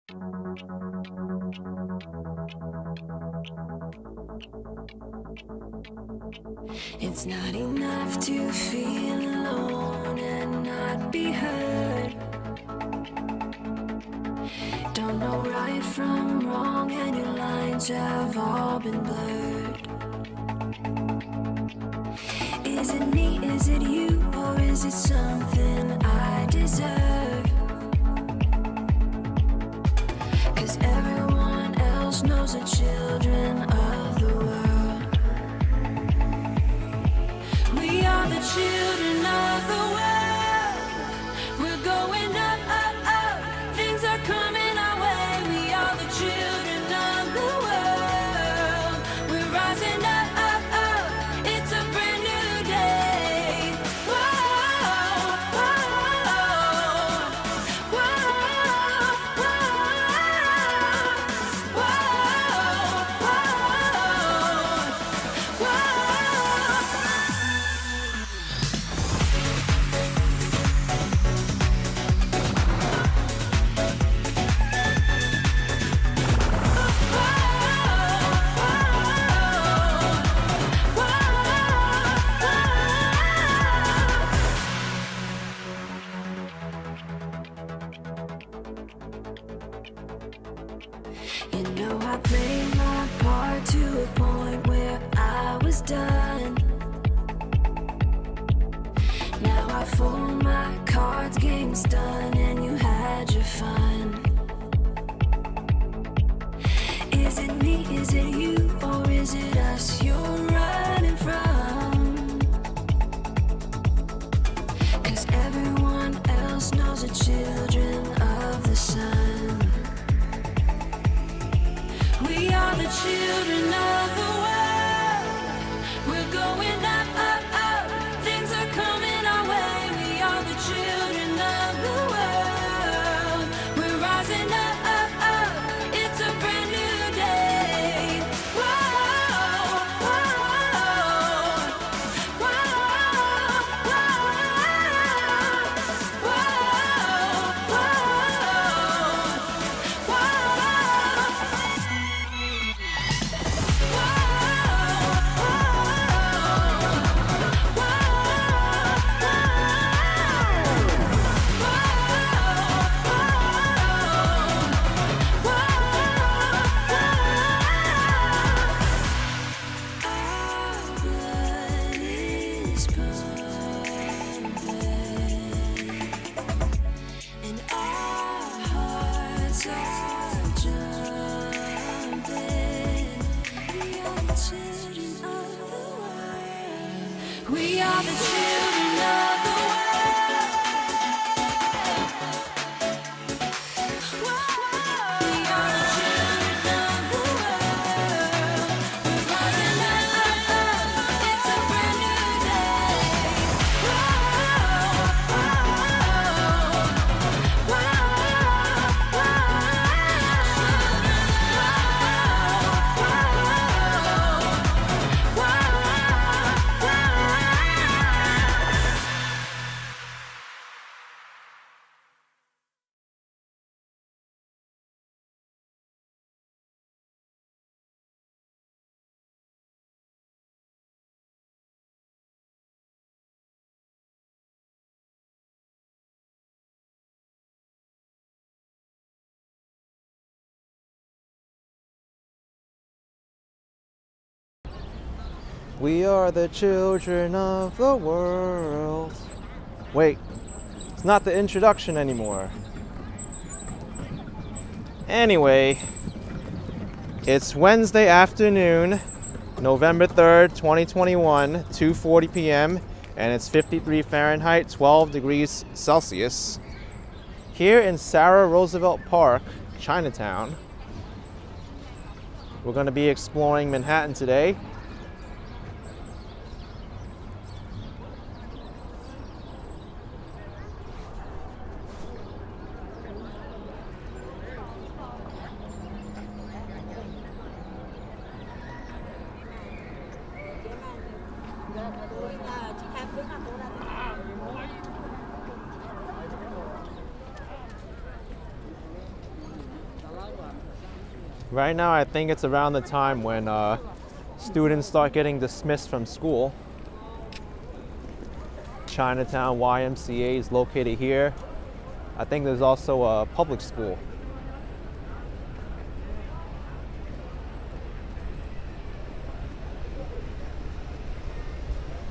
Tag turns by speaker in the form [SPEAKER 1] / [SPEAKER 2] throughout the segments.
[SPEAKER 1] It's not enough to feel alone and not be heard. Don't know right from wrong and your lines have all been blurred. Is it me, is it you, or is it something I deserve? 'Cause everyone else knows the children of the world. We are the children of the world. We're going up, up, up. Things are coming our way. We are the children of the world. We're rising up, up, up. It's a brand new day. Whoa, whoa, whoa, whoa, whoa, whoa. You know I played my part to a point where I was done. Now I fold my cards, game's done, and you had your fun. Is it me, is it you, or is it us you're running from? 'Cause everyone else knows the children of the sun. We are the children of the world. We're going up, up, up. Things are coming our way. We are the children of the world. We're rising up, up, up. It's a brand new day. Whoa, whoa, whoa, whoa, we are the children of the world. We are the children of the world. We're rising up, up, up. It's a brand new day.
[SPEAKER 2] We are the children of the world. Wait, it's not the introduction anymore. Anyway, it's Wednesday afternoon, November 3rd, 2021, 2:40 p.m., and it's 53 Fahrenheit, 12 degrees Celsius. Here in Sarah Roosevelt Park, Chinatown, we're going to be exploring Manhattan today. Right now, I think it's around the time when students start getting dismissed from school. Chinatown YMCA is located here. I think there's also a public school.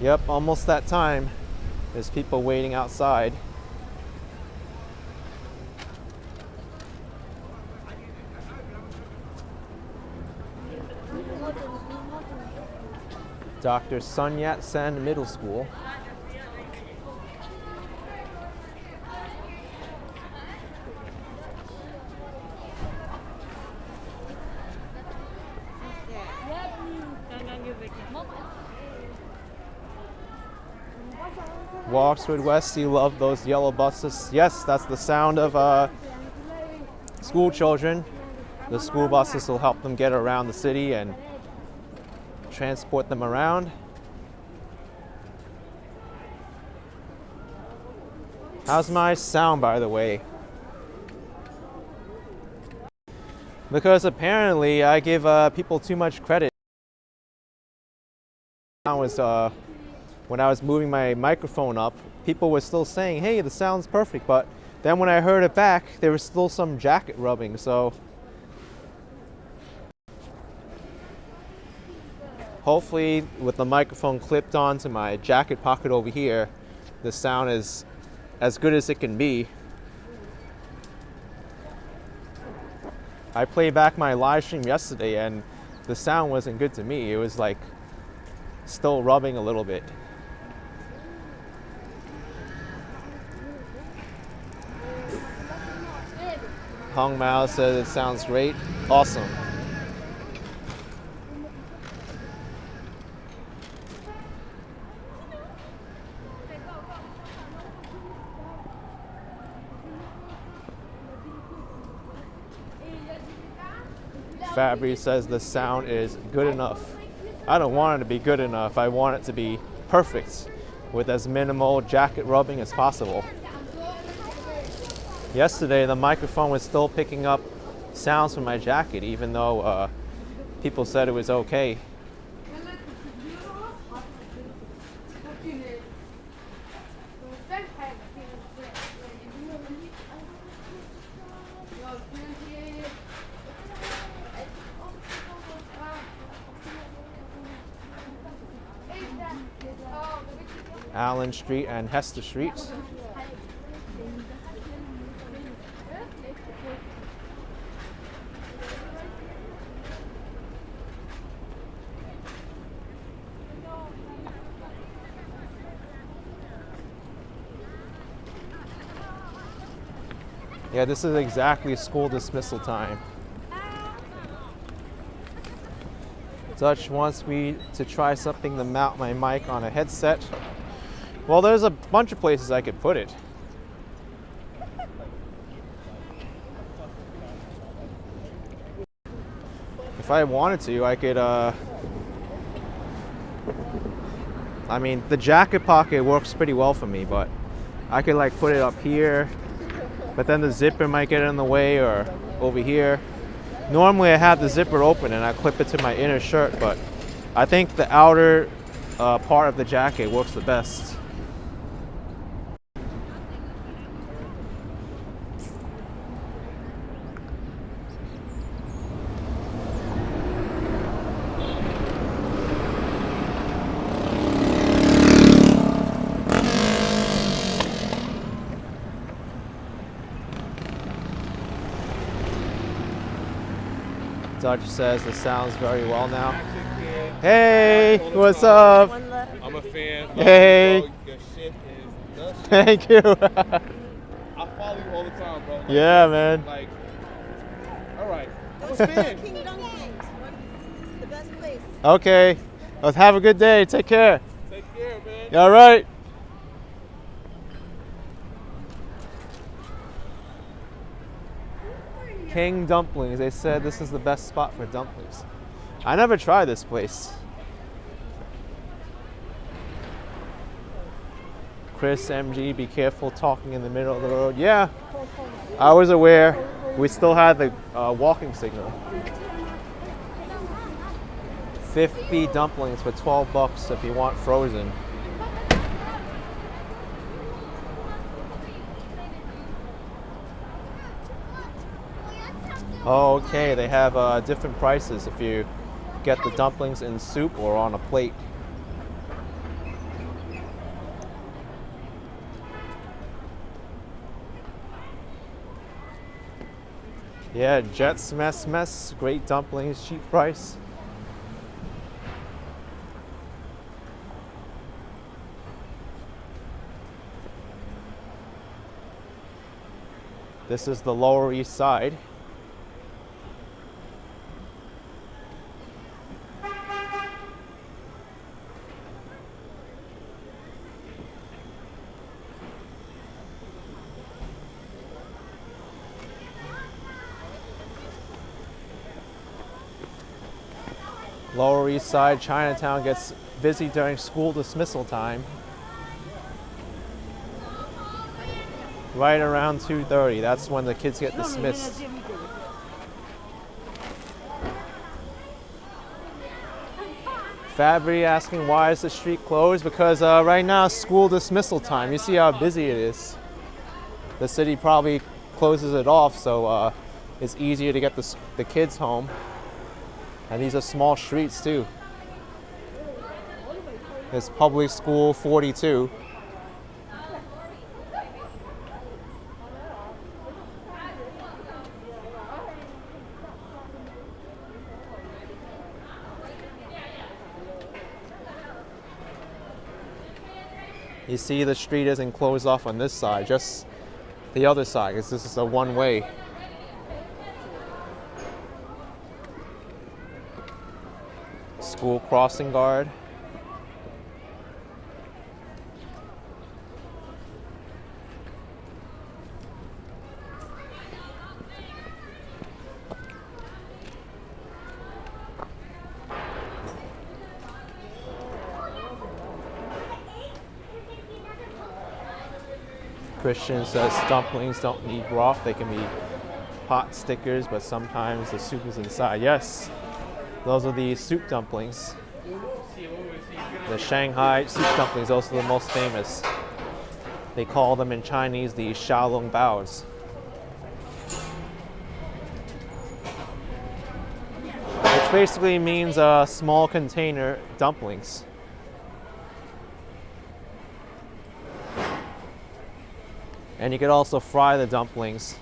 [SPEAKER 2] Yep, almost that time. There's people waiting outside. Dr. Sun Yat-sen Middle School. Oxford West, you love those yellow buses. Yes, that's the sound of school children. The school buses will help them get around the city and transport them around. How's my sound, by the way? Because apparently I give people too much credit. When I was moving my microphone up, people were still saying, hey, the sound's perfect, but then when I heard it back, there was still some jacket rubbing, so hopefully with the microphone clipped onto my jacket pocket over here, the sound is as good as it can be. I played back my live stream yesterday and the sound wasn't good to me. It was like still rubbing a little bit. Hong Mao says it sounds great. Awesome. Fabry says the sound is good enough. I don't want it to be good enough. I want it to be perfect with as minimal jacket rubbing as possible. Yesterday, the microphone was still picking up sounds from my jacket, even though people said it was okay. Allen Street and Hester Street. Yeah, this is exactly school dismissal time. Dutch wants me to try something to mount my mic on a headset. Well, there's a bunch of places I could put it. If I wanted to, I could, I mean, the jacket pocket works pretty well for me, but I could like put it up here, but then the zipper might get in the way, or over here. Normally I have the zipper open and I clip it to my inner shirt, but I think the outer part of the jacket works the best. Dutch says it sounds very well now. Hey, what's up?
[SPEAKER 3] I'm a fan.
[SPEAKER 2] Hey.
[SPEAKER 3] Bro, your shit is nuts.
[SPEAKER 2] Thank you.
[SPEAKER 3] I follow you all the time, bro. Like,
[SPEAKER 2] yeah, man.
[SPEAKER 3] Like, all right. I'm a fan.
[SPEAKER 4] The best place.
[SPEAKER 2] Okay. Let's have a good day. Take care.
[SPEAKER 3] Take care, man.
[SPEAKER 2] All right. King Dumplings. They said this is the best spot for dumplings. I never tried this place. Chris MG, be careful talking in the middle of the road. Yeah, I was aware. We still had the walking signal. 50 dumplings for 12 bucks if you want frozen. Okay, they have different prices if you get the dumplings in soup or on a plate. Yeah, Jets Mess, great dumplings, cheap price. This is the Lower East Side. Lower East Side, Chinatown gets busy during school dismissal time. Right around 2:30, that's when the kids get dismissed. Fabry asking why is the street closed? Because right now it's school dismissal time. You see how busy it is. The city probably closes it off, so it's easier to get the kids home. And these are small streets too. It's Public School 42. You see the street isn't closed off on this side, just the other side, because this is a one-way. School crossing guard. Christian says dumplings don't need broth, they can be pot stickers, but sometimes the soup is inside. Yes, those are the soup dumplings. The Shanghai soup dumplings, those are the most famous. They call them in Chinese the Xiaolong Baos. Which basically means small container dumplings. And you could also fry the dumplings,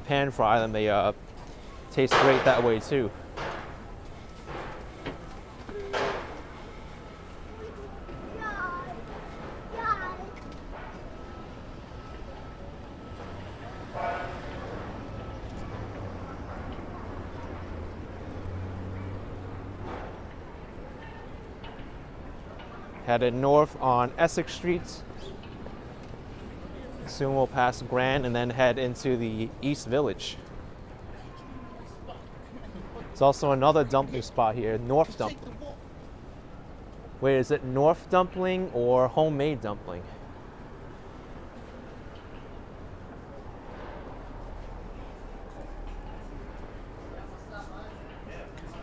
[SPEAKER 2] pan fry them. They taste great that way too. Headed north on Essex Street. Soon we'll pass Grand and then head into the East Village. There's also another dumpling spot here, North Dumpling. Wait, is it North Dumpling or Homemade Dumpling?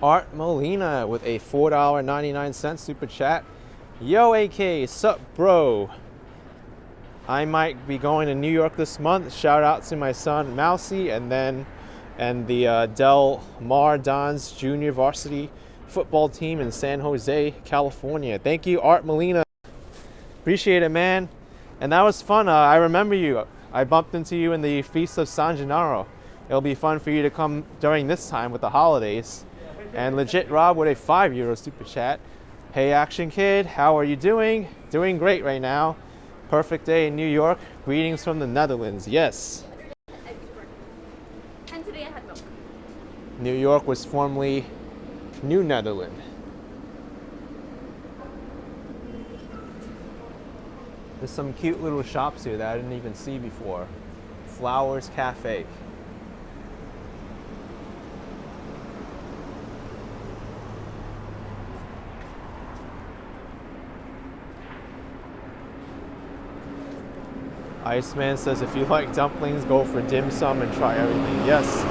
[SPEAKER 2] Art Molina with a $4.99 super chat. Yo, AK, sup, bro? I might be going to New York this month. Shout out to my son Mousy and the Del Mar Dons Junior Varsity football team in San Jose, California. Thank you, Art Molina. Appreciate it, man. And that was fun. I remember you. I bumped into you in the Feast of San Gennaro. It'll be fun for you to come during this time with the holidays. And Legit Rob with a €5 super chat. Hey, Action Kid, how are you doing? Doing great right now. Perfect day in New York. Greetings from the Netherlands. Yes.
[SPEAKER 5] And today I had milk.
[SPEAKER 2] New York was formerly New Netherland. There's some cute little shops here that I didn't even see before. Flowers Cafe. Iceman says if you like dumplings, go for dim sum and try everything. Yes.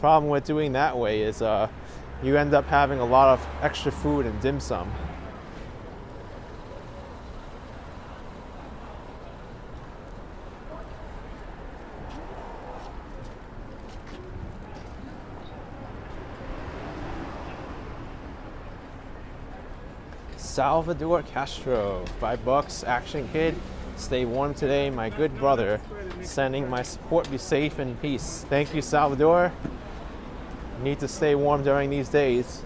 [SPEAKER 2] Problem with doing that way is you end up having a lot of extra food and dim sum. Salvador Castro, $5, Action Kid. Stay warm today, my good brother. Sending my support, be safe and peace. Thank you, Salvador. Need to stay warm during these days.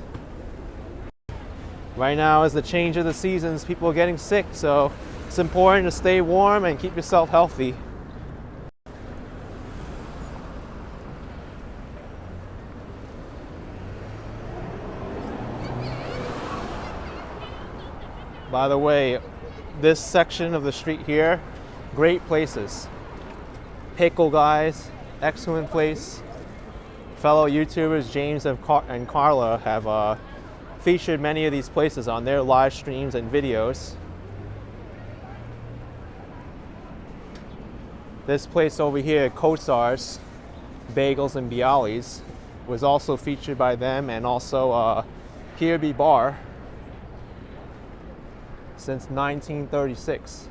[SPEAKER 2] Right now is the change of the seasons. People are getting sick, so it's important to stay warm and keep yourself healthy. By the way, this section of the street here, great places. Pickle Guys, excellent place. Fellow YouTubers James and Carla have featured many of these places on their live streams and videos. This place over here, Kosar's Bagels and Bialys, was also featured by them, and also Kirby Bar since 1936.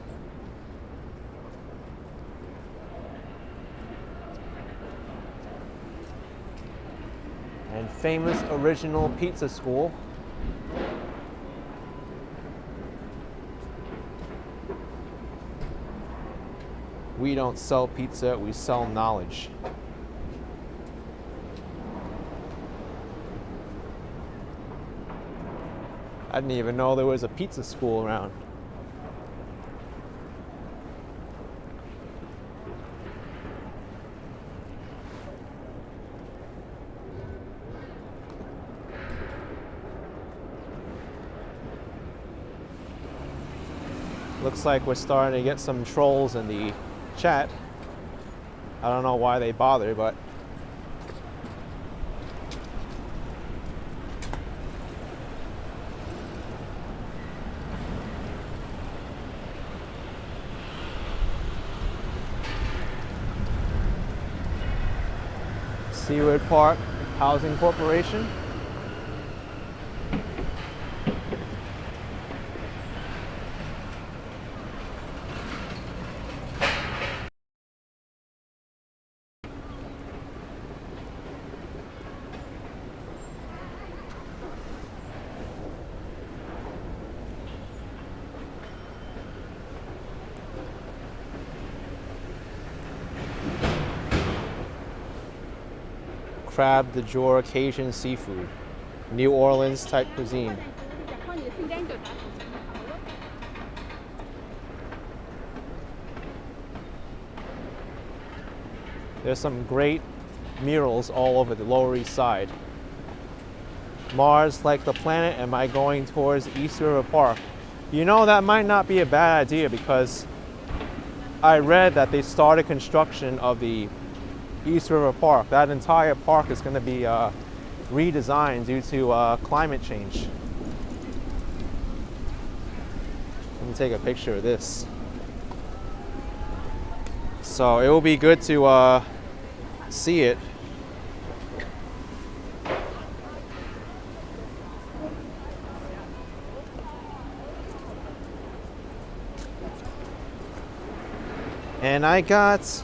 [SPEAKER 2] And famous original pizza school. We don't sell pizza, we sell knowledge. I didn't even know there was a pizza school around. Looks like we're starting to get some trolls in the chat. I don't know why they bother, but Seaward Park Housing Corporation. Crab de jour Cajun seafood, New Orleans type cuisine. There's some great murals all over the Lower East Side. Mars like the planet, am I going towards East River Park? You know, that might not be a bad idea, because I read that they started construction of the East River Park. That entire park is going to be redesigned due to climate change. Let me take a picture of this. So it will be good to see it. And I got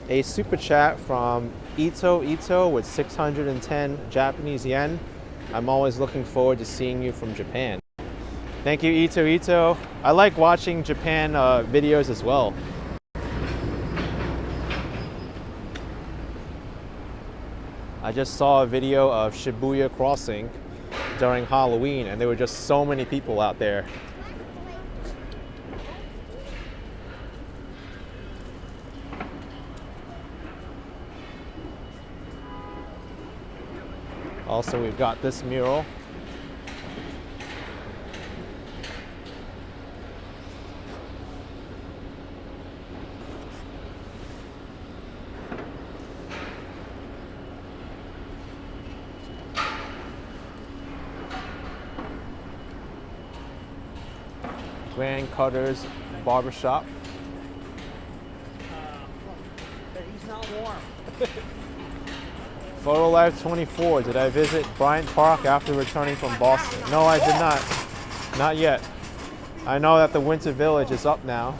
[SPEAKER 2] a super chat from Ito with 610 Japanese yen. I'm always looking forward to seeing you from Japan. Thank you, Ito. I like watching Japan videos as well. I just saw a video of Shibuya Crossing during Halloween, and there were just so many people out there. Also, we've got this mural. Grand Cutter's Barbershop.
[SPEAKER 5] He's not warm.
[SPEAKER 2] Photo Live 24. Did I visit Bryant Park after returning from Boston? No, I did not. Not yet. I know that the Winter Village is up now.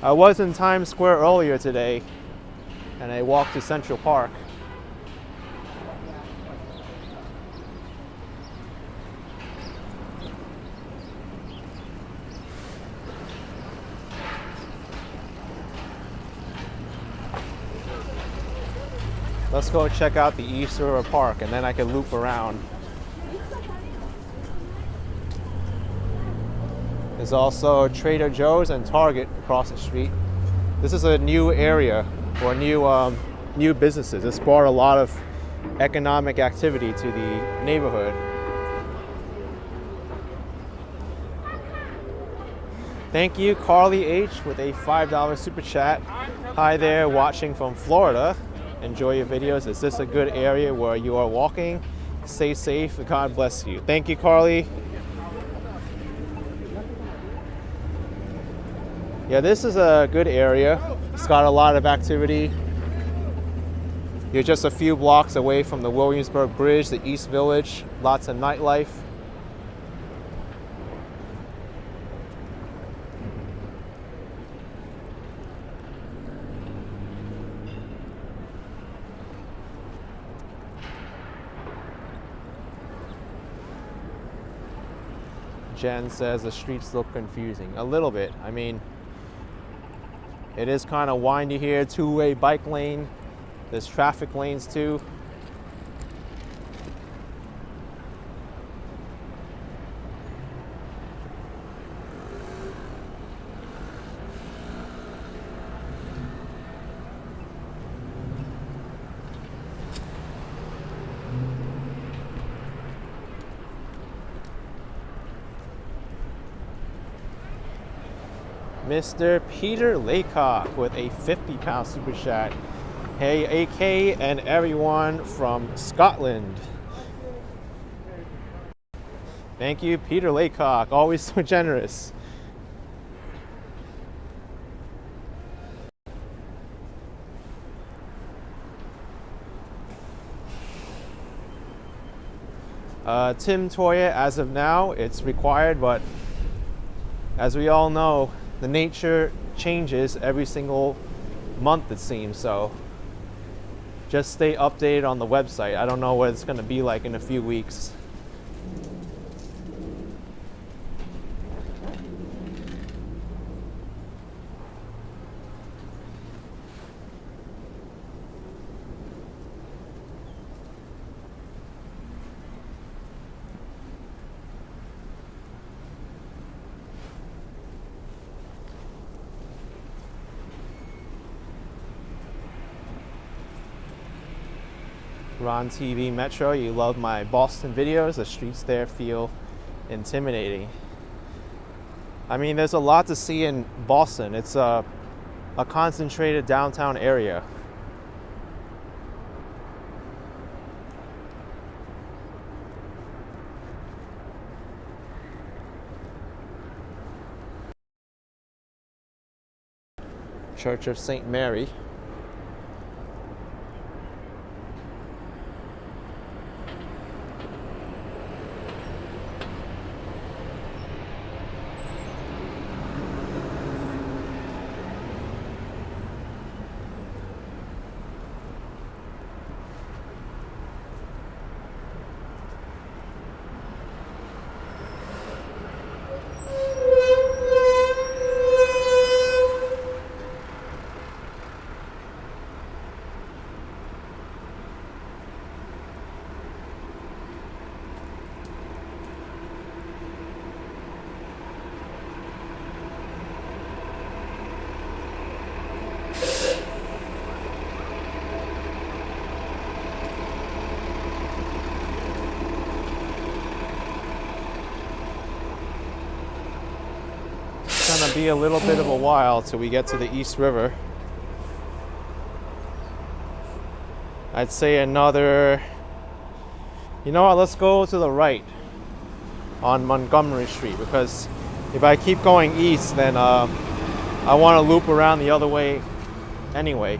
[SPEAKER 2] I was in Times Square earlier today, and I walked to Central Park. Let's go check out the East River Park, and then I can loop around. There's also Trader Joe's and Target across the street. This is a new area, or new businesses. It's brought a lot of economic activity to the neighborhood. Thank you, Carly H, with a $5 super chat. Hi there, watching from Florida. Enjoy your videos. Is this a good area where you are walking? Stay safe. God bless you. Thank you, Carly. Yeah, this is a good area. It's got a lot of activity. You're just a few blocks away from the Williamsburg Bridge, the East Village. Lots of nightlife. Jen says the streets look confusing. A little bit. I mean, it is kind of windy here. Two-way bike lane. There's traffic lanes too. Mr. Peter Laycock with a 50-pound super chat. Hey, AK and everyone from Scotland. Thank you, Peter Laycock. Always so generous. Tim Toya, as of now, it's required, but as we all know, the nature changes every single month, it seems, so just stay updated on the website. I don't know what it's going to be like in a few weeks. Ron TV Metro, you love my Boston videos. The streets there feel intimidating. I mean, there's a lot to see in Boston. It's a concentrated downtown area. Church of St. Mary. Gonna be a little bit of a while till we get to the East River. I'd say another, you know what, let's go to the right on Montgomery Street, because if I keep going east, then I want to loop around the other way anyway.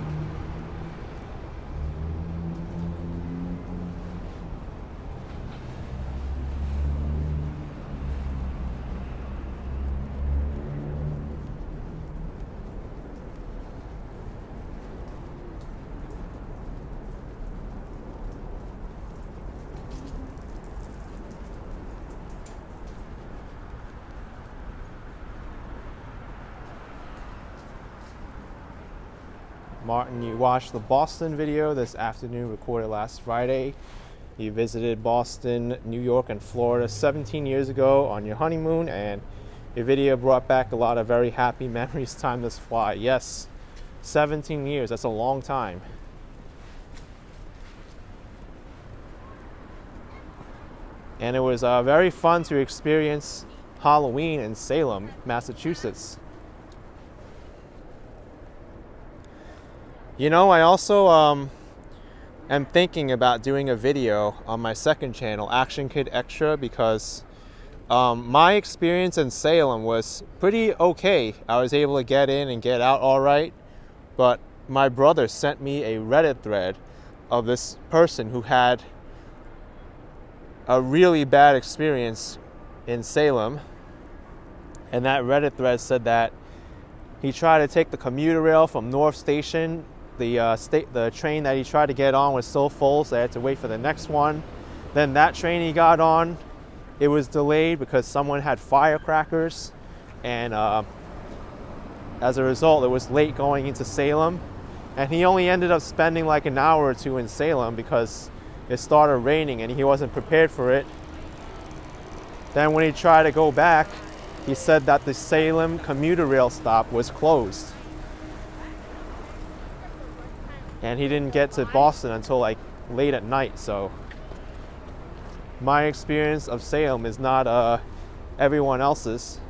[SPEAKER 2] Martin, you watched the Boston video this afternoon, recorded last Friday. You visited Boston, New York, and Florida 17 years ago on your honeymoon, and your video brought back a lot of very happy memories. Time does fly. Yes, 17 years, that's a long time. And it was very fun to experience Halloween in Salem, Massachusetts. You know, I also am thinking about doing a video on my second channel, Action Kid Extra, because my experience in Salem was pretty okay. I was able to get in and get out all right, but my brother sent me a Reddit thread of this person who had a really bad experience in Salem, and that Reddit thread said that he tried to take the commuter rail from North Station. The train that he tried to get on was so full, so they had to wait for the next one. Then that train he got on, it was delayed because someone had firecrackers, and as a result, it was late going into Salem. And he only ended up spending like an hour or two in Salem because it started raining and he wasn't prepared for it. Then when he tried to go back, he said that the Salem commuter rail stop was closed. And he didn't get to Boston until like late at night. So my experience of Salem is not everyone else's.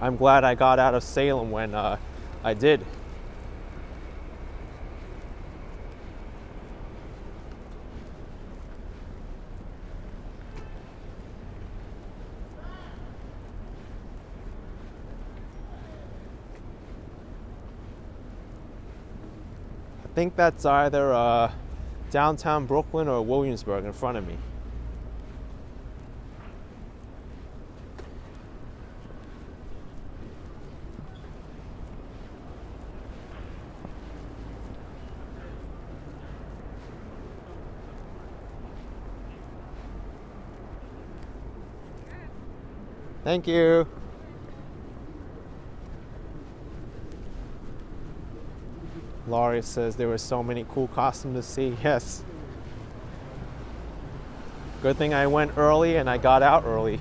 [SPEAKER 2] I'm glad I got out of Salem when I did. I think that's either downtown Brooklyn or Williamsburg in front of me. Thank you. Laurie says there were so many cool costumes to see. Yes. Good thing I went early and I got out early.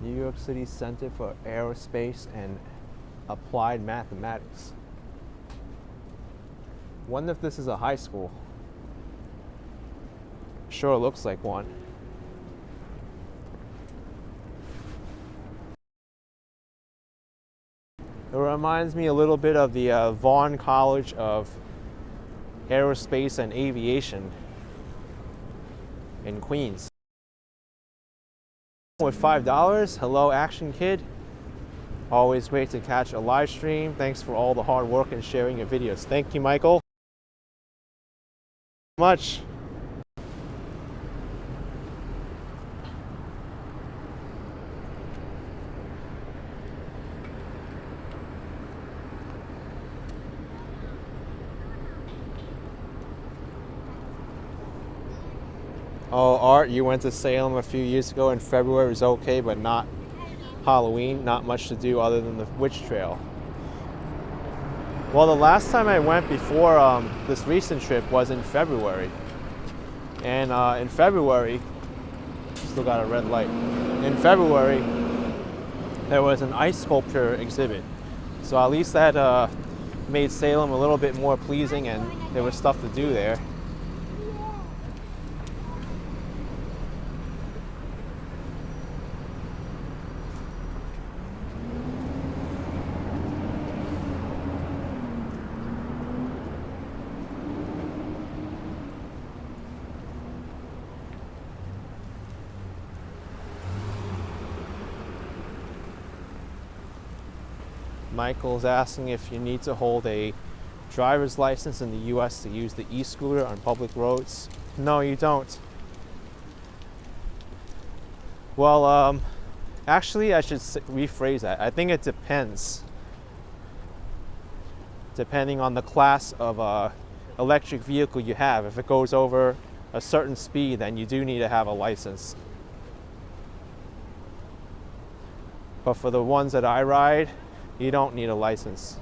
[SPEAKER 2] New York City Center for Aerospace and Applied Mathematics. Wonder if this is a high school. Sure looks like one. It reminds me a little bit of the Vaughn College of Aerospace and Aviation in Queens. With $5, hello Action Kid. Always great to catch a live stream. Thanks for all the hard work and sharing your videos. Thank you, Michael. Much. Oh, Art, you went to Salem a few years ago in February. It was okay, but not Halloween. Not much to do other than the witch trail. Well, the last time I went before this recent trip was in February. And in February, still got a red light. In February, there was an ice sculpture exhibit. So at least that made Salem a little bit more pleasing, and there was stuff to do there. Michael's asking if you need to hold a driver's license in the US to use the e-scooter on public roads. No, you don't. Well, actually, I should rephrase that. I think it depends. Depending on the class of electric vehicle you have. If it goes over a certain speed, then you do need to have a license. But for the ones that I ride, you don't need a license.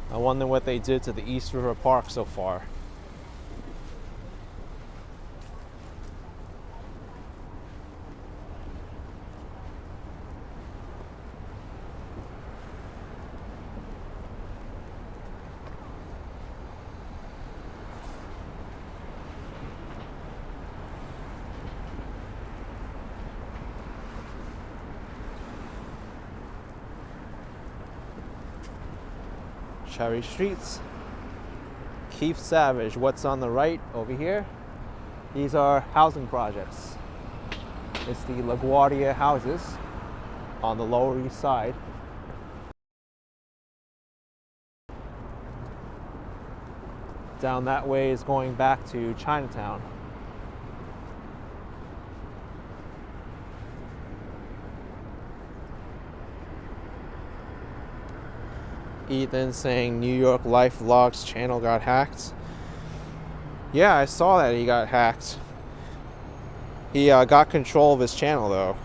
[SPEAKER 2] I wonder what they did to the East River Park so far. Cherry Streets. Keith Savage, what's on the right over here? These are housing projects. It's the LaGuardia houses on the Lower East Side. Down that way is going back to Chinatown. Ethan saying New York Life Vlogs channel got hacked. Yeah, I saw that he got hacked. He got control of his channel though.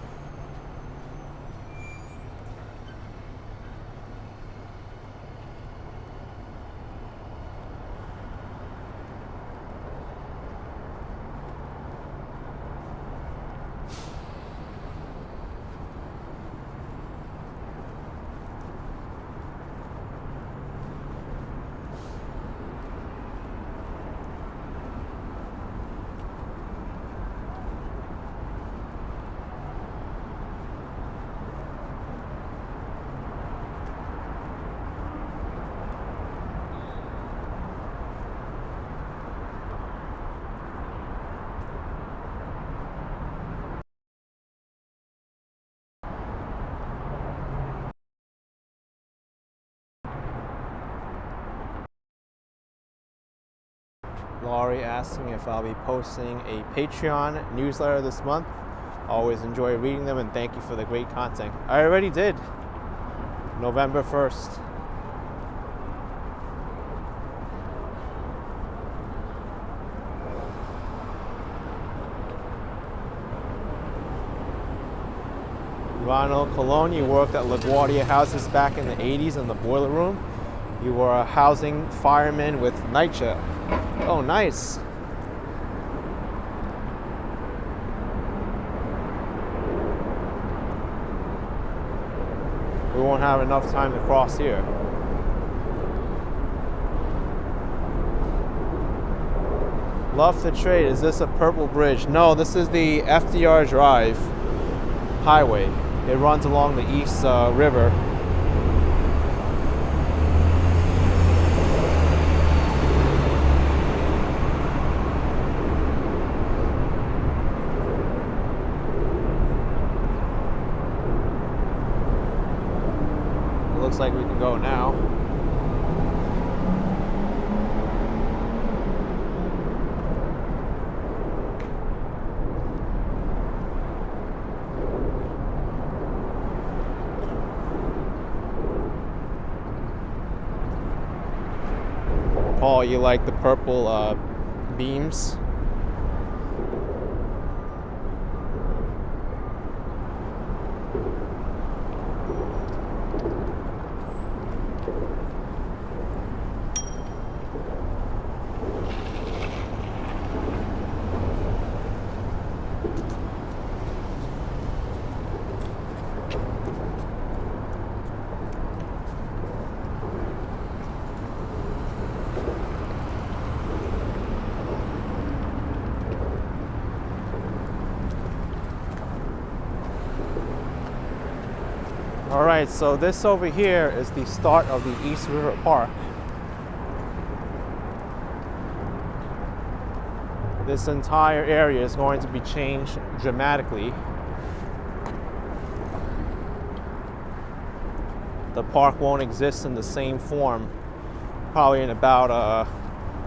[SPEAKER 2] Laurie asking if I'll be posting a Patreon newsletter this month. Always enjoy reading them and thank you for the great content. I already did. November 1st. Ronald Colon, you worked at LaGuardia houses back in the 80s in the boiler room. You were a housing fireman with NYCHA. Oh, nice. We won't have enough time to cross here. Love to trade. Is this a purple bridge? No, this is the FDR Drive highway. It runs along the East River. Looks like we can go now. Paul, you like the purple beams? Alright, so this over here is the start of the East River Park. This entire area is going to be changed dramatically. The park won't exist in the same form probably in about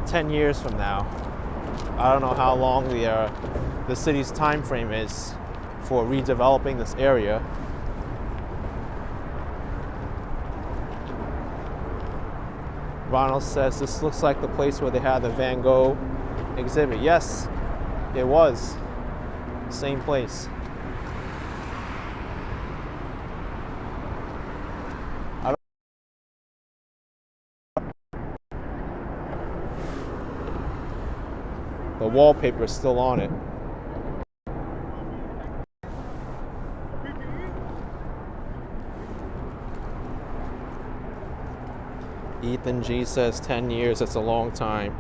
[SPEAKER 2] 10 years from now. I don't know how long the city's time frame is for redeveloping this area. Ronald says this looks like the place where they had the Van Gogh exhibit. Yes, it was. Same place. The wallpaper is still on it. Ethan G says 10 years, that's a long time.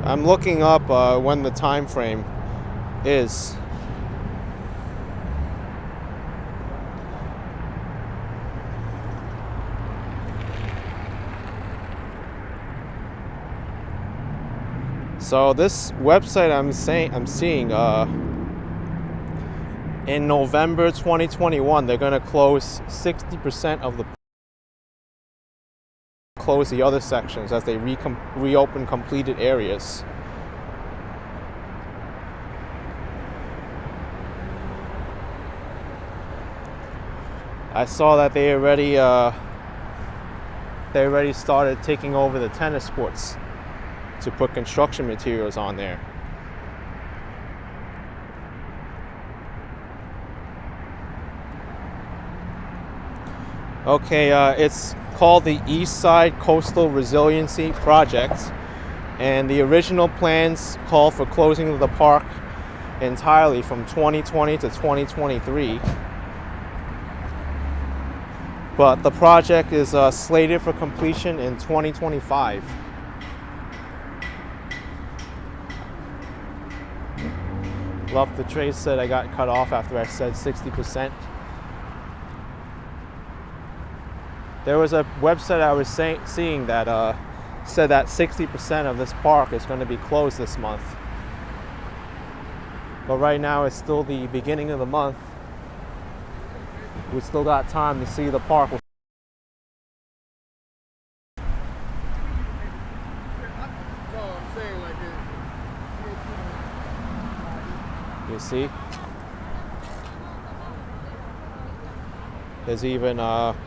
[SPEAKER 2] I'm looking up when the time frame is. So this website I'm seeing in November 2021 they're gonna close 60% of the other sections as they reopen completed areas. I saw that they already started taking over the tennis courts to put construction materials on there. Okay, it's called the East Side Coastal Resiliency Project, and the original plans called for closing of the park entirely from 2020 to 2023. But the project is slated for completion in 2025. Love the Trace said I got cut off after I said 60%. There was a website I was seeing that said that 60% of this park is going to be closed this month. But right now it's still the beginning of the month. We still got time to see the park. You see? There's even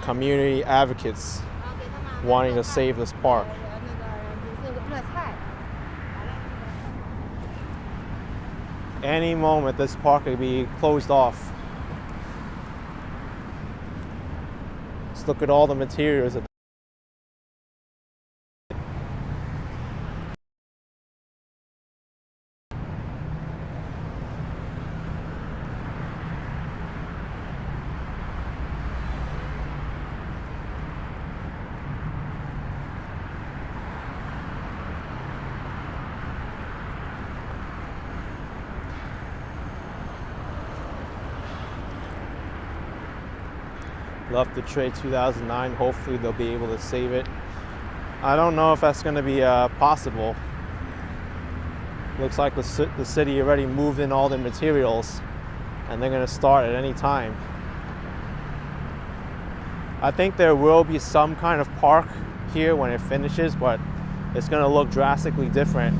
[SPEAKER 2] community advocates wanting to save this park. Any moment this park could be closed off. Just look at all the materials that left the trade 2009. Hopefully they'll be able to save it. I don't know if that's going to be possible. Looks like the city already moved in all the materials and they're going to start at any time. I think there will be some kind of park here when it finishes, but it's going to look drastically different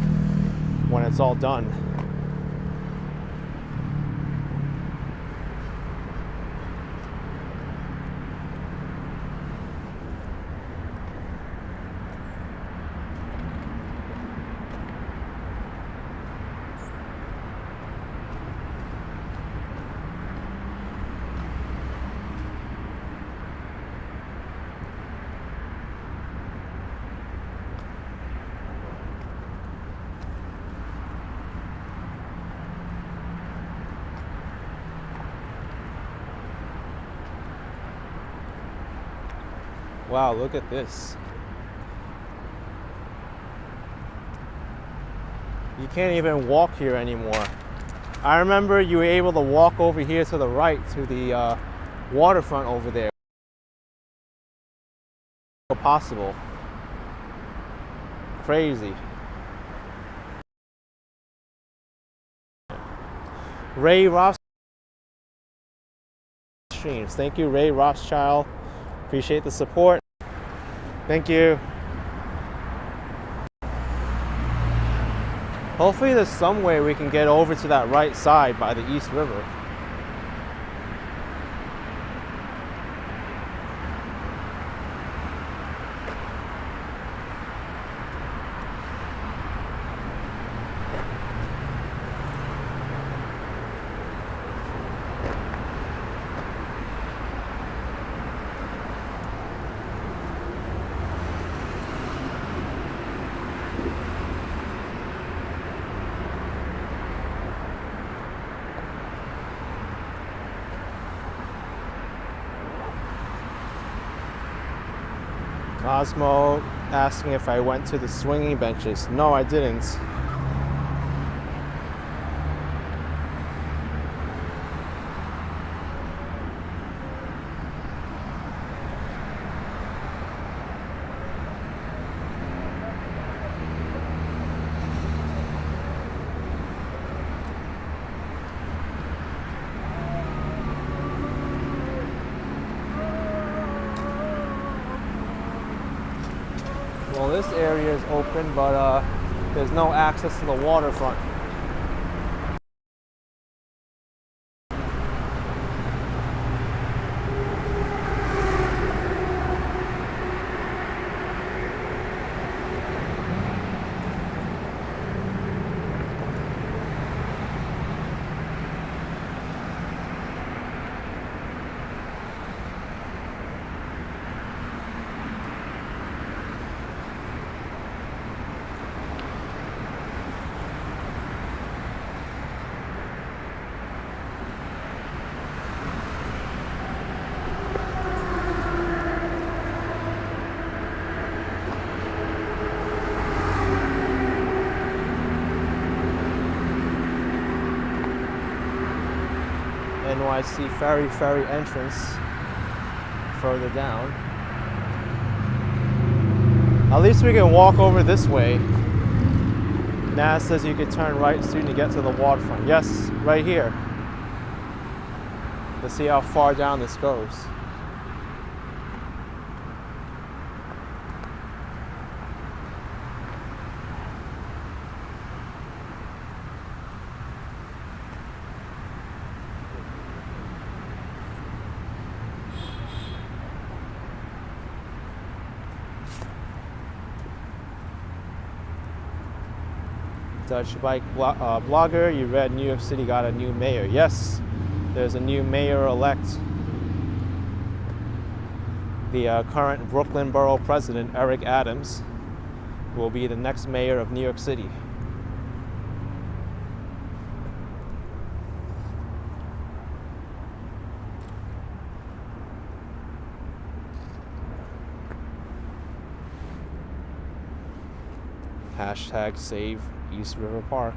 [SPEAKER 2] when it's all done. Wow, look at this. You can't even walk here anymore. I remember you were able to walk over here to the right to the waterfront over there. possible. Crazy. Ray Rothschild streams. Thank you, Ray Rothschild. Appreciate the support. Thank you. Hopefully there's some way we can get over to that right side by the East River. Osmo asking if I went to the swinging benches. No, I didn't. Well, this area is open, but there's no access to the waterfront. NYC ferry entrance further down. At least we can walk over this way. Naz says you could turn right soon to get to the waterfront. Yes, right here. Let's see how far down this goes. Dutch bike blogger, you read New York City got a new mayor. Yes, there's a new mayor-elect. The current Brooklyn Borough President, Eric Adams, will be the next mayor of New York City. Hashtag save East River Park.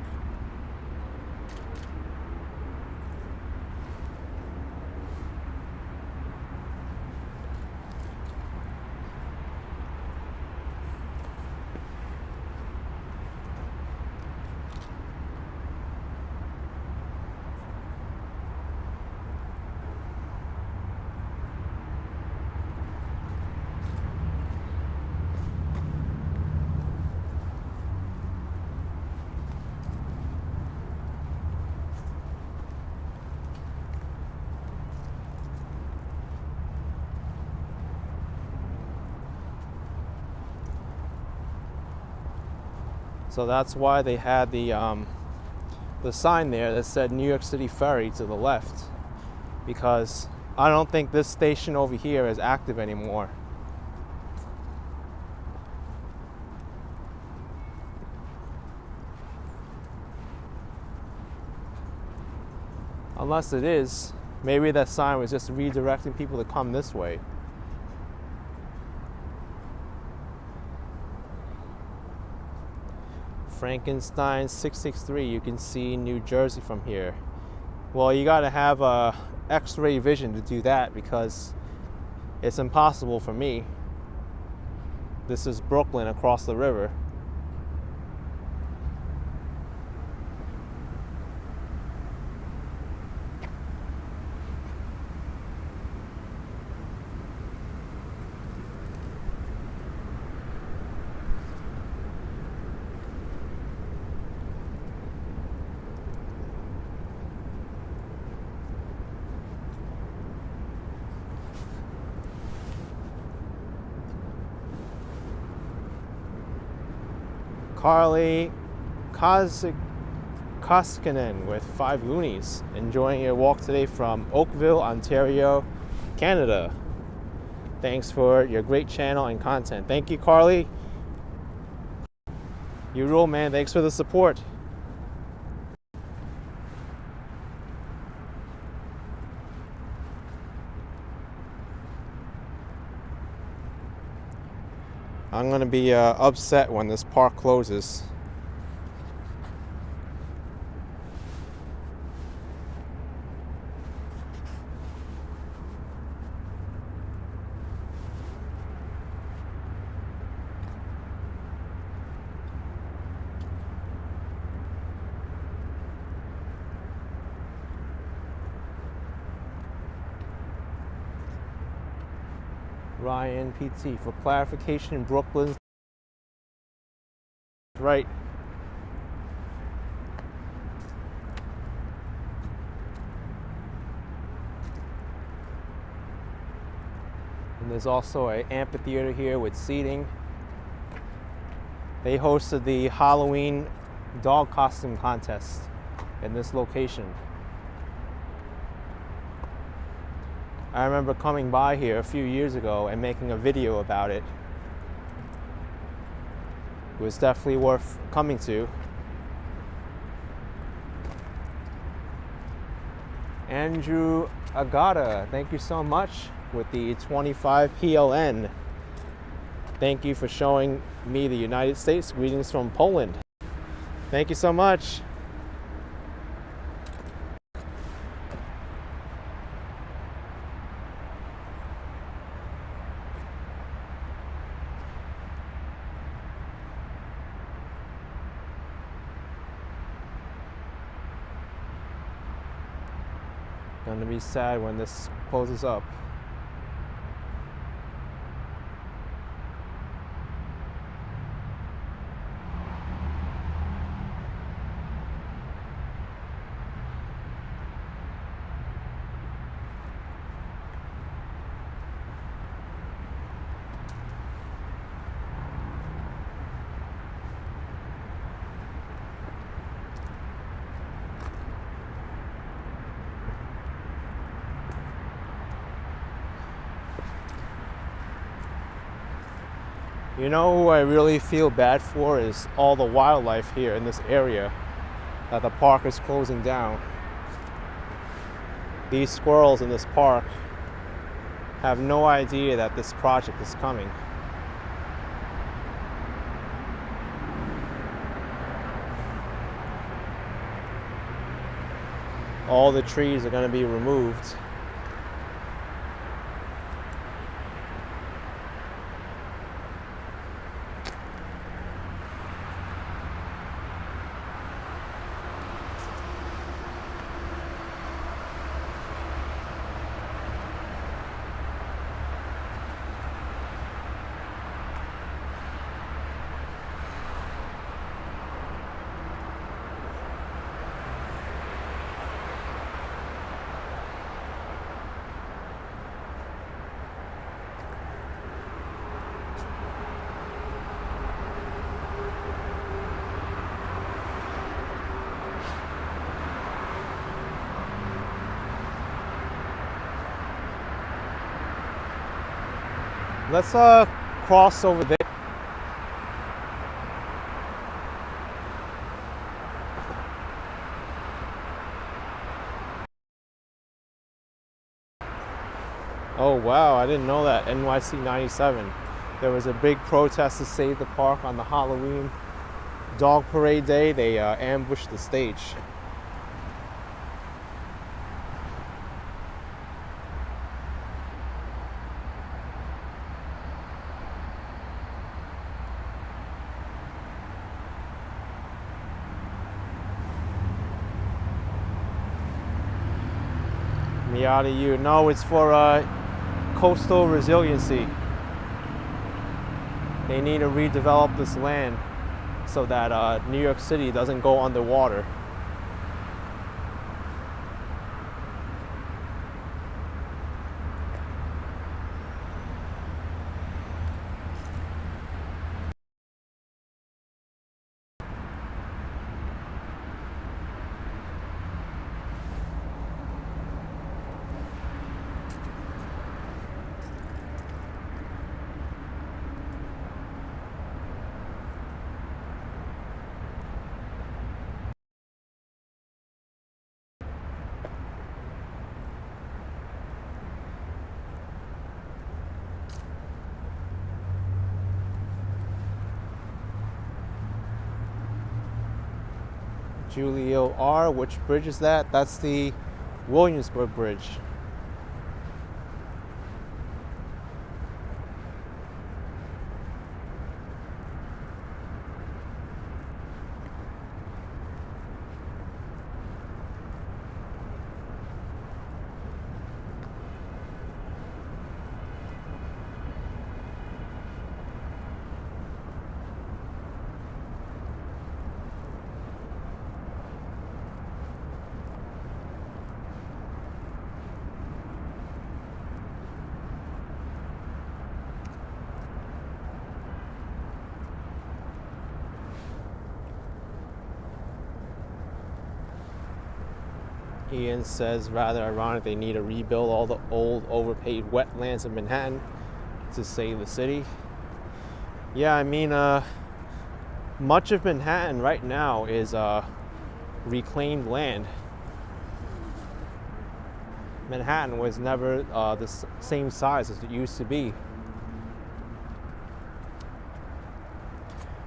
[SPEAKER 2] So that's why they had the sign there that said New York City Ferry to the left, because I don't think this station over here is active anymore. Unless it is, maybe that sign was just redirecting people to come this way. Frankenstein 663, you can see New Jersey from here. Well, you gotta have X-ray vision to do that, because it's impossible for me. This is Brooklyn across the river. Carly Koskinen with 5 Goonies, enjoying your walk today from Oakville, Ontario, Canada. Thanks for your great channel and content. Thank you, Carly. You rule, man. Thanks for the support. I'm gonna be upset when this park closes. Ryan PT for clarification in Brooklyn. Right. And there's also an amphitheater here with seating. They hosted the Halloween dog costume contest in this location. I remember coming by here a few years ago and making a video about it. It was definitely worth coming to. Andrew Agata, thank you so much with the 25 PLN. Thank you for showing me the United States. Greetings from Poland. Thank you so much. Gonna be sad when this closes up. You know who I really feel bad for is all the wildlife here in this area that the park is closing down. These squirrels in this park have no idea that this project is coming. All the trees are going to be removed. Let's cross over there. Oh wow, I didn't know that. NYC 97. There was a big protest to save the park on the Halloween dog parade day. They ambushed the stage. Yada you. No, it's for coastal resiliency. They need to redevelop this land so that New York City doesn't go underwater. Julio R. Which bridge is that? That's the Williamsburg Bridge. Ian says, rather ironic, they need to rebuild all the old overpaid wetlands of Manhattan to save the city. Yeah, I mean, much of Manhattan right now is reclaimed land. Manhattan was never the same size as it used to be.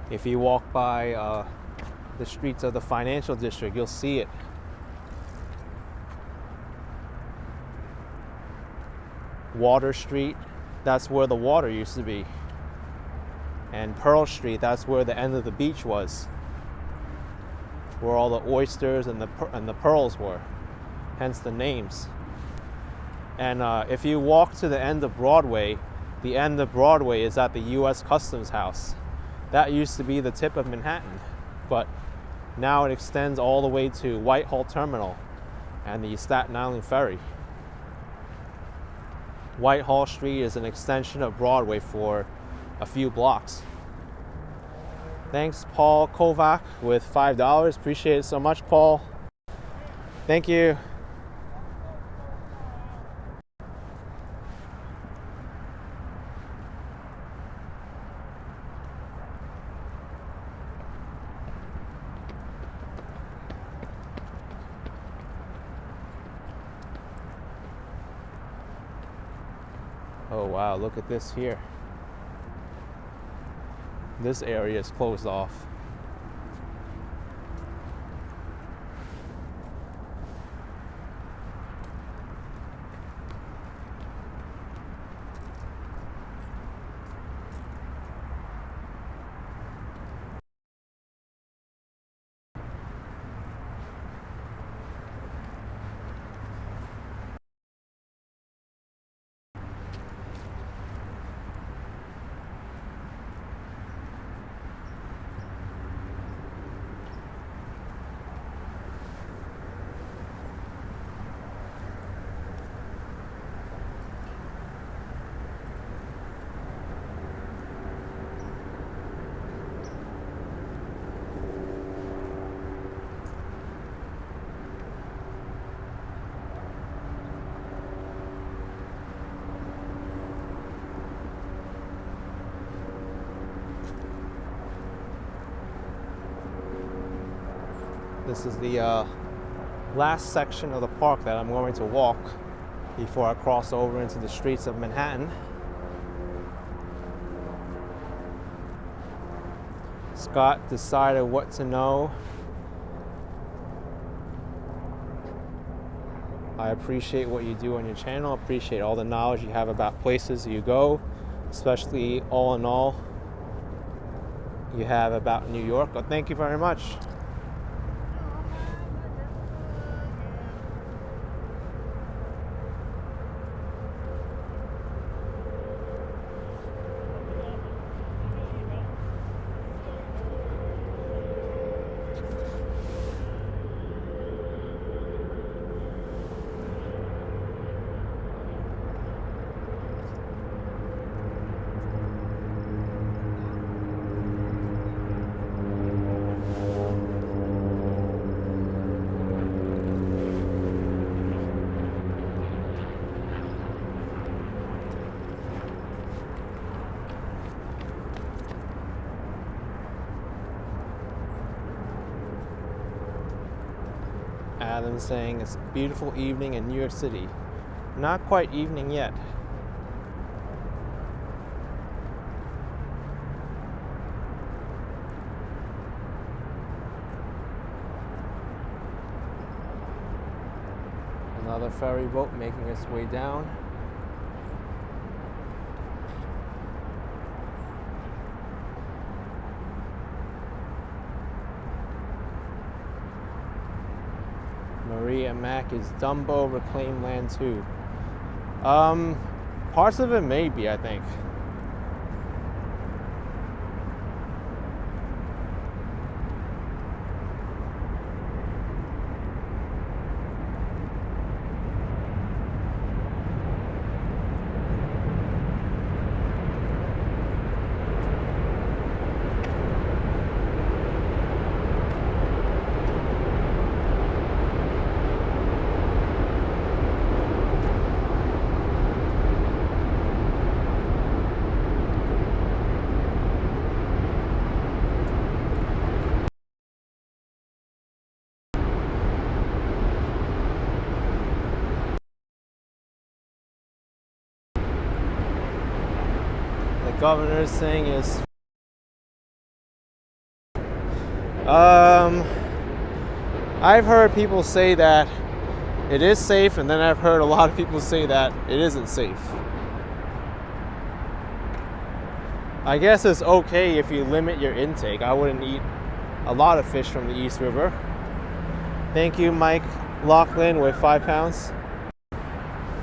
[SPEAKER 2] If you walk by the streets of the financial district, you'll see it. Water Street, that's where the water used to be. And Pearl Street, that's where the end of the beach was, where all the oysters and the pearls were, hence the names. And if you walk to the end of Broadway, the end of Broadway is at the U.S. Customs House. That used to be the tip of Manhattan, but now it extends all the way to Whitehall Terminal and the Staten Island Ferry. Whitehall Street is an extension of Broadway for a few blocks. Thanks, Paul Kovac, with $5. Appreciate it so much, Paul. Thank you. Oh wow, look at this here. This area is closed off. This is the last section of the park that I'm going to walk before I cross over into the streets of Manhattan. Scott decided what to know. I appreciate what you do on your channel. Appreciate all the knowledge you have about places you go, especially all in all you have about New York. Well, thank you very much. them saying it's a beautiful evening in New York City. Not quite evening yet. Another ferry boat making its way down. Maria Mack is Dumbo reclaimed land too. Parts of it may be, I think. Governor's thing is I've heard people say that it is safe, and then I've heard a lot of people say that it isn't safe. I guess it's okay if you limit your intake. I wouldn't eat a lot of fish from the East River. Thank you, Mike Laughlin with £5.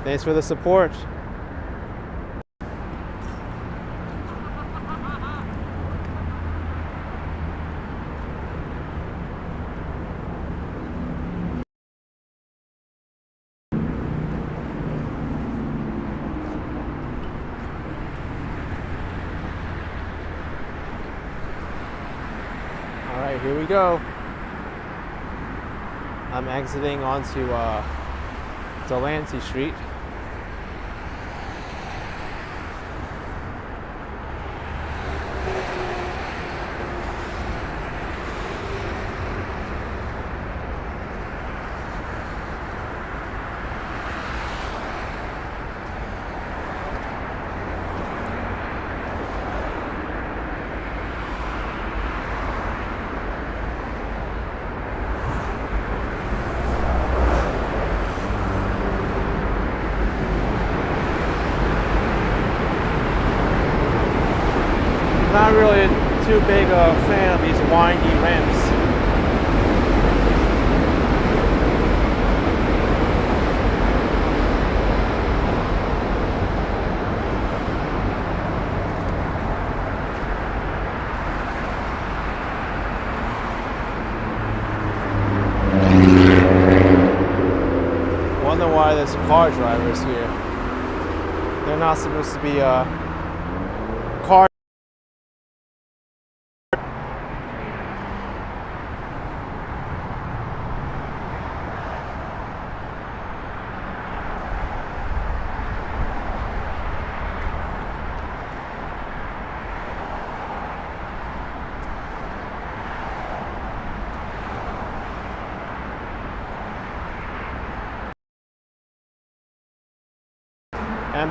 [SPEAKER 2] Thanks for the support. Here we go. I'm exiting onto Delancey Street. Not really too big a fan of these windy ramps. Wonder why there's car drivers here. They're not supposed to be car.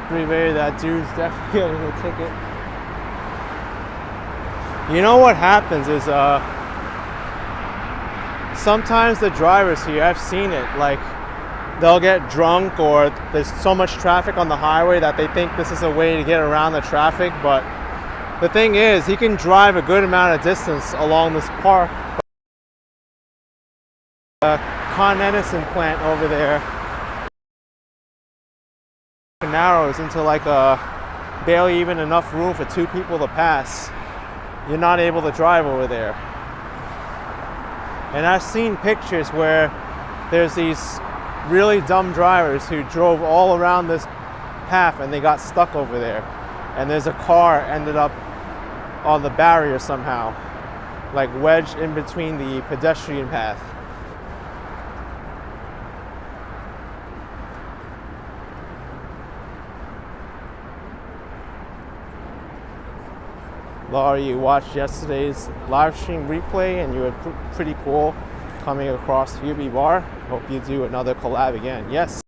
[SPEAKER 2] Privé, that dude's definitely getting a ticket. You know what happens is sometimes the drivers here, I've seen it, like they'll get drunk or there's so much traffic on the highway that they think this is a way to get around the traffic, but the thing is he can drive a good amount of distance along this park. Con Edison plant over there narrows into like barely even enough room for two people to pass. You're not able to drive over there. And I've seen pictures where there's these really dumb drivers who drove all around this path and they got stuck over there. And there's a car ended up on the barrier somehow, like wedged in between the pedestrian path. Laurie, you watched yesterday's live stream replay and you were pretty cool. coming across UB Bar. Hope you do another collab again. Yes.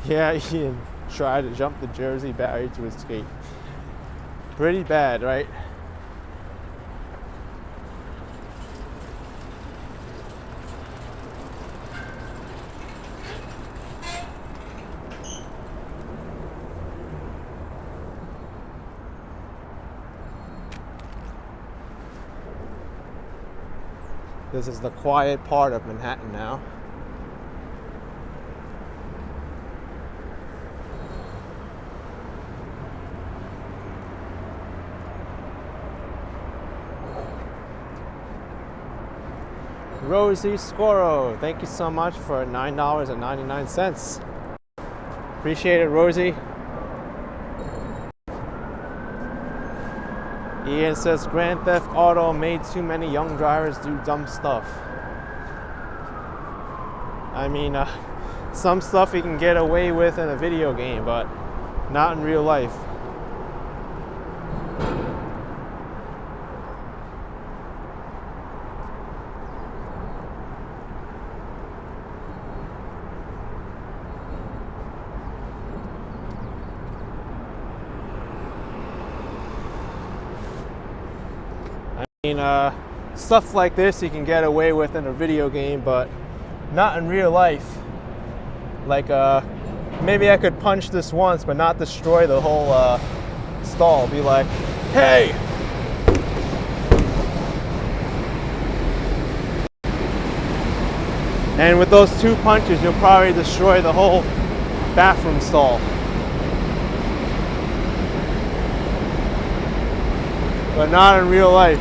[SPEAKER 2] Yeah, Ian tried to jump the Jersey barrier to escape. Pretty bad, right? This is the quiet part of Manhattan now. Rosie Scoro, thank you so much for $9.99. Appreciate it, Rosie. Ian says Grand Theft Auto made too many young drivers do dumb stuff. I mean, some stuff you can get away with in a video game, but not in real life. Stuff like this you can get away with in a video game, but not in real life. Like, maybe I could punch this once, but not destroy the whole stall. Be like, hey! And with those 2 punches, you'll probably destroy the whole bathroom stall. But not in real life.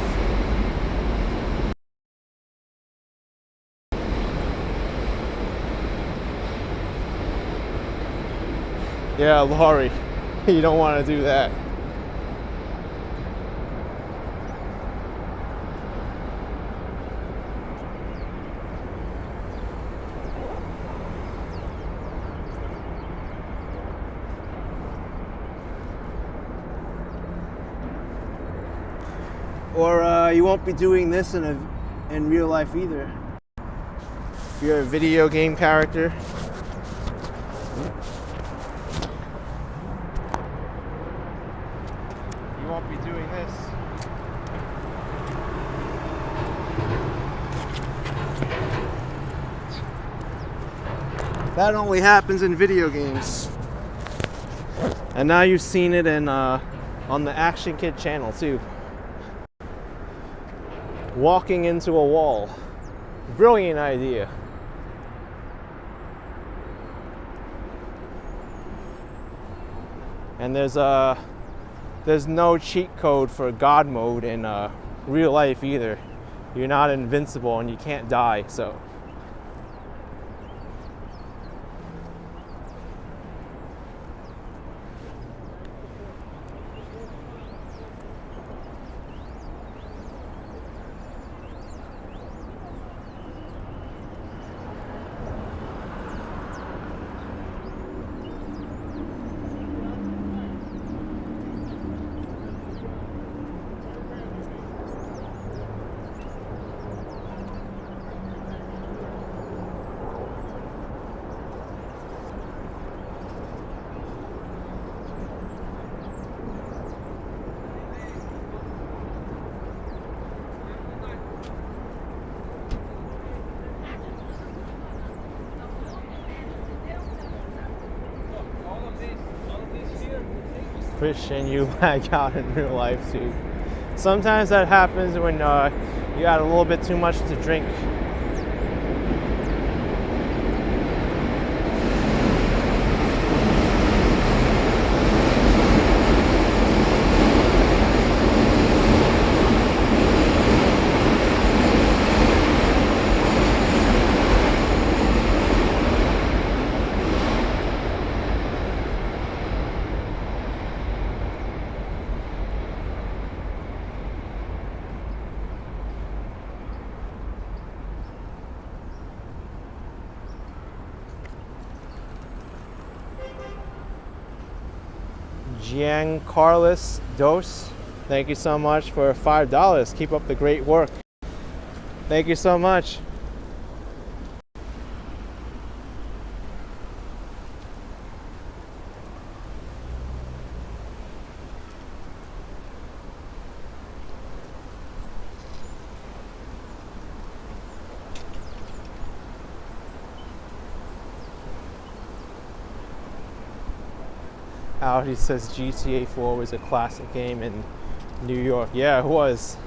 [SPEAKER 2] Yeah, Laurie, you don't want to do that. Or you won't be doing this in real life either. If you're a video game character. Won't be doing this. That only happens in video games. And now you've seen it in on the Action Kid channel too. Walking into a wall. Brilliant idea. And there's no cheat code for God mode in real life either. You're not invincible and you can't die, so. Christian, you lag out in real life too. Sometimes that happens when you had a little bit too much to drink. Giancarlos Dos, thank you so much for $5. Keep up the great work. Thank you so much. He says GTA 4 was a classic game in New York. Yeah, it was.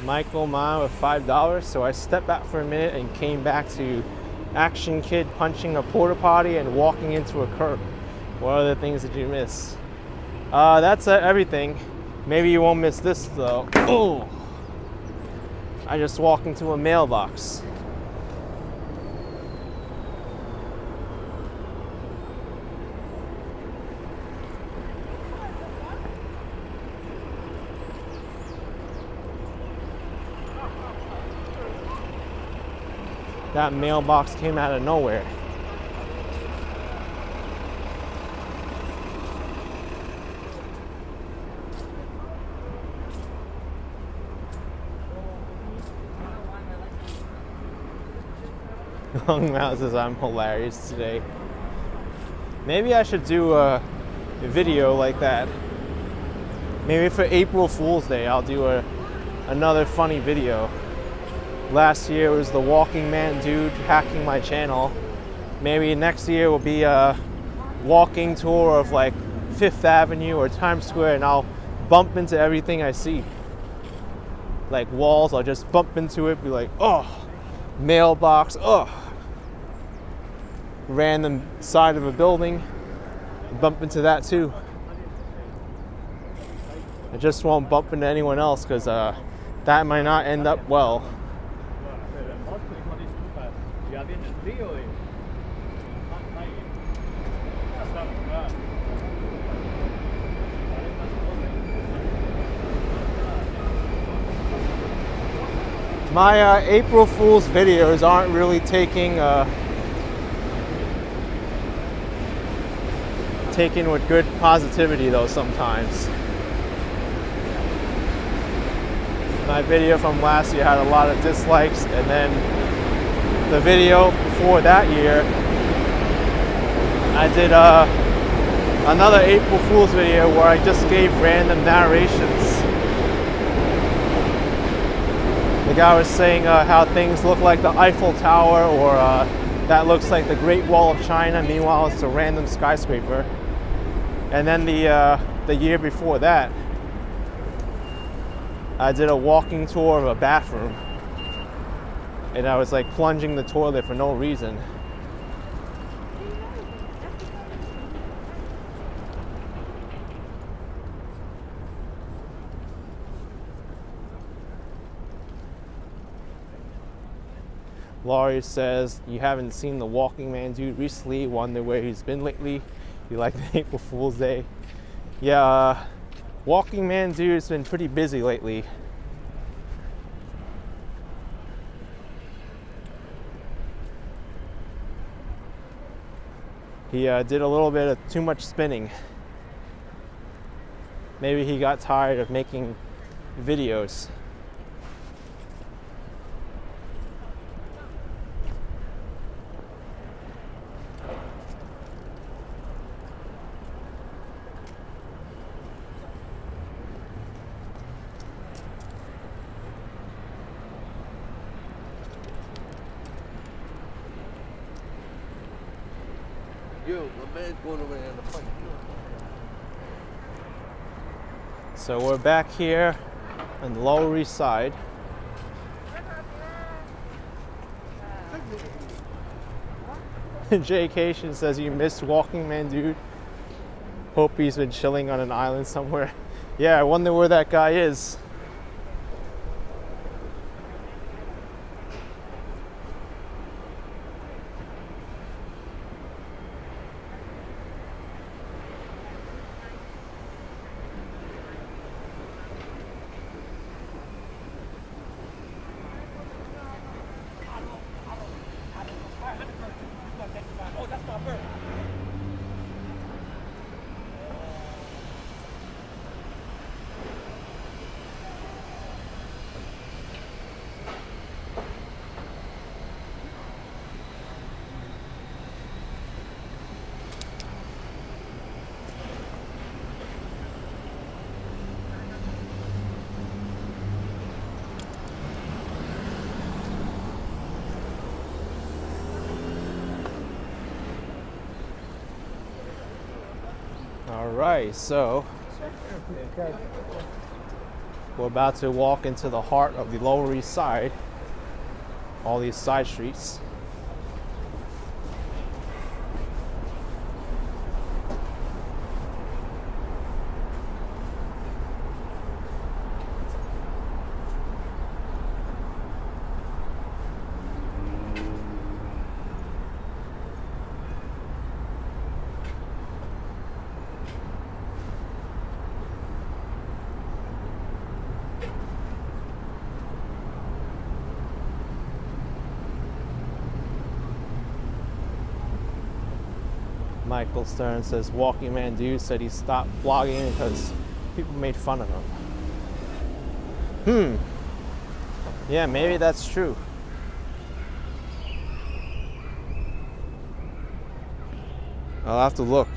[SPEAKER 2] Michael Ma with $5. So I stepped back for a minute and came back to Action Kid punching a porta potty and walking into a curb. What other things did you miss? That's everything. Maybe you won't miss this though. Oh! I just walked into a mailbox. That mailbox came out of nowhere. Long Mouse says I'm hilarious today. Maybe I should do a video like that. Maybe for April Fool's Day I'll do another funny video. Last year was the walking man dude hacking my channel. Maybe next year will be a walking tour of like Fifth Avenue or Times Square, and I'll bump into everything I see. Like walls, I'll just bump into it, be like, oh, mailbox, oh. Random side of a building, bump into that too. I just won't bump into anyone else because that might not end up well. My April Fool's videos aren't really taken with good positivity though sometimes. My video from last year had a lot of dislikes, and then the video before that year, I did another April Fool's video where I just gave random narrations. The guy was saying how things look like the Eiffel Tower, or that looks like the Great Wall of China. Meanwhile, it's a random skyscraper. And then the year before that, I did a walking tour of a bathroom, and I was like plunging the toilet for no reason. Laurie says, you haven't seen the walking man dude recently, wonder where he's been lately. You like the April Fool's Day? Yeah, walking man dude's been pretty busy lately. He did a little bit of too much spinning. Maybe he got tired of making videos.
[SPEAKER 5] Yo, my man's going over there in the fight.
[SPEAKER 2] So we're back here on the Lower East Side. Jay Cation says you missed walking man dude. Hope he's been chilling on an island somewhere. Yeah, I wonder where that guy is. Alright, so we're about to walk into the heart of the Lower East Side. All these side streets. Michael Stern says Walking Man Dude said he stopped vlogging because people made fun of him. Yeah, maybe that's true. I'll have to look.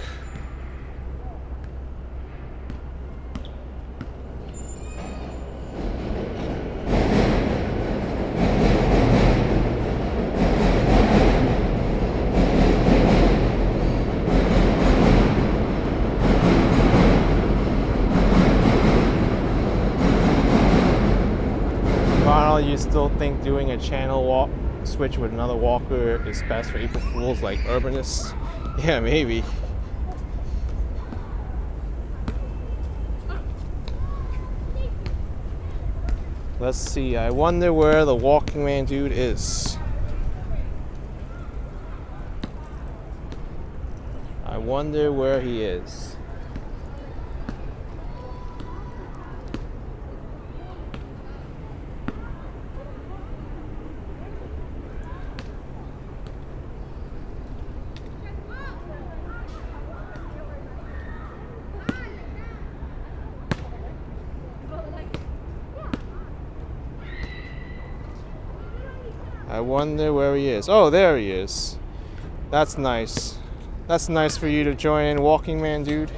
[SPEAKER 2] You still think doing a channel walk switch with another walker is best for April Fools like urbanists? Yeah, maybe. Let's see. I wonder where the Walking Man Dude is. I wonder where he is. I wonder where he is. Oh, there he is. That's nice. That's nice for you to join in, Walking Man Dude.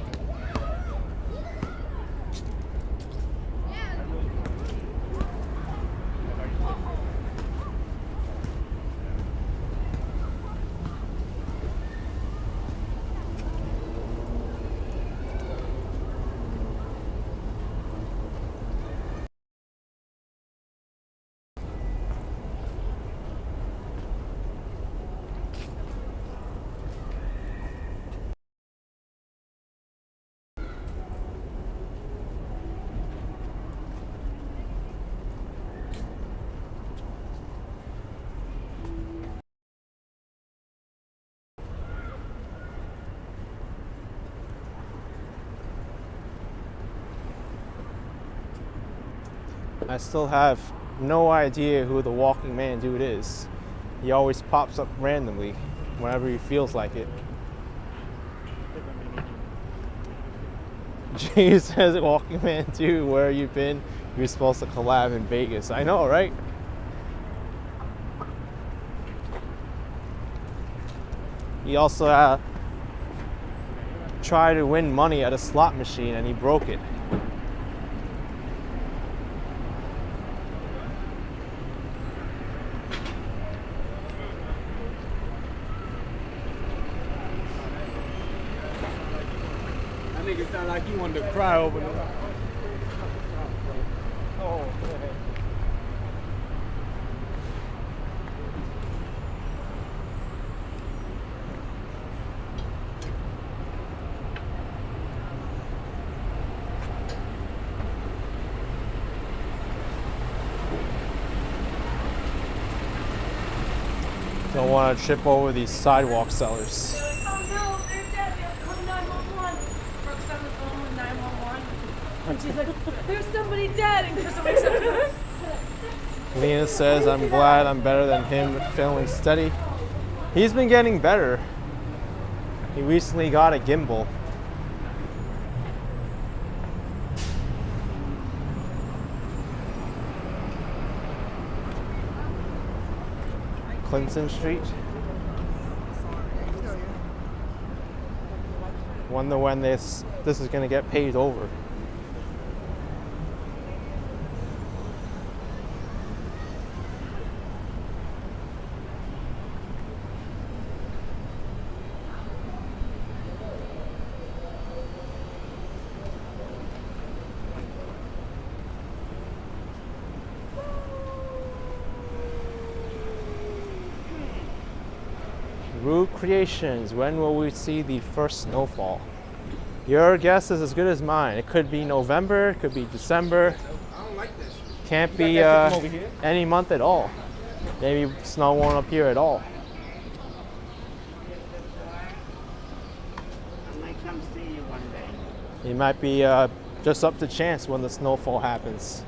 [SPEAKER 2] I still have no idea who the Walking Man Dude is. He always pops up randomly whenever he feels like it. Jay says, Walking Man Dude, where you been? You're supposed to collab in Vegas. I know, right? He also tried to win money at a slot machine and he broke it.
[SPEAKER 3] Nigga sound like he wanted to cry over there. Oh, man.
[SPEAKER 2] Don't want to trip over these sidewalk sellers.
[SPEAKER 6] Oh no, they're dead. We have to call 911. Brooke's on the phone with 911. And she's like, there's somebody dead. And Crystal wakes up and goes,
[SPEAKER 2] Lena says, I'm glad I'm better than him, feeling steady. He's been getting better. He recently got a gimbal. Clinton Street. Wonder when this is gonna get paid over. Rude Creations, when will we see the first snowfall? Your guess is as good as mine. It could be November, it could be December.
[SPEAKER 3] I don't like that shit.
[SPEAKER 2] Can't be
[SPEAKER 3] that shit from over here?
[SPEAKER 2] any month at all. Maybe snow won't appear at all.
[SPEAKER 7] I might come see you one day.
[SPEAKER 2] It might be just up to chance when the snowfall happens.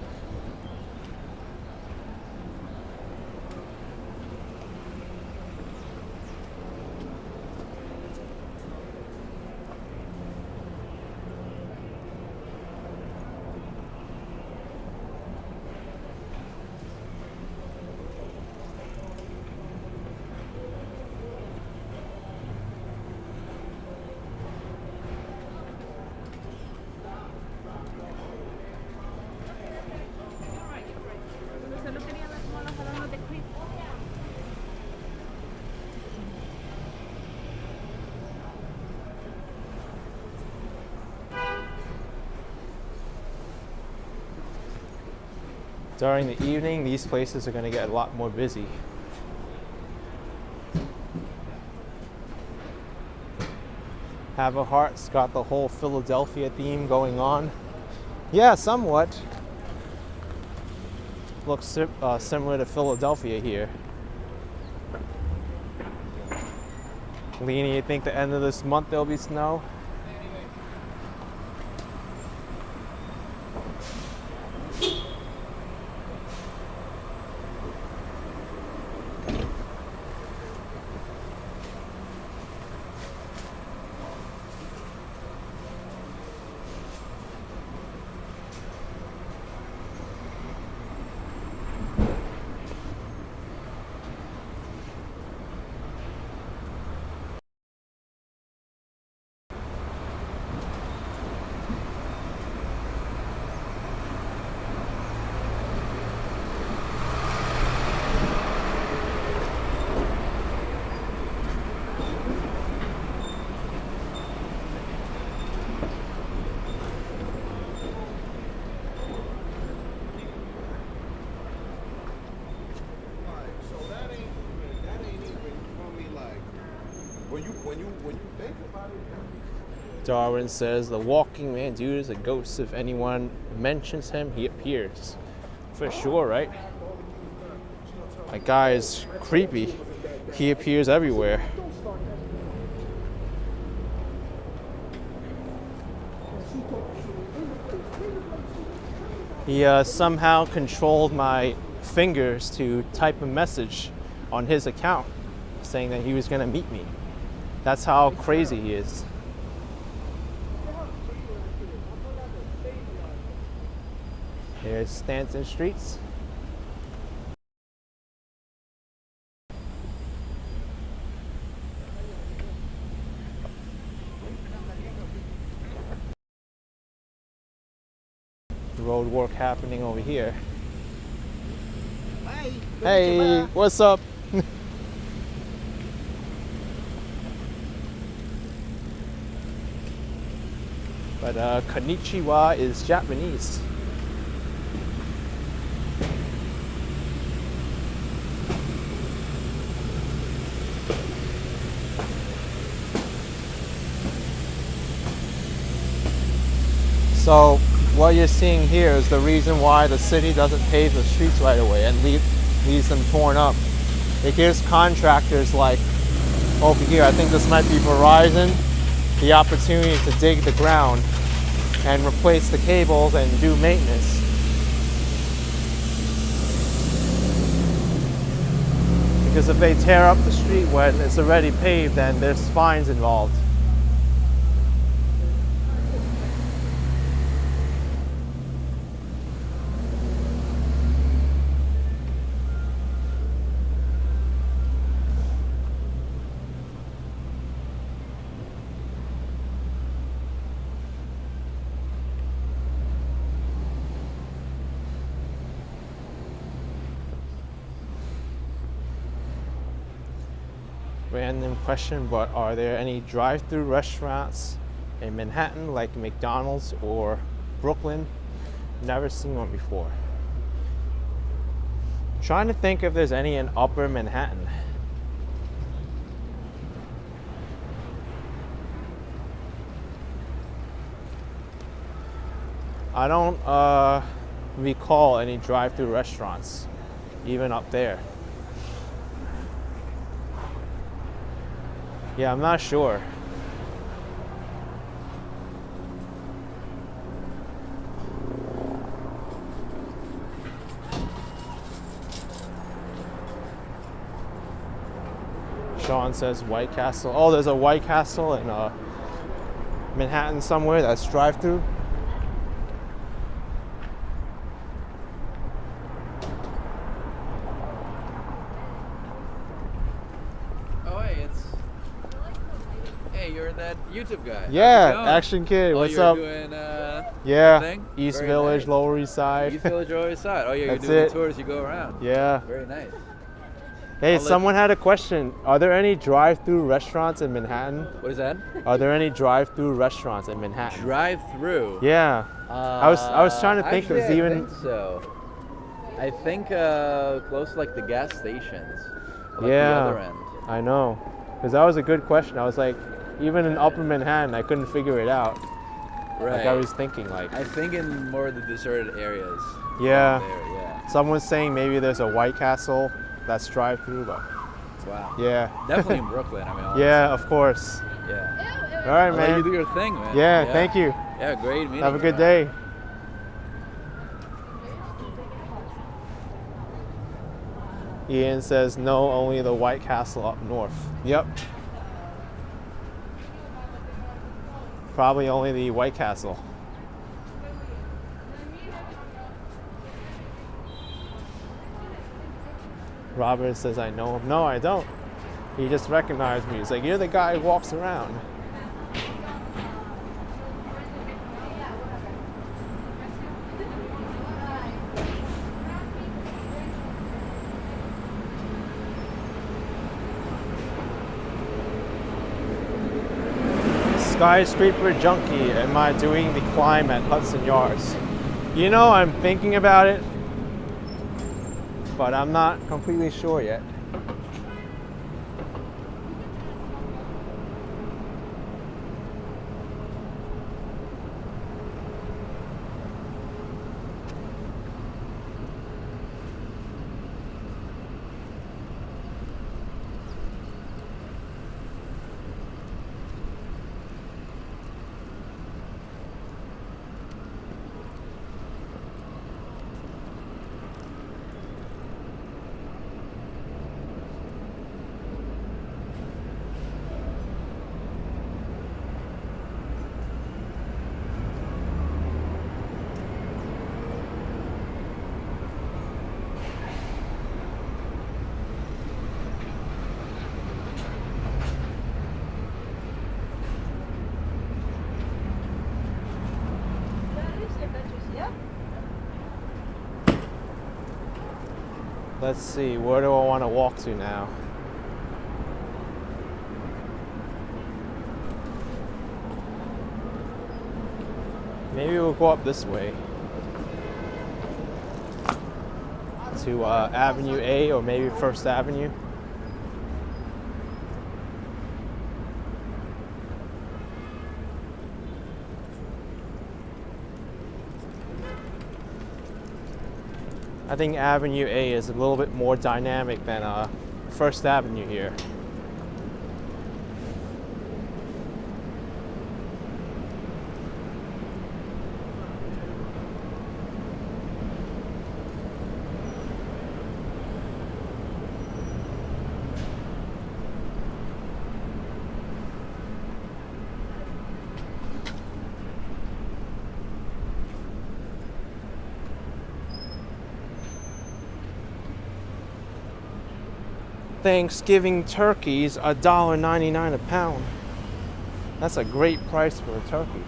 [SPEAKER 2] During the evening, these places are going to get a lot more busy. Have a Heart's got the whole Philadelphia theme going on. Yeah, somewhat. Looks similar to Philadelphia here. Leanie, you think the end of this month there'll be snow?
[SPEAKER 5] When you think about it.
[SPEAKER 2] Darwin says the walking man dude is a ghost. If anyone mentions him, he appears. For sure, right? That guy is creepy. He appears everywhere. He somehow controlled my fingers to type a message on his account saying that he was going to meet me. That's how crazy he is. Here's Stanton Streets. Road work happening over here. Hey, what's up? But konnichiwa is Japanese. So what you're seeing here is the reason why the city doesn't pave the streets right away and leaves them torn up. It gives contractors like over here, I think this might be Verizon, the opportunity to dig the ground and replace the cables and do maintenance. Because if they tear up the street when it's already paved, then there's fines involved. Random question, but are there any drive-through restaurants in Manhattan like McDonald's or Brooklyn? Never seen one before. Trying to think if there's any in Upper Manhattan. I don't recall any drive-through restaurants, even up there. Yeah, I'm not sure. Sean says White Castle. Oh, there's a White Castle in Manhattan somewhere that's drive-through.
[SPEAKER 8] Oh, hey, you're that YouTube guy. How's it
[SPEAKER 2] Yeah,
[SPEAKER 8] going?
[SPEAKER 2] Action Kid.
[SPEAKER 8] Oh,
[SPEAKER 2] What's
[SPEAKER 8] you're
[SPEAKER 2] up?
[SPEAKER 8] Doing,
[SPEAKER 2] Yeah,
[SPEAKER 8] thing?
[SPEAKER 2] East
[SPEAKER 8] Very
[SPEAKER 2] Village,
[SPEAKER 8] nice.
[SPEAKER 2] Lower East Side.
[SPEAKER 8] East Village, Lower East Side. Oh, yeah, you're
[SPEAKER 2] That's
[SPEAKER 8] doing
[SPEAKER 2] it.
[SPEAKER 8] the tours. You go around.
[SPEAKER 2] Yeah.
[SPEAKER 8] Very nice.
[SPEAKER 2] Hey,
[SPEAKER 8] I'll let-
[SPEAKER 2] someone had a question. Are there any drive-through restaurants in Manhattan?
[SPEAKER 8] What is that?
[SPEAKER 2] Are there any drive-through restaurants in Manhattan?
[SPEAKER 8] Drive-through.
[SPEAKER 2] Yeah. I was trying to think
[SPEAKER 8] Actually,
[SPEAKER 2] if there's even.
[SPEAKER 8] I think so. I think close to like the gas stations. Like
[SPEAKER 2] Yeah.
[SPEAKER 8] The other end.
[SPEAKER 2] I know. Because that was a good question. I was like, even in Upper Manhattan, I couldn't figure it out.
[SPEAKER 8] Right.
[SPEAKER 2] Like I was thinking, like.
[SPEAKER 8] I think in more of the deserted areas.
[SPEAKER 2] Yeah.
[SPEAKER 8] There, yeah.
[SPEAKER 2] Someone's saying maybe there's a White Castle that's drive-through, but
[SPEAKER 8] Wow.
[SPEAKER 2] yeah.
[SPEAKER 8] Definitely in Brooklyn. I mean. Honestly.
[SPEAKER 2] Yeah, of course.
[SPEAKER 8] Yeah.
[SPEAKER 2] All right,
[SPEAKER 8] I'll let you
[SPEAKER 2] man.
[SPEAKER 8] do your thing, man.
[SPEAKER 2] Yeah, thank you.
[SPEAKER 8] Yeah, great meeting
[SPEAKER 2] Have a
[SPEAKER 8] you,
[SPEAKER 2] good
[SPEAKER 8] man.
[SPEAKER 2] day. Ian says no, only the White Castle up north. Yep. Probably only the White Castle. Robert says I know him. No, I don't. He just recognized me. He's like, you're the guy who walks around. Skyscraper junkie, am I doing the climb at Hudson Yards? You know, I'm thinking about it, but I'm not completely sure yet. Let's see, where do I want to walk to now? Maybe we'll go up this way to Avenue A or maybe First Avenue. I think Avenue A is a little bit more dynamic than First Avenue here. Thanksgiving turkeys, $1.99 a pound. That's a great price for a turkey.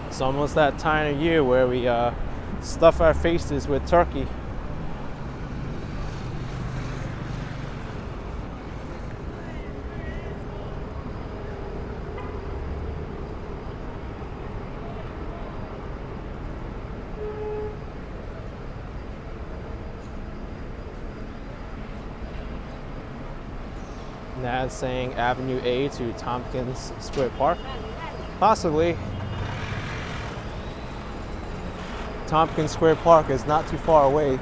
[SPEAKER 2] It's almost that time of year where we stuff our faces with turkey. An ad saying Avenue A to Tompkins Square Park. Possibly. Tompkins Square Park is not too far away.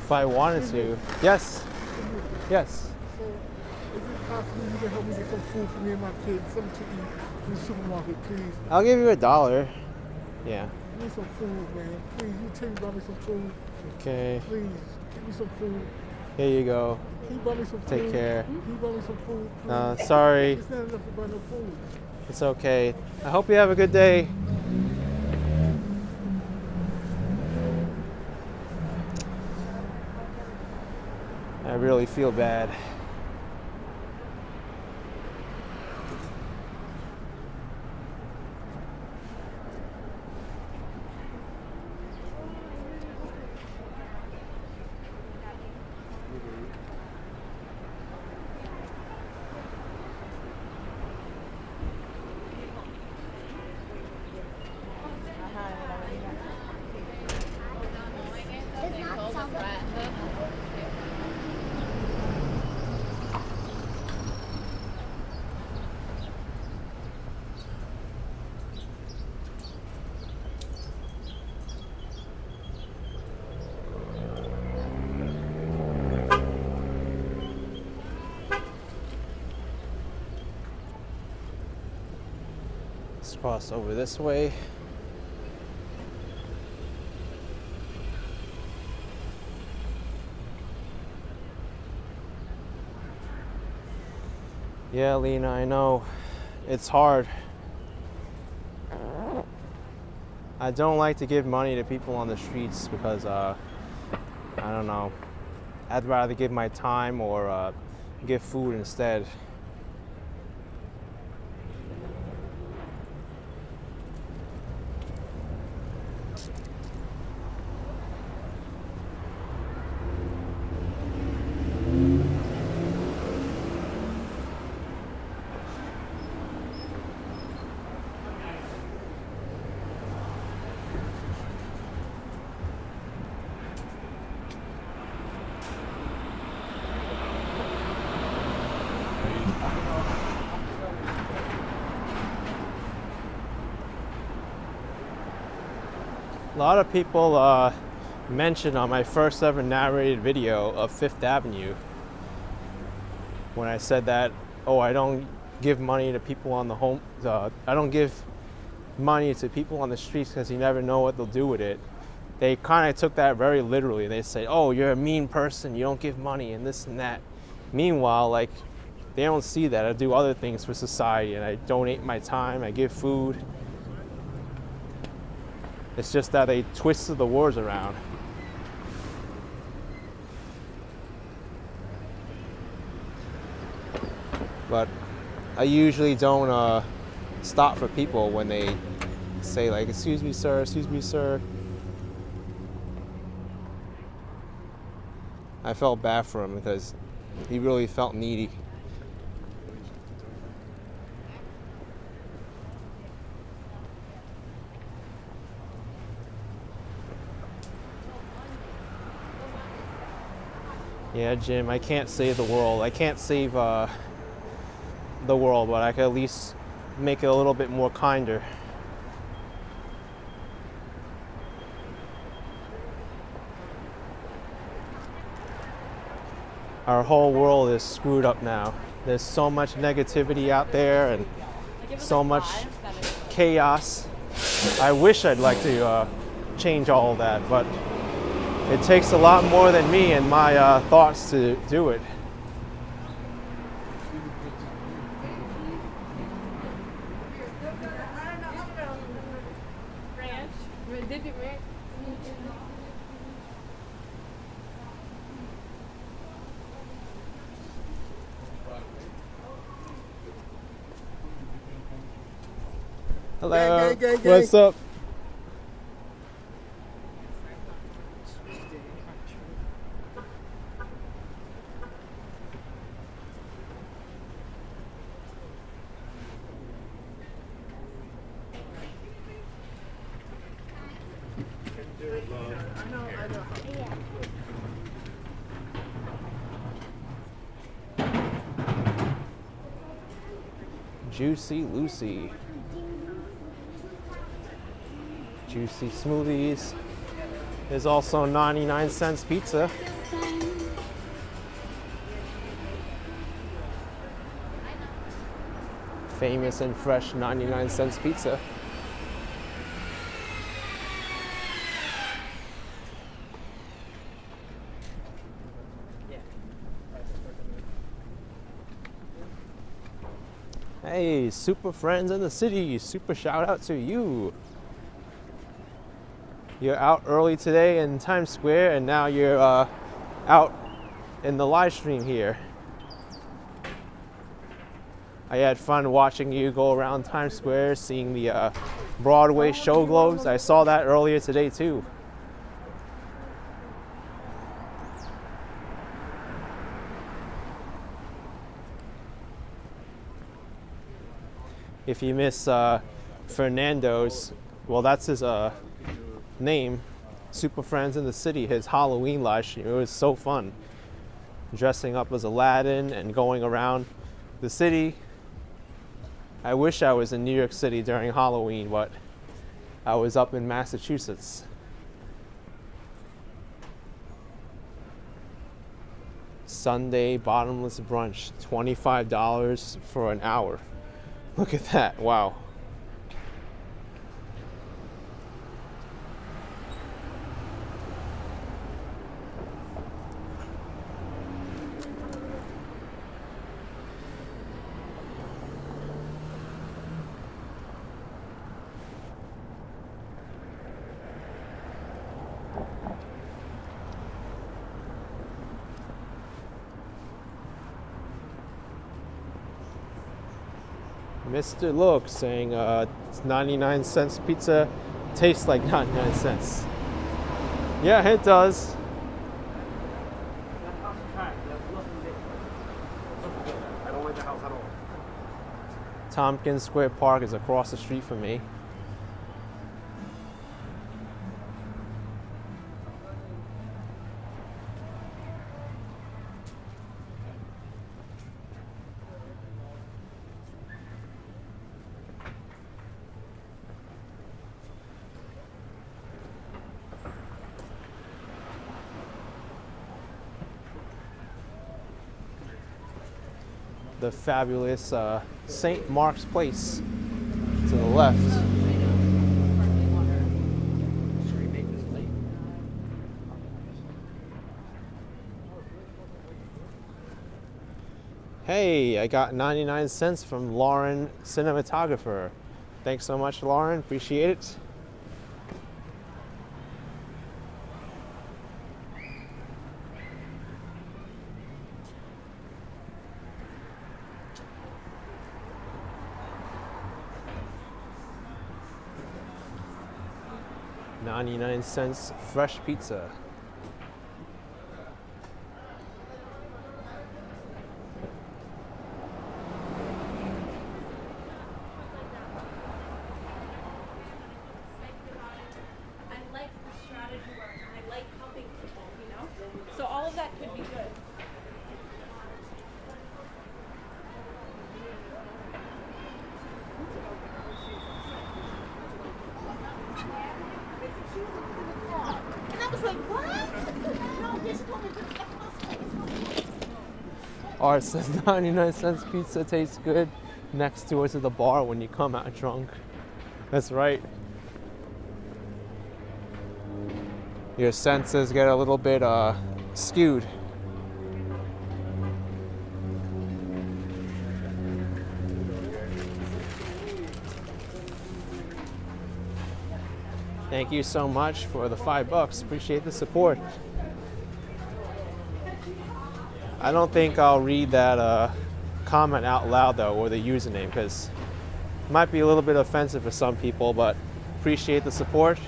[SPEAKER 2] If I wanted to. Yes. Yes.
[SPEAKER 5] So, is it possible you can help me get some food for me and my kids? Something to eat from the supermarket, please.
[SPEAKER 2] I'll give you $1. Yeah.
[SPEAKER 5] I need some food, man. Please, you take me buy me some food.
[SPEAKER 2] Okay.
[SPEAKER 5] Please, give me some food.
[SPEAKER 2] Here you go.
[SPEAKER 5] Can you buy me some food?
[SPEAKER 2] Take care.
[SPEAKER 5] Can you buy me some food, please?
[SPEAKER 2] Sorry.
[SPEAKER 5] It's not enough to buy no food.
[SPEAKER 2] It's okay. I hope you have a good day. I really feel bad. Let's cross over this way. Yeah, Lena, I know. It's hard. I don't like to give money to people on the streets because, I don't know. I'd rather give my time or give food instead. A lot of people mentioned on my first ever narrated video of Fifth Avenue when I said that, oh, I don't give money to people on the I don't give money to people on the streets because you never know what they'll do with it. They kind of took that very literally. They say, oh, you're a mean person, you don't give money and this and that. Meanwhile, like, they don't see that. I do other things for society and I donate my time, I give food. It's just that they twisted the words around. But I usually don't stop for people when they say like, excuse me, sir, excuse me, sir. I felt bad for him because he really felt needy. Yeah, Jim, I can't save the world. I can't save the world, but I can at least make it a little bit more kinder. Our whole world is screwed up now. There's so much negativity out there and so much chaos. I wish I'd like to change all of that, but It takes a lot more than me and my thoughts to do it. Hello.
[SPEAKER 5] Gang, gang, gang, gang.
[SPEAKER 2] What's up? Juicy Lucy. Juicy smoothies. There's also 99 cents pizza. Famous and fresh 99 cents pizza. Hey, super friends in the city, super shout out to you. You're out early today in Times Square and now you're out in the live stream here. I had fun watching you go around Times Square, seeing the Broadway show globes. I saw that earlier today too. If you miss Fernando's, well, that's his name, Super Friends in the City, his Halloween live stream. It was so fun. Dressing up as Aladdin and going around the city. I wish I was in New York City during Halloween, but I was up in Massachusetts. Sunday bottomless brunch, $25 for an hour. Look at that, wow. Mr. Look saying it's 99 cents pizza tastes like 99 cents. Yeah, it does.
[SPEAKER 3] I don't like the house at all.
[SPEAKER 2] Tompkins Square Park is across the street from me. The fabulous St. Mark's Place to the left. Hey, I got 99 cents from Lauren, cinematographer. Thanks so much, Lauren. Appreciate it. $0.99 fresh pizza.
[SPEAKER 6] I like the strategy work and I like helping people, you know? So all of that could be good.
[SPEAKER 4] And I was like, what? No, this woman
[SPEAKER 2] Art says 99 cents pizza tastes good next door to the bar when you come out drunk. That's right. your senses get a little bit skewed. Thank you so much for the $5. Appreciate the support. I don't think I'll read that comment out loud though, or the username, because it might be a little bit offensive for some people, but appreciate the support.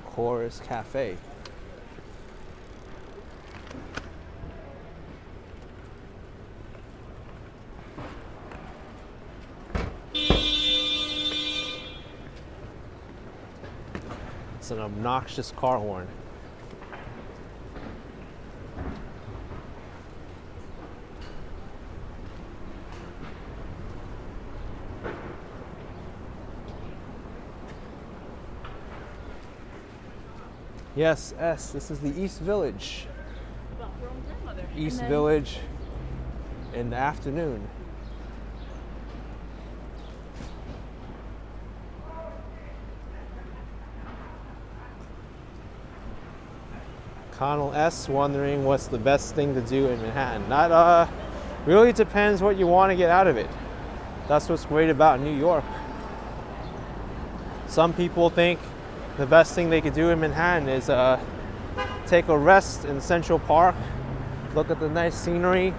[SPEAKER 2] Chorus Cafe. It's an obnoxious car horn. Yes, this is the East Village. East Village in the afternoon. Connell S. wondering what's the best thing to do in Manhattan. That really depends what you want to get out of it. That's what's great about New York. Some people think the best thing they could do in Manhattan is take a rest in Central Park, look at the nice scenery.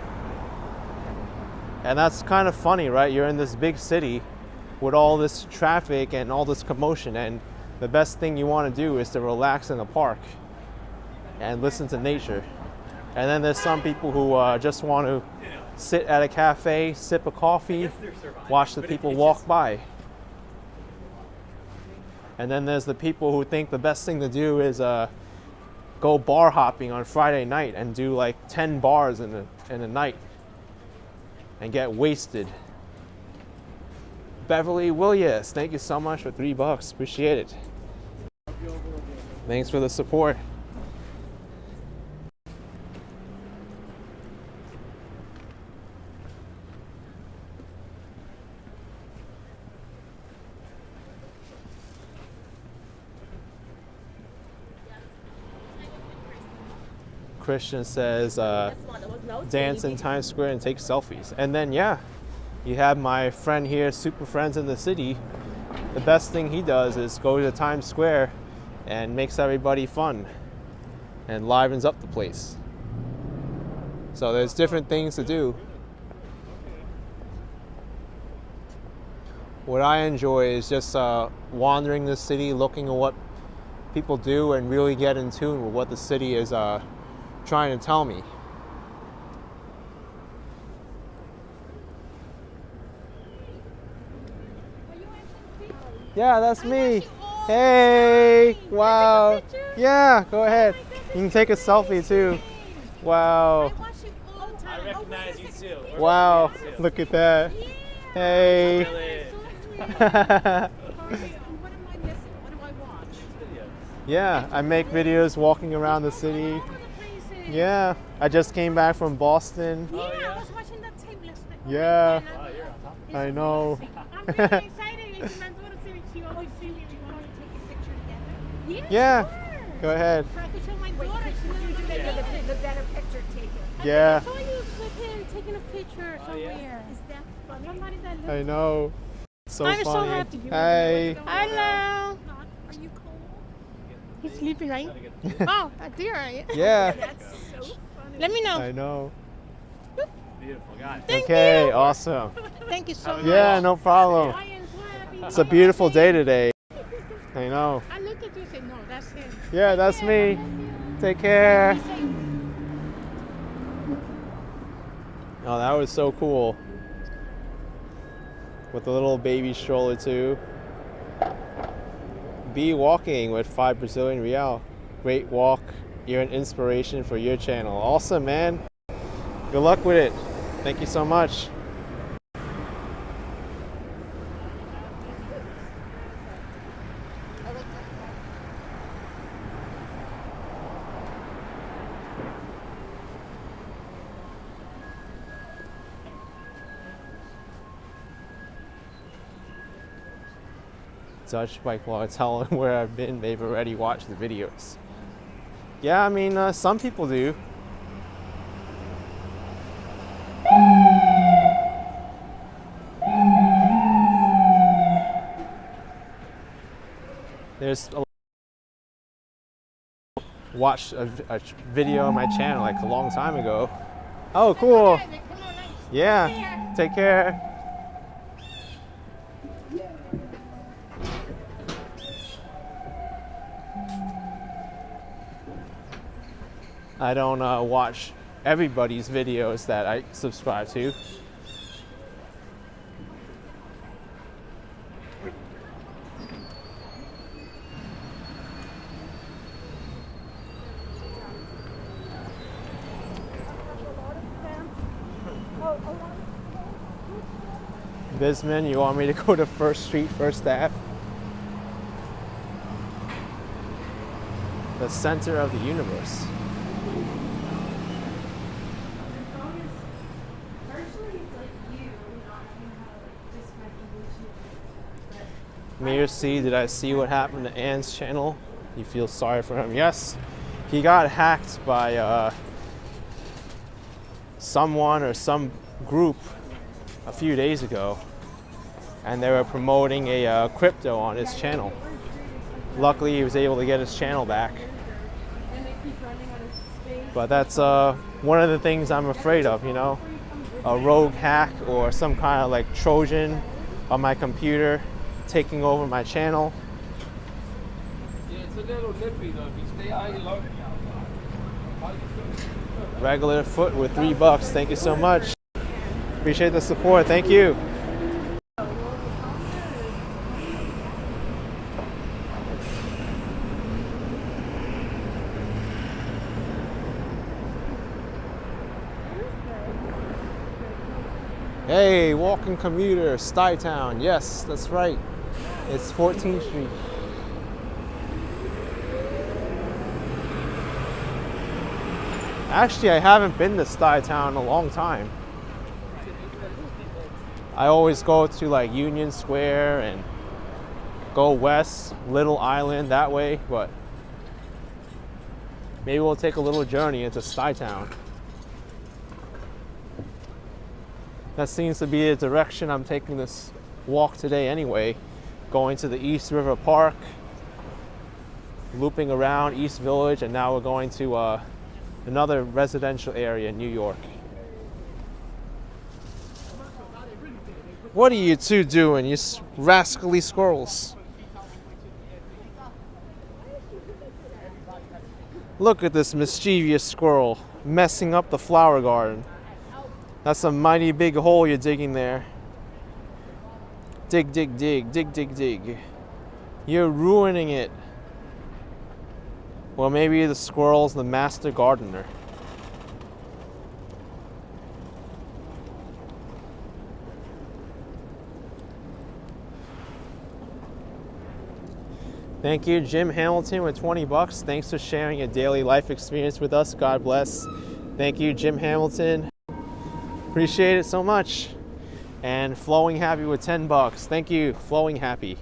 [SPEAKER 2] And that's kind of funny, right? You're in this big city with all this traffic and all this commotion, and the best thing you want to do is to relax in the park and listen to nature. And then there's some people who just want to sit at a cafe, sip a coffee, watch the people walk by. And then there's the people who think the best thing to do is go bar hopping on Friday night and do like 10 bars in a night and get wasted. Beverly Williams, thank you so much for $3. Appreciate it. Thanks for the support. Christian says dance in Times Square and take selfies. And then yeah, you have my friend here, Super Friends in the City. The best thing he does is go to Times Square and makes everybody fun and livens up the place. So there's different things to do. What I enjoy is just wandering the city, looking at what people do, and really get in tune with what the city is trying to tell me. Yeah, that's me. Hey, wow. Yeah, go ahead. You can take a selfie too. Wow.
[SPEAKER 3] I recognize you too.
[SPEAKER 2] Wow, look at that. Hey.
[SPEAKER 4] What am I missing? What do I watch?
[SPEAKER 2] Yeah, I make videos walking around the city. Yeah, I just came back from Boston.
[SPEAKER 4] Yeah, I was watching that tape last night.
[SPEAKER 2] Yeah,
[SPEAKER 3] Wow, you're on top.
[SPEAKER 2] I know.
[SPEAKER 4] I'm really excited. If you want to see me, she always see me. We want to take a picture together.
[SPEAKER 2] Yeah,
[SPEAKER 4] Sure.
[SPEAKER 2] go ahead.
[SPEAKER 4] I could show my daughter. She knows the better picture taker.
[SPEAKER 2] Yeah,
[SPEAKER 4] I saw you flipping, taking a picture somewhere. Is that funny? Somebody that looks
[SPEAKER 2] I know. So
[SPEAKER 4] I'm
[SPEAKER 2] funny.
[SPEAKER 4] so happy.
[SPEAKER 2] Hey.
[SPEAKER 4] Hello. Are you cold? He's sleeping, right? Oh, dear, are you?
[SPEAKER 2] Yeah,
[SPEAKER 4] That's so funny. Let me know.
[SPEAKER 2] I know.
[SPEAKER 3] Beautiful, got it.
[SPEAKER 4] Thank
[SPEAKER 2] Okay,
[SPEAKER 4] you.
[SPEAKER 2] awesome.
[SPEAKER 4] Thank you so much.
[SPEAKER 2] Yeah, no problem.
[SPEAKER 4] I am so happy.
[SPEAKER 2] It's a beautiful day today. I know.
[SPEAKER 4] I looked at you and said, no, that's him.
[SPEAKER 2] Yeah, that's me. Take care.
[SPEAKER 4] Be safe.
[SPEAKER 2] Oh, that was so cool. With the little baby stroller too. Be walking with 5 Brazilian real. Great walk. You're an inspiration for your channel. Awesome, man. Good luck with it. Thank you so much. Dutch bike vlog, tell them where I've been. They've already watched the videos. Yeah, I mean, some people do. There's a watched a video on my channel like a long time ago. Oh, cool. Yeah, take care. I don't watch everybody's videos that I subscribe to. Bisman, you want me to go to First Street, First Ave? The center of the universe. Mayor C, did I see what happened to Ann's channel? You feel sorry for him? Yes, he got hacked by someone or some group a few days ago, and they were promoting a crypto on his channel. Luckily, he was able to get his channel back. But that's one of the things I'm afraid of, you know, a rogue hack or some kind of like Trojan on my computer taking over my channel.
[SPEAKER 3] Yeah, it's a little nippy though. If you stay high, low.
[SPEAKER 2] Regular foot with $3. Thank you so much. Appreciate the support. Thank you. Hey, walking commuter, Chinatown. Yes, that's right. It's 14th Street. Actually, I haven't been to Chinatown in a long time. I always go to like Union Square and go west, Little Island that way, but maybe we'll take a little journey into Chinatown. That seems to be the direction I'm taking this walk today anyway. Going to the East River Park, looping around East Village, and now we're going to another residential area in New York. What are you two doing, you rascally squirrels? Look at this mischievous squirrel messing up the flower garden. That's a mighty big hole you're digging there. Dig, dig, dig, dig, dig, dig. You're ruining it. Well, maybe the squirrel's the master gardener. Thank you, Jim Hamilton with $20. Thanks for sharing your daily life experience with us. God bless. Thank you, Jim Hamilton. Appreciate it so much. And Flowing Happy with $10. Thank you, Flowing Happy.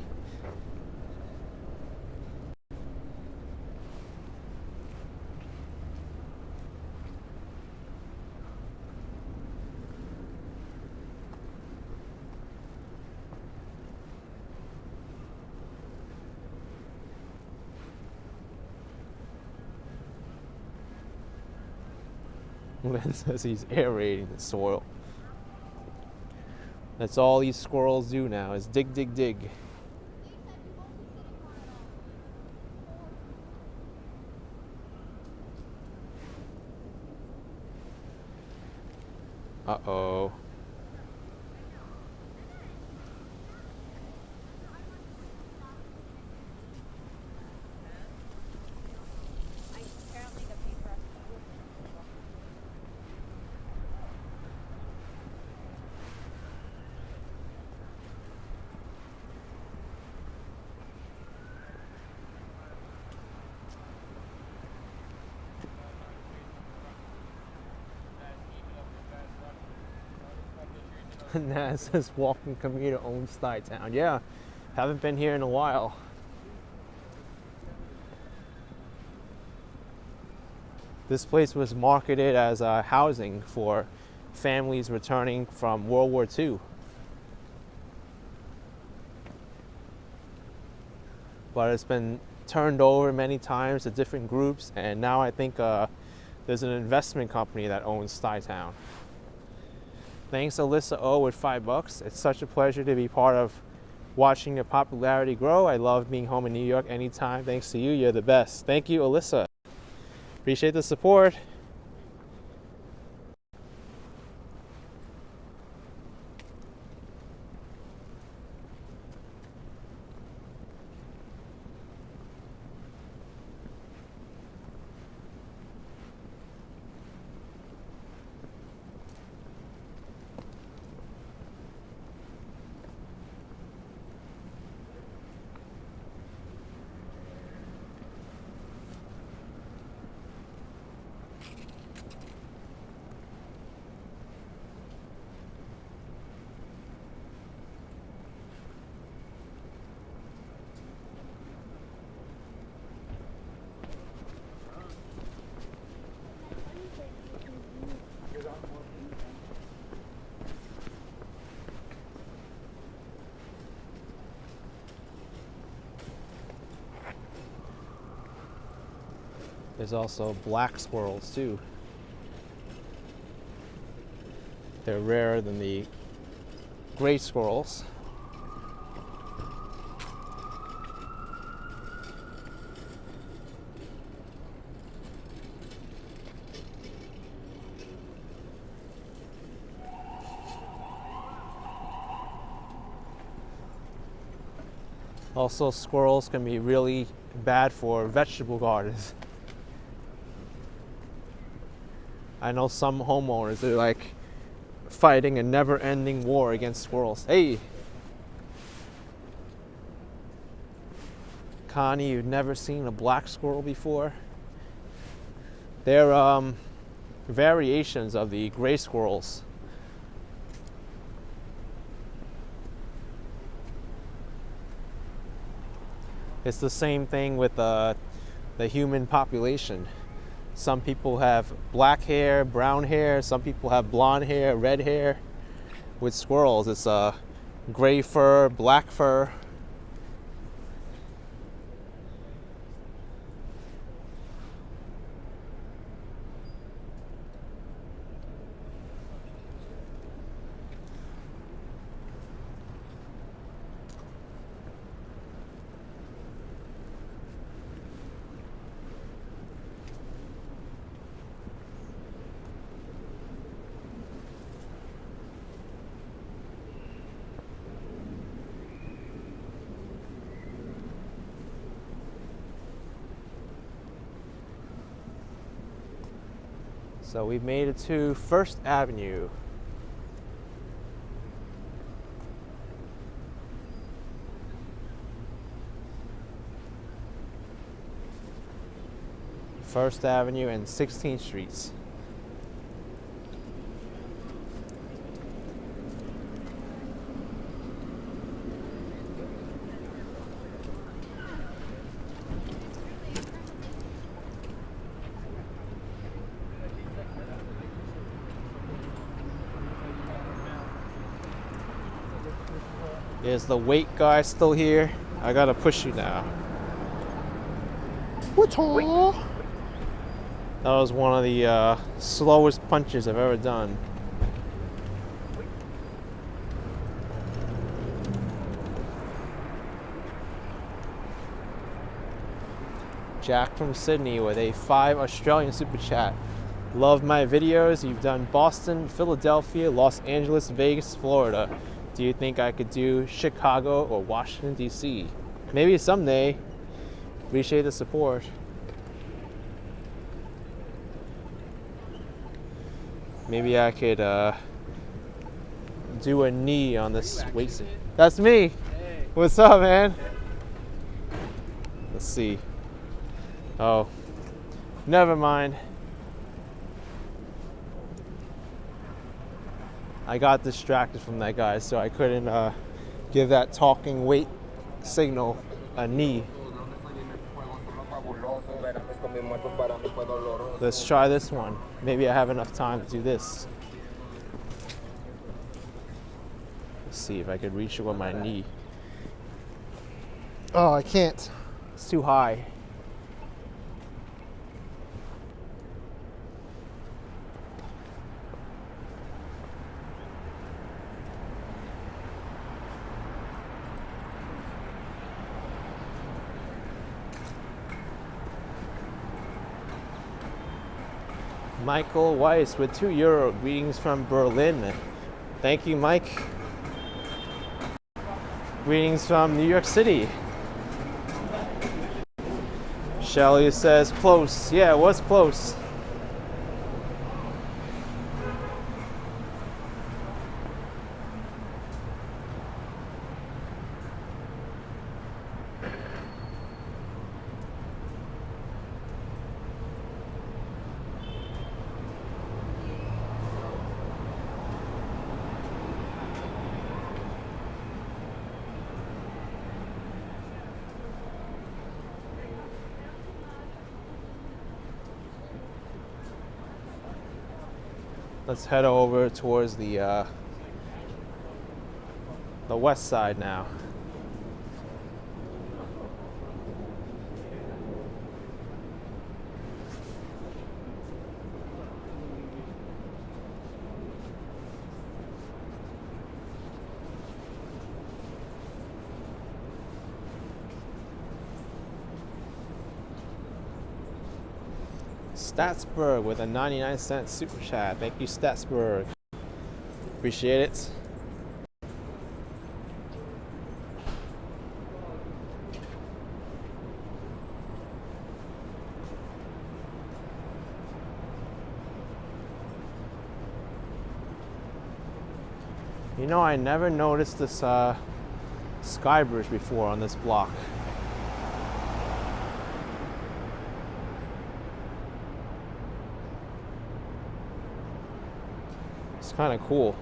[SPEAKER 2] Lynn says he's aerating the soil. That's all these squirrels do now, is dig, dig, dig. Uh-oh. Nah, it says walking commuter owns Chinatown. Yeah, haven't been here in a while. This place was marketed as housing for families returning from World War II. But it's been turned over many times to different groups, and now I think there's an investment company that owns Chinatown. Thanks Alyssa O with $5. It's such a pleasure to be part of watching your popularity grow. I love being home in New York anytime. Thanks to you, you're the best. Thank you, Alyssa. Appreciate the support. There's also black squirrels too. They're rarer than the gray squirrels. Also, squirrels can be really bad for vegetable gardens. I know some homeowners are like fighting a never-ending war against squirrels. Hey! Connie, you've never seen a black squirrel before? They're variations of the gray squirrels. It's the same thing with the human population. Some people have black hair, brown hair. Some people have blonde hair, red hair. With squirrels, it's gray fur, black fur. So we've made it to First Avenue. First Avenue and 16th Streets. Is the weight guy still here? I gotta push you now. What's all? That was one of the slowest punches I've ever done. Jack from Sydney with a 5 Australian super chat. Love my videos. You've done Boston, Philadelphia, Los Angeles, Vegas, Florida. Do you think I could do Chicago or Washington, D.C.? Maybe someday. Appreciate the support. Maybe I could do a knee on this waist. That's me. What's up, man? Let's see. Oh, never mind. I got distracted from that guy, so I couldn't give that talking weight signal a knee. Let's try this one. Maybe I have enough time to do this. Let's see if I could reach it with my knee. Oh, I can't. It's too high. Michael Weiss with €2. Greetings from Berlin. Thank you, Mike. Greetings from New York City. Shelly says close. Yeah, it was close. Let's head over towards the west side now. Statsburg with a 99-cent super chat. Thank you, Statsburg. Appreciate it. You know, I never noticed this sky bridge before on this block. It's kind of cool.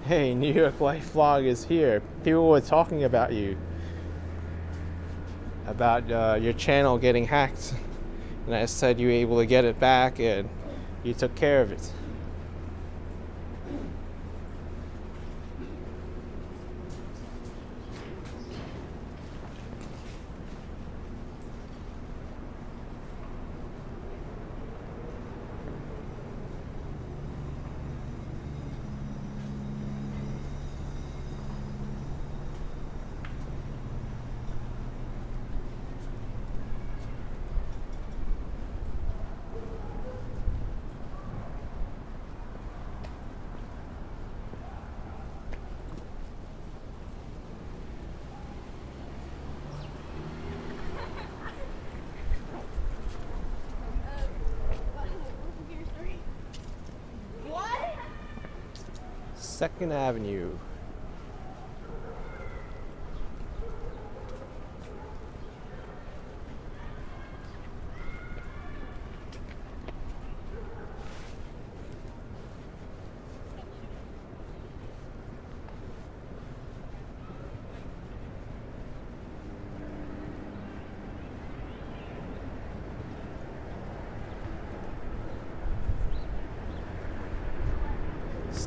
[SPEAKER 2] Hey, New York Life Vlog is here. People were talking about you. About your channel getting hacked. And I said you were able to get it back and you took care of it. Second Avenue.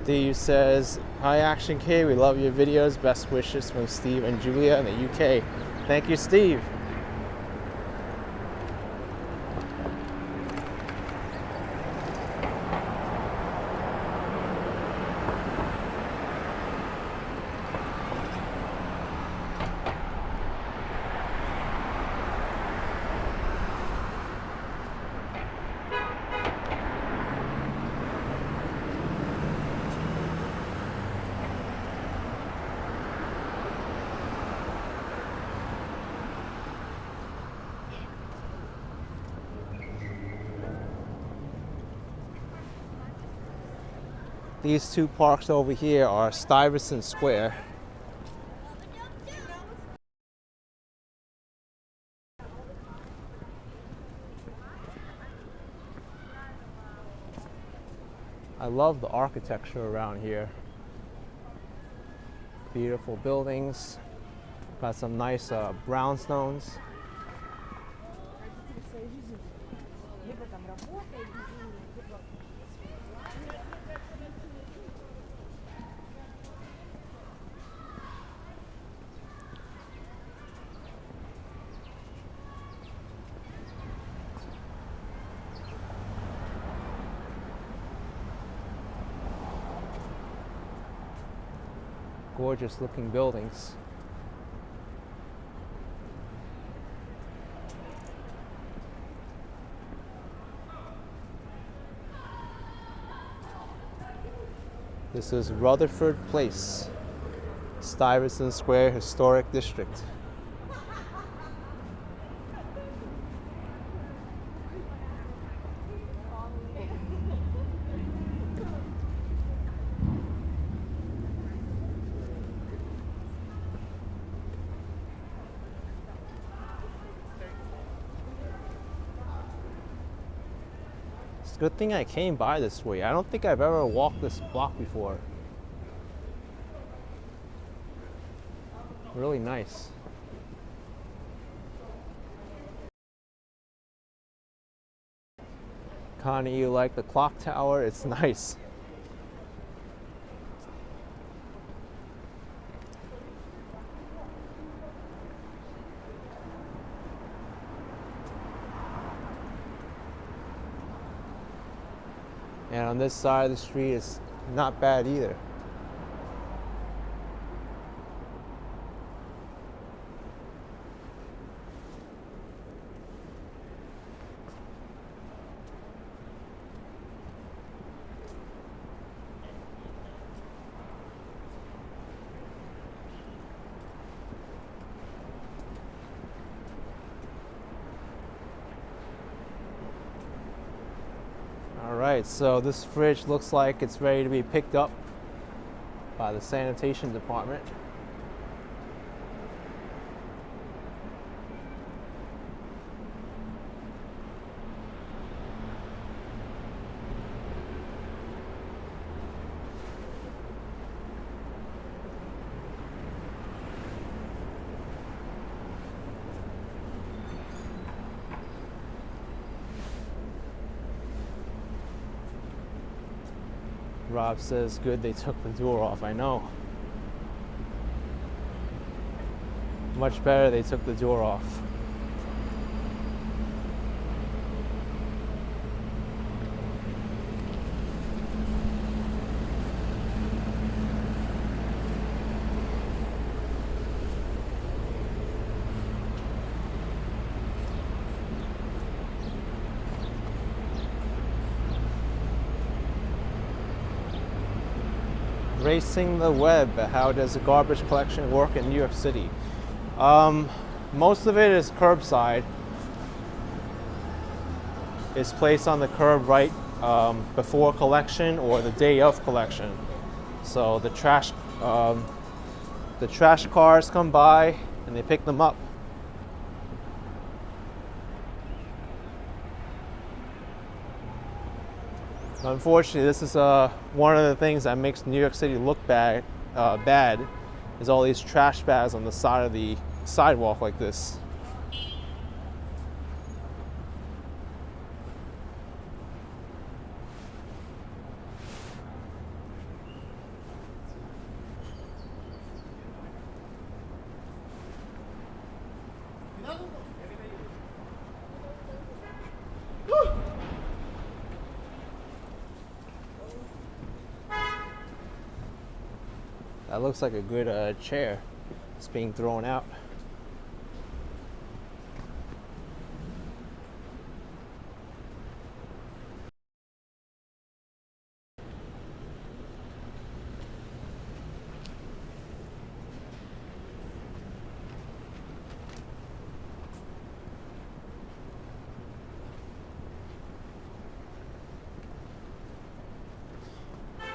[SPEAKER 2] Steve says, "Hi Action K, we love your videos. Best wishes from Steve and Julia in the UK." Thank you, Steve. These two parks over here are Stuyvesant Square. I love the architecture around here. Beautiful buildings. Got some nice brownstones. Gorgeous looking buildings. This is Rutherford Place, Stuyvesant Square Historic District. It's a good thing I came by this way. I don't think I've ever walked this block before. Really nice. Connie, you like the clock tower? It's nice. And on this side of the street, it's not bad either. Alright, so this fridge looks like it's ready to be picked up by the sanitation department. Rob says, good, they took the door off. I know. Much better they took the door off. Racing the web. How does the garbage collection work in New York City? Most of it is curbside. It's placed on the curb right before collection or the day of collection. So the trash cars come by and they pick them up. Unfortunately, this is one of the things that makes New York City look bad, is all these trash bags on the side of the sidewalk like this. That looks like a good chair. It's being thrown out.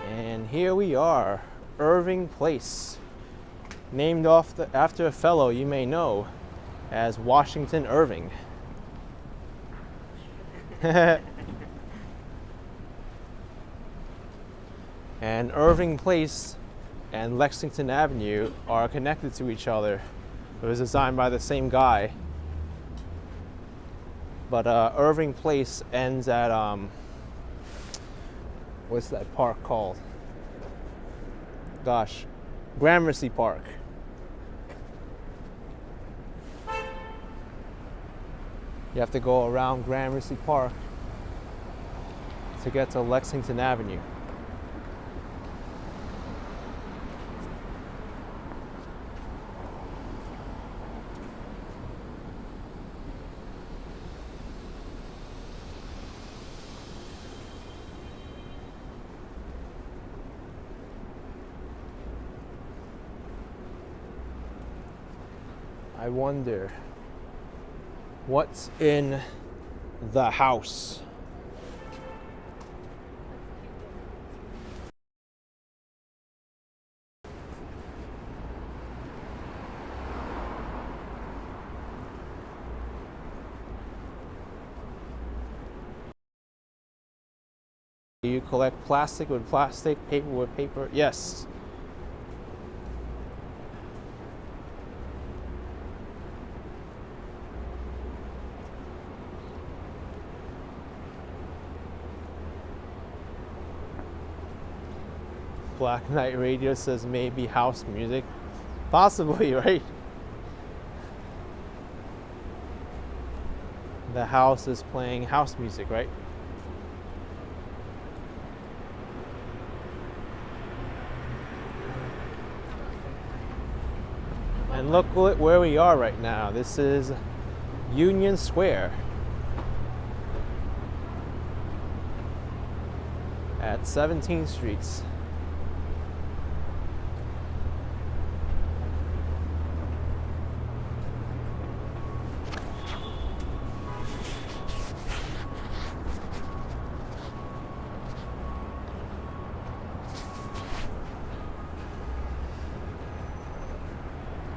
[SPEAKER 2] And here we are, Irving Place, named after a fellow you may know as Washington Irving. And Irving Place and Lexington Avenue are connected to each other. It was designed by the same guy. But Irving Place ends at, what's that park called? Gosh, Gramercy Park. You have to go around Gramercy Park to get to Lexington Avenue. I wonder what's in the house. Do you collect plastic with plastic, paper with paper? Yes. Black Knight Radio says maybe house music. Possibly, right? The house is playing house music, right? And look where we are right now. This is Union Square at 17th Street.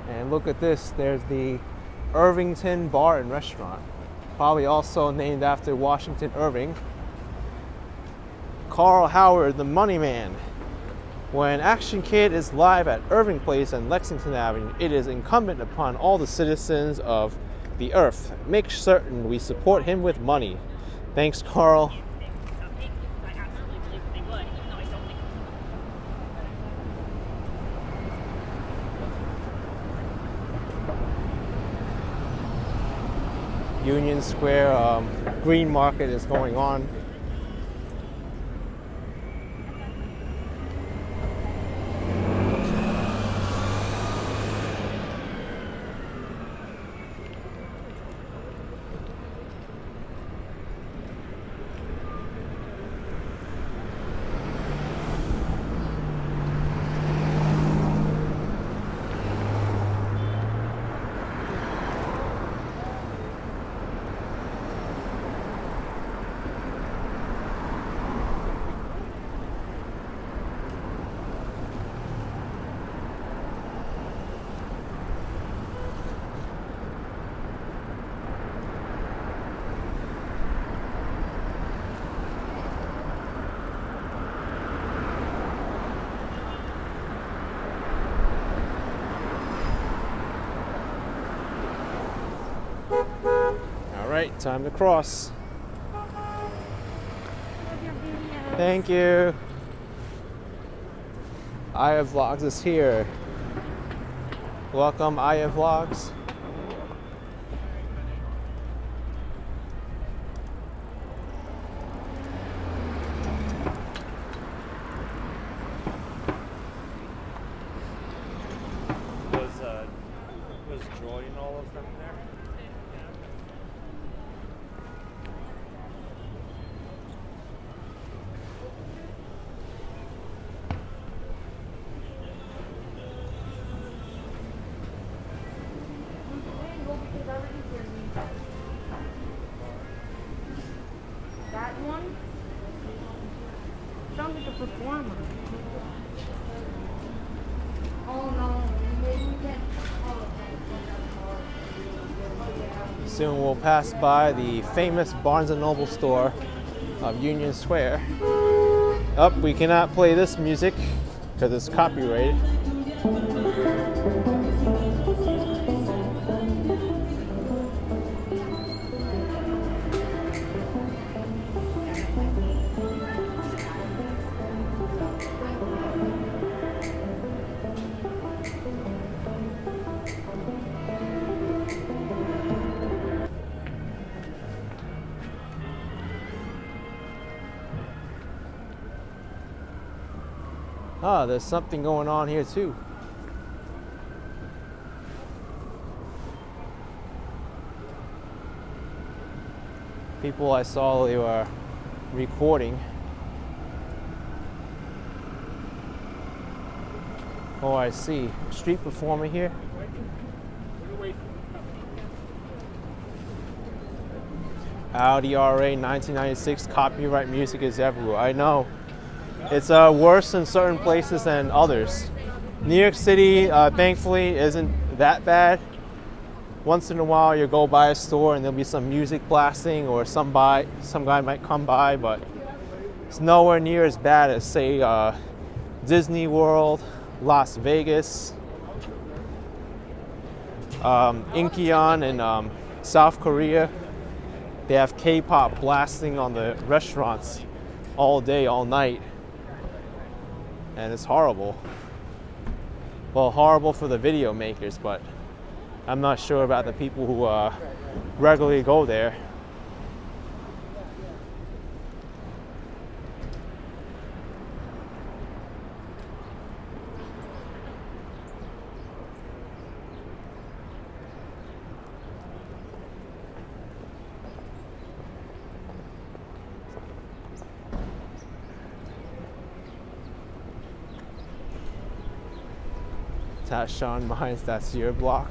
[SPEAKER 2] And look at this, there's the Irvington Bar and Restaurant, probably also named after Washington Irving. Carl Howard, the Money Man. When Action Kid is live at Irving Place and Lexington Avenue, it is incumbent upon all the citizens of the earth. Make certain we support him with money. Thanks, Carl. Union Square green market is going on. Alright, time to cross. Thank you. Aya Vlogs is here. Welcome, Aya Vlogs. destroying all of them there.
[SPEAKER 4] That one sounds like a performer. Oh no, maybe we can't.
[SPEAKER 2] Soon we'll pass by the famous Barnes & Noble store of Union Square. Up, we cannot play this music because it's copyrighted. Ah, there's something going on here too. People I saw, they were recording. Oh, I see. Street performer here. Audi RA 1996, copyright music is everywhere. I know. It's worse in certain places than others. New York City, thankfully, isn't that bad. Once in a while, you go by a store and there'll be some music blasting, or some guy might come by, but it's nowhere near as bad as, say, Disney World, Las Vegas, Incheon in South Korea. They have K-pop blasting on the restaurants all day, all night. And it's horrible. Well, horrible for the video makers, but I'm not sure about the people who regularly go there. That's Sean behind that Sear block.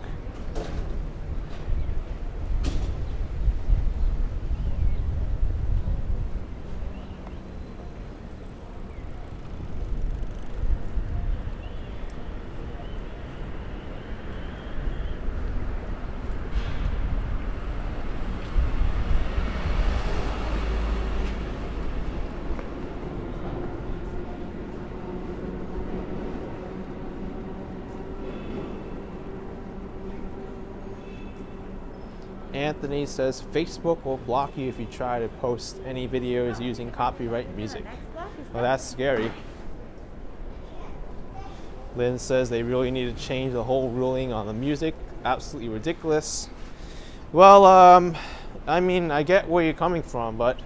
[SPEAKER 2] Anthony says Facebook will block you if you try to post any videos using copyright music. Well, that's scary. Lynn says they really need to change the whole ruling on the music. Absolutely ridiculous. Well, I mean, I get where you're coming from, but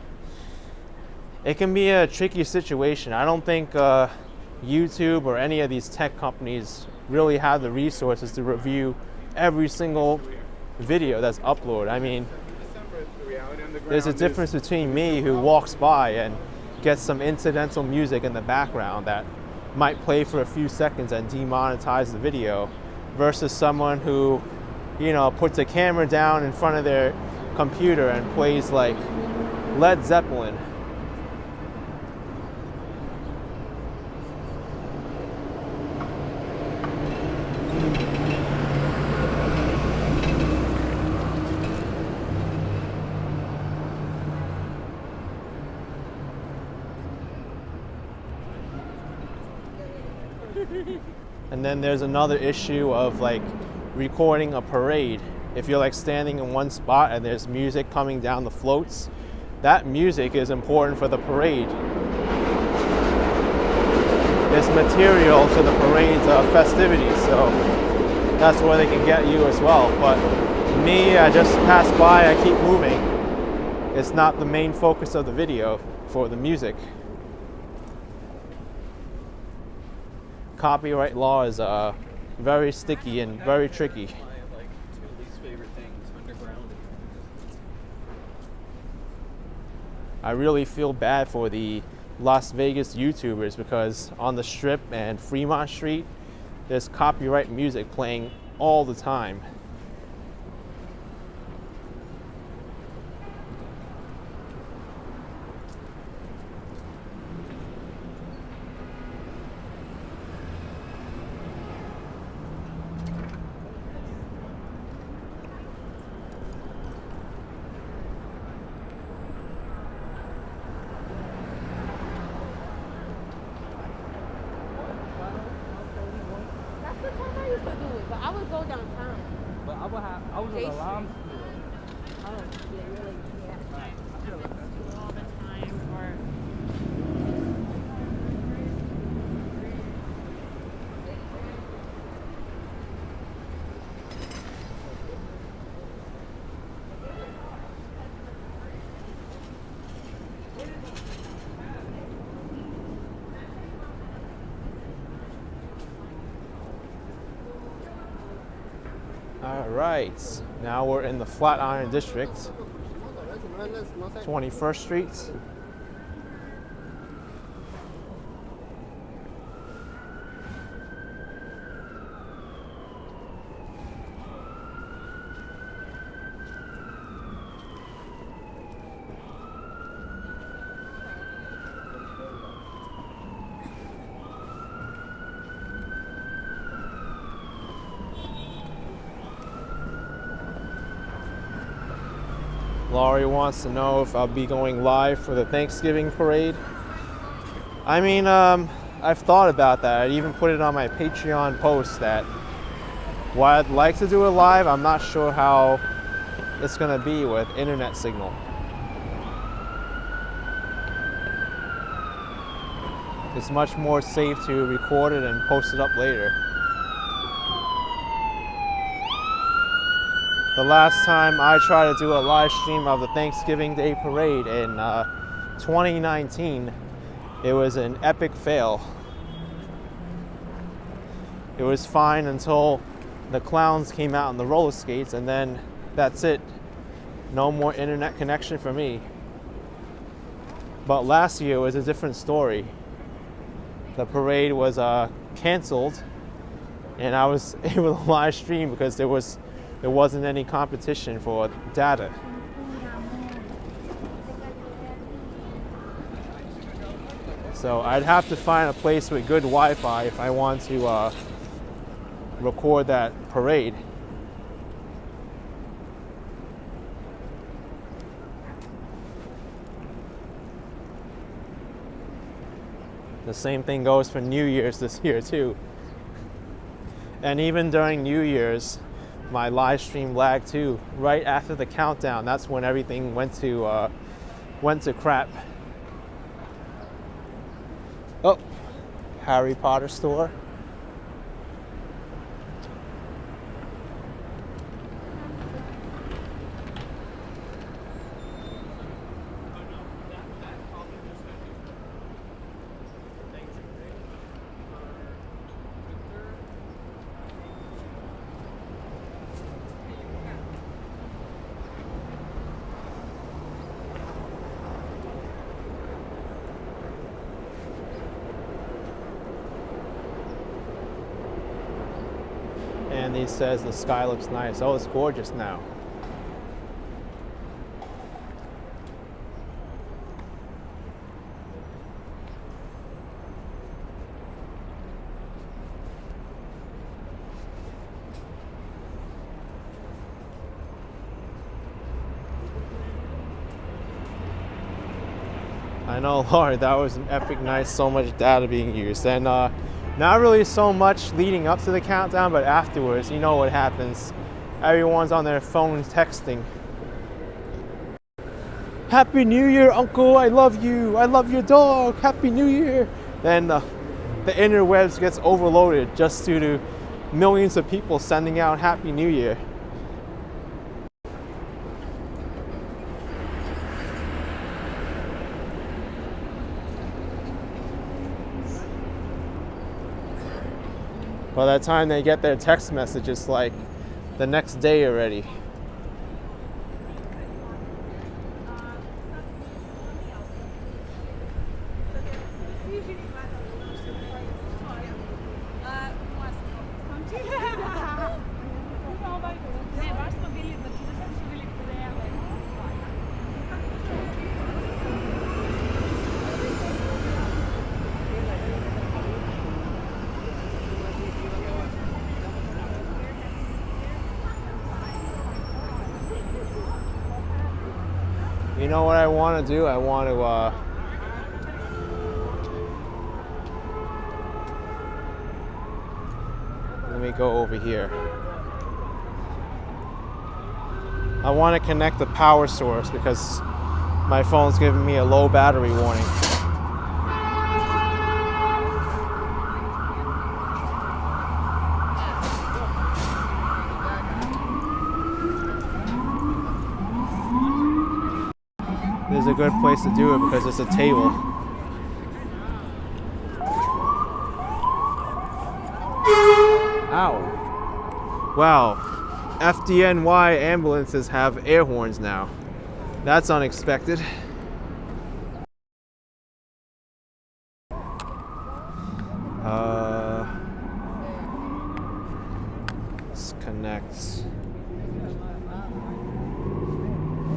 [SPEAKER 2] it can be a tricky situation. I don't think YouTube or any of these tech companies really have the resources to review every single video that's uploaded. I mean, there's a difference between me who walks by and gets some incidental music in the background that might play for a few seconds and demonetize the video, versus someone who, you know, puts a camera down in front of their computer and plays like Led Zeppelin. And then there's another issue of like recording a parade. If you're like standing in one spot and there's music coming down the floats, that music is important for the parade. It's material to the parade's festivities, so that's where they can get you as well. But me, I just pass by, I keep moving. It's not the main focus of the video for the music. Copyright law is very sticky and very tricky.
[SPEAKER 3] favorite things, underground.
[SPEAKER 2] I really feel bad for the Las Vegas YouTubers because on the Strip and Fremont Street, there's copyright music playing all the time.
[SPEAKER 4] That's the time I used to do it, but I would go downtown.
[SPEAKER 3] But I was at alarm school.
[SPEAKER 4] Oh, yeah, really? Yeah. All the time, or
[SPEAKER 2] All right, now we're in the Flatiron District, 21st Street. Laurie wants to know if I'll be going live for the Thanksgiving parade. I mean, I've thought about that. I even put it on my Patreon post that while I'd like to do it live, I'm not sure how it's gonna be with internet signal. It's much more safe to record it and post it up later. The last time I tried to do a live stream of the Thanksgiving Day Parade in 2019, it was an epic fail. It was fine until the clowns came out on the roller skates, and then that's it. No more internet connection for me. But last year was a different story. The parade was canceled, and I was able to live stream because there wasn't any competition for data. So I'd have to find a place with good Wi-Fi if I want to record that parade. The same thing goes for New Year's this year too. And even during New Year's, my live stream lagged too. Right after the countdown, that's when everything went to crap. Oh, Harry Potter store. And he says the sky looks nice. Oh, it's gorgeous now. I know, Lord, that was an epic night, so much data being used. And not really so much leading up to the countdown, but afterwards, you know what happens. Everyone's on their phones texting. Happy New Year, Uncle, I love you. I love your dog, Happy New Year. Then the interwebs gets overloaded just due to millions of people sending out Happy New Year. By the time they get their text message, it's like the next day already. You know what I want to do? I want to let me go over here. I want to connect the power source because my phone's giving me a low battery warning. This is a good place to do it because it's a table. Ow. Wow. FDNY ambulances have air horns now. That's unexpected. Let's connect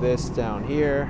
[SPEAKER 2] this down here.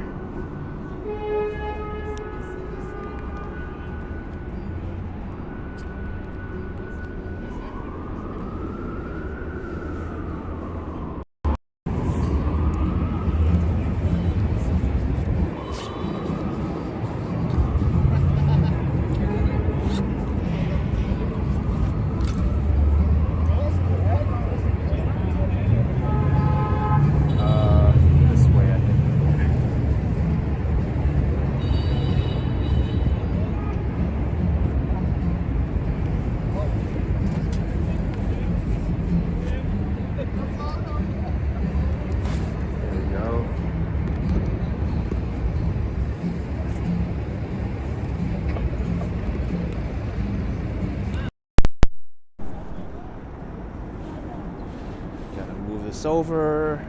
[SPEAKER 2] Over.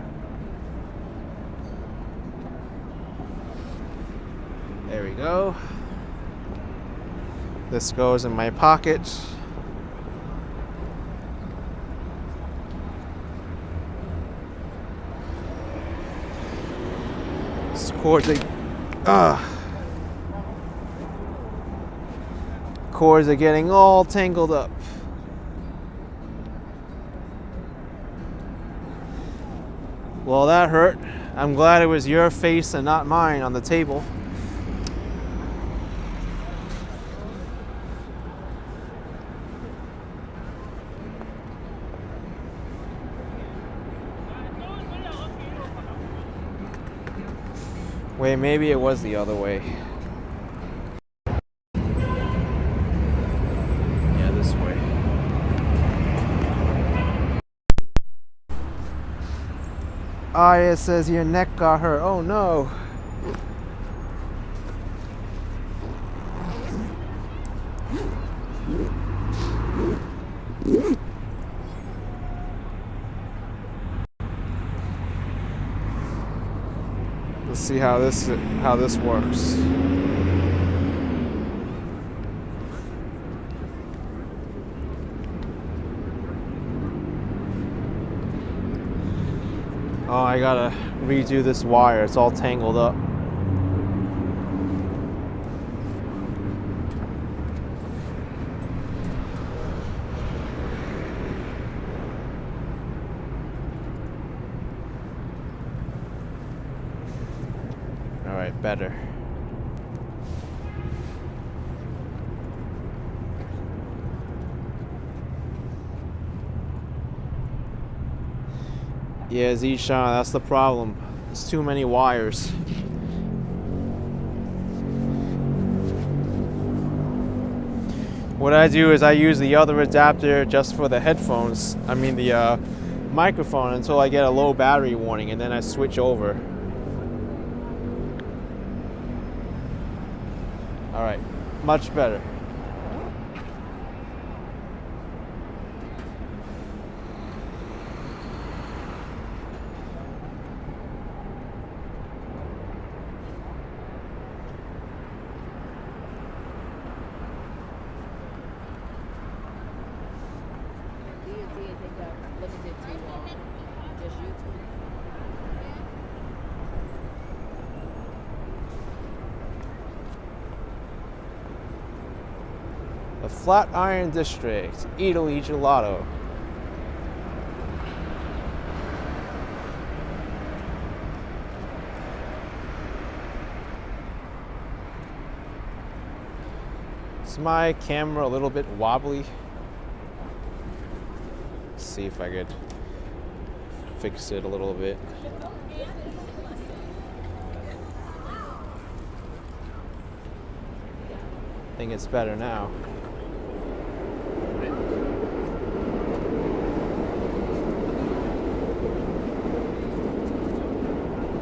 [SPEAKER 2] There we go. This goes in my pocket. Cords are getting all tangled up. Well, that hurt. I'm glad it was your face and not mine on the table. Wait, maybe it was the other way. Yeah, this way. It says your neck got hurt. Oh no. Let's see how this works. Oh, I gotta redo this wire. It's all tangled up. All right, better. Yeah, Zishan, that's the problem. There's too many wires. What I do is I use the other adapter just for the headphones. I mean the microphone until I get a low battery warning, and then I switch over. All right, much better. The Flatiron District, Italy Gelato. my camera a little bit wobbly? Let's see if I could fix it a little bit. I think it's better now.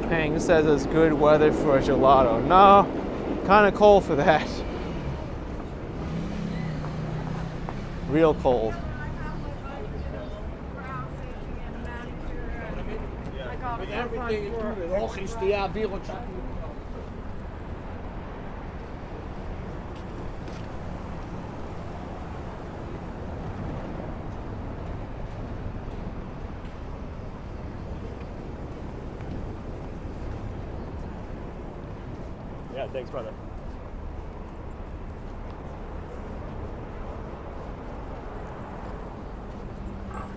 [SPEAKER 2] Pang says it's good weather for a gelato. No, kind of cold for that. Real cold.
[SPEAKER 3] With everything included, logistiek, wereldzaak. Yeah, thanks, brother.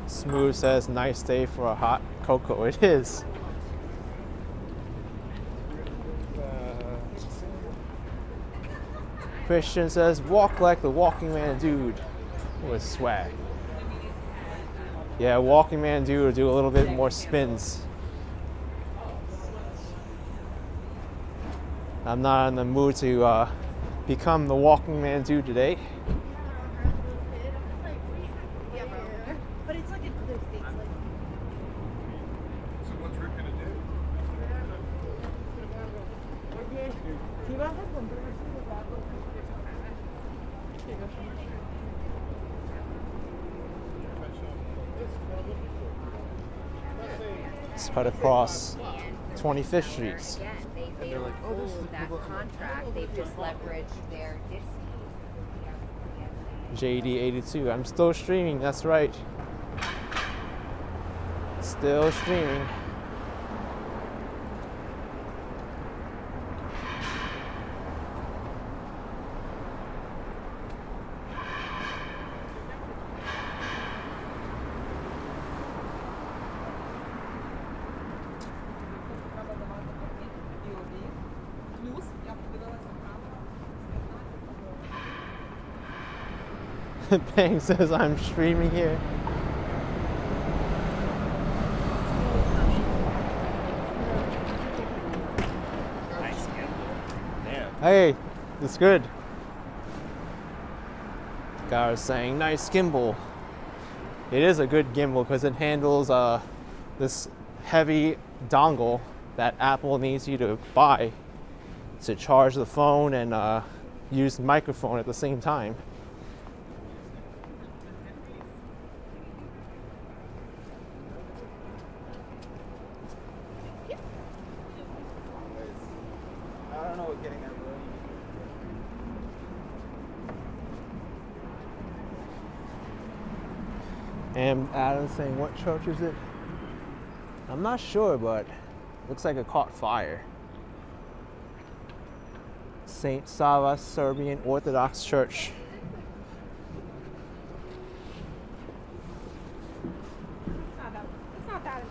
[SPEAKER 2] Smooth says, nice day for a hot cocoa. It is. Christian says, walk like the walking man dude with swag. Yeah, walking man dude will do a little bit more spins. I'm not in the mood to become the walking man dude today.
[SPEAKER 6] But it's like in other states, like.
[SPEAKER 5] So what we're gonna do?
[SPEAKER 2] Let's cut across 25th Street.
[SPEAKER 9] Again, they failed to hold that contract. They've just leveraged their
[SPEAKER 2] JD82. I'm still streaming, that's right. Still streaming. Bang says I'm streaming here.
[SPEAKER 3] Nice. Damn.
[SPEAKER 2] Hey, it's good. Guy was saying nice gimbal. It is a good gimbal because it handles this heavy dongle that Apple needs you to buy to charge the phone and use the microphone at the same time.
[SPEAKER 3] I don't know what getting that really.
[SPEAKER 2] And Adam's saying, what church is it? I'm not sure, but looks like it caught fire. St. Sava Serbian Orthodox Church.
[SPEAKER 4] It's not that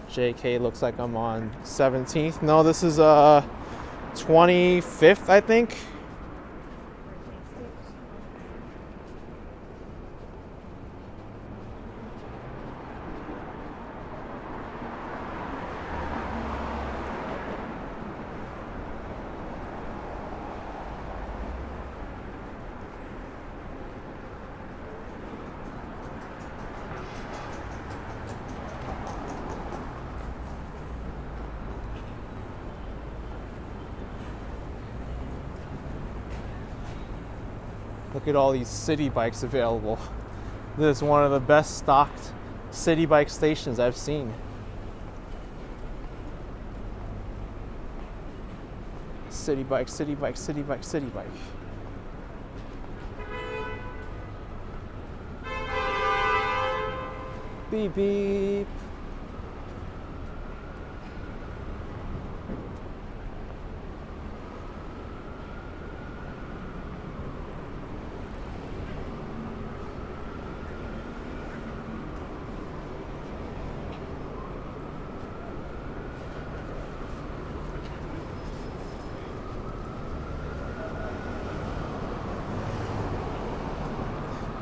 [SPEAKER 4] embarrassing.
[SPEAKER 2] JK looks like I'm on 17th. No, this is 25th, I think. Look at all these city bikes available. This is one of the best stocked city bike stations I've seen. City bike, city bike, city bike, city bike. Beep beep.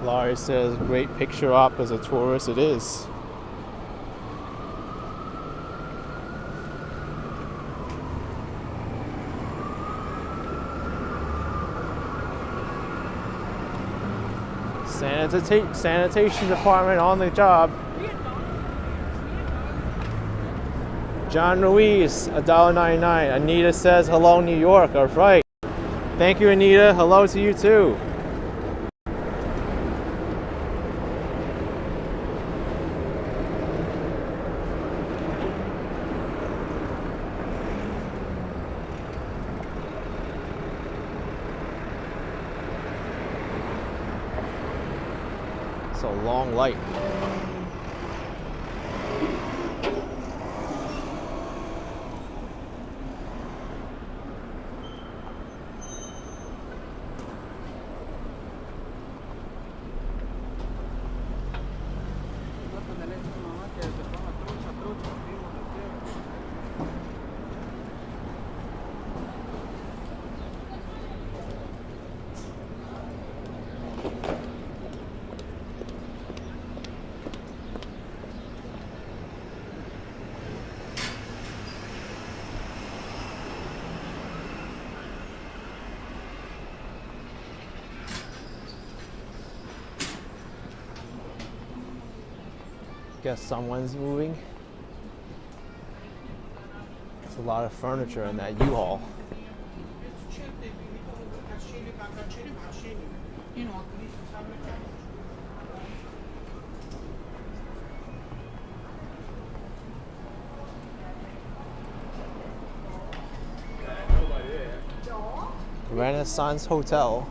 [SPEAKER 2] Laurie says, great picture op as a tourist. It is. Sanitation department on the job. John Ruiz, $1.99. Anita says, hello, New York. All right. Thank you, Anita. Hello to you, too. It's a long light. Guess someone's moving. There's a lot of furniture in that U-Haul. Renaissance Hotel,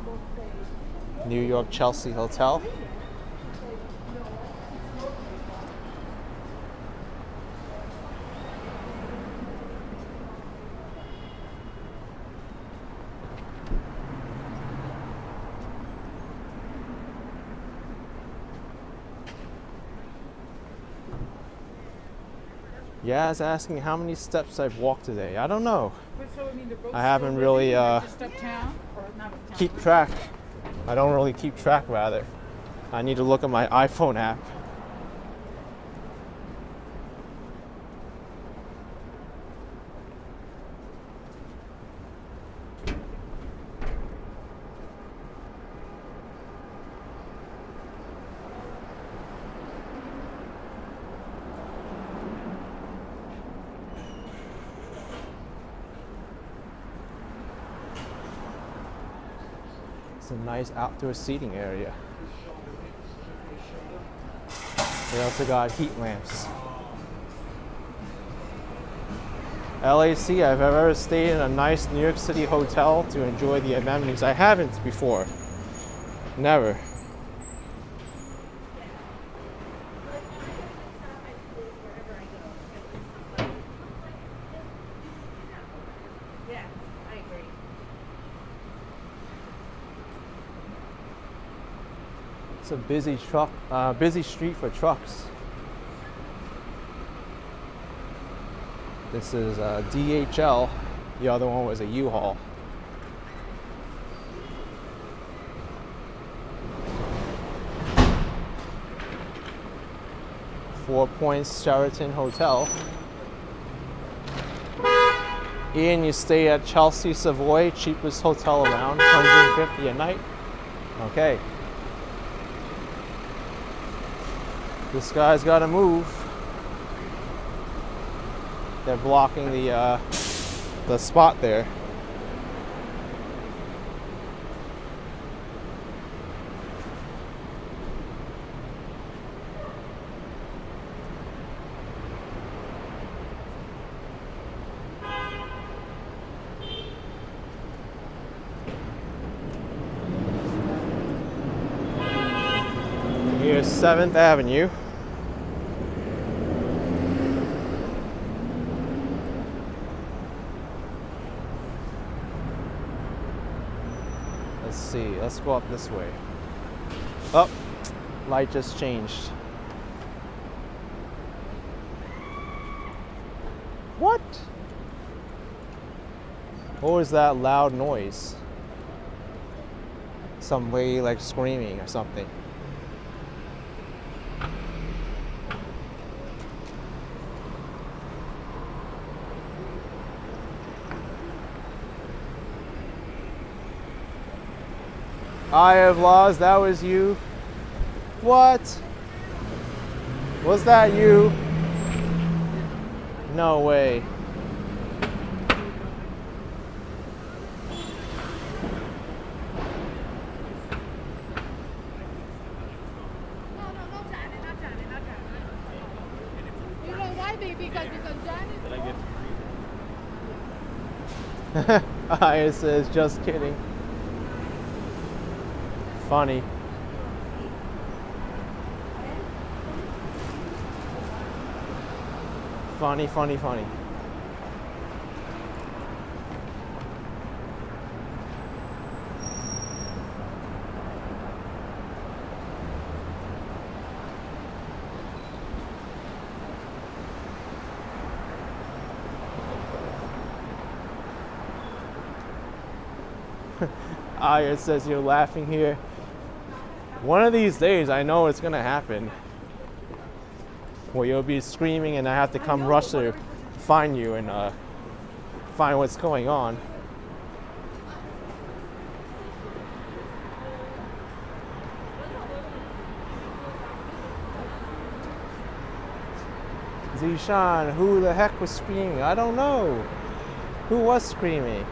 [SPEAKER 2] New York Chelsea Hotel. Yeah, I was asking how many steps I've walked today. I don't know. I haven't really keep track. I don't really keep track, rather. I need to look at my iPhone app. It's a nice outdoor seating area. They also got heat lamps. LAC, I've ever stayed in a nice New York City hotel to enjoy the amenities. I haven't before. Never. It's a busy street for trucks. This is DHL. The other one was a U-Haul. Four Points Sheraton Hotel. Ian, you stay at Chelsea Savoy, cheapest hotel around, $150 a night. Okay. This guy's got to move. They're blocking the spot there. Here's 7th Avenue. Let's see, let's go up this way. Oh, light just changed. What? What was that loud noise? Somebody like screaming or something. Eye of Laws, that was you. What? Was that you? No way.
[SPEAKER 4] You know why, baby? Because Janet.
[SPEAKER 2] Aya says, just kidding. Funny. Funny, funny, funny. Aya says you're laughing here. One of these days, I know it's gonna happen, where you'll be screaming and I have to come rush to find you and find what's going on. Zishan, who the heck was screaming? I don't know. Who was screaming?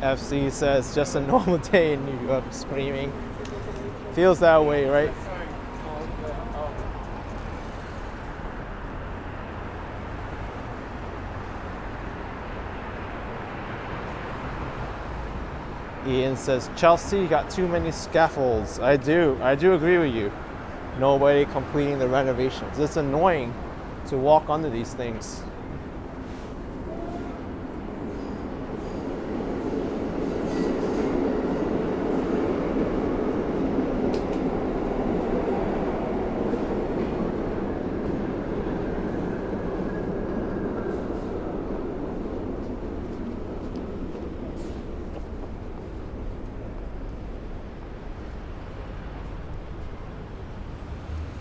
[SPEAKER 2] FC says just a normal day in New York, screaming. Feels that way, right? Ian says Chelsea got too many scaffolds. I do agree with you. Nobody completing the renovations. It's annoying to walk under these things.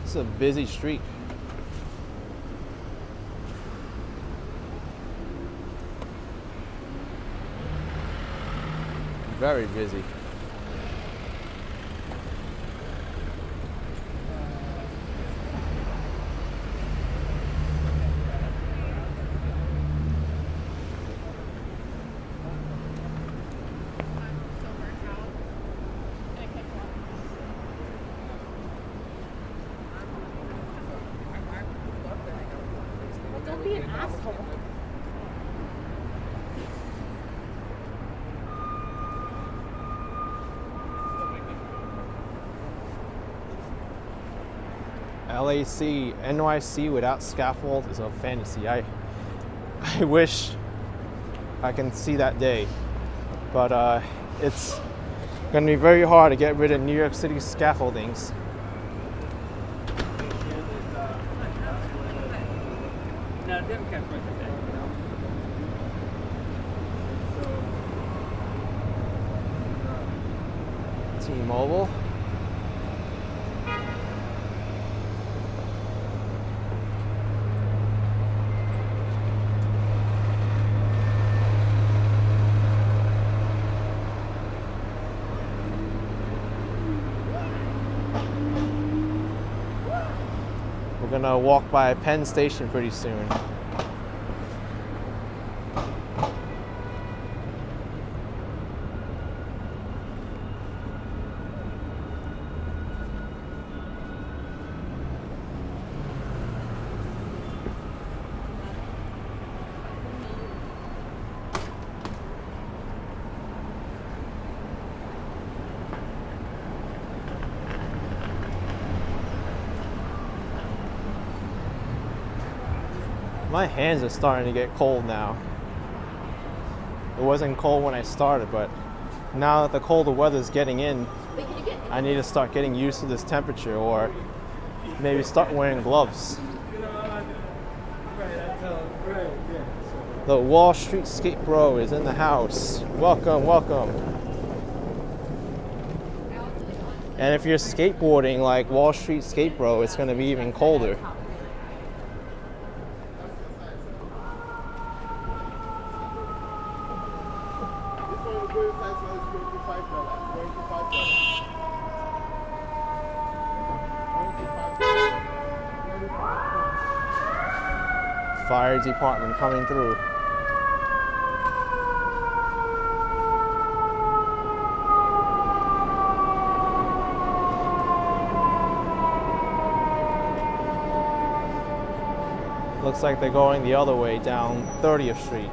[SPEAKER 2] It's a busy street. Very busy.
[SPEAKER 4] Don't be an asshole.
[SPEAKER 2] LAC, NYC without scaffold is a fantasy. I wish I can see that day, but it's gonna be very hard to get rid of New York City scaffoldings.
[SPEAKER 3] No, Democrats went to that.
[SPEAKER 2] T-Mobile. We're gonna walk by Penn Station pretty soon. My hands are starting to get cold now. It wasn't cold when I started, but now that the colder weather is getting in, I need to start getting used to this temperature, or maybe start wearing gloves.
[SPEAKER 3] Right, I tell
[SPEAKER 2] The Wall Street Skate Bro is in the house. Welcome, welcome. And if you're skateboarding like Wall Street Skate Bro, it's going to be even colder. Fire department coming through. Looks like they're going the other way down 30th Street.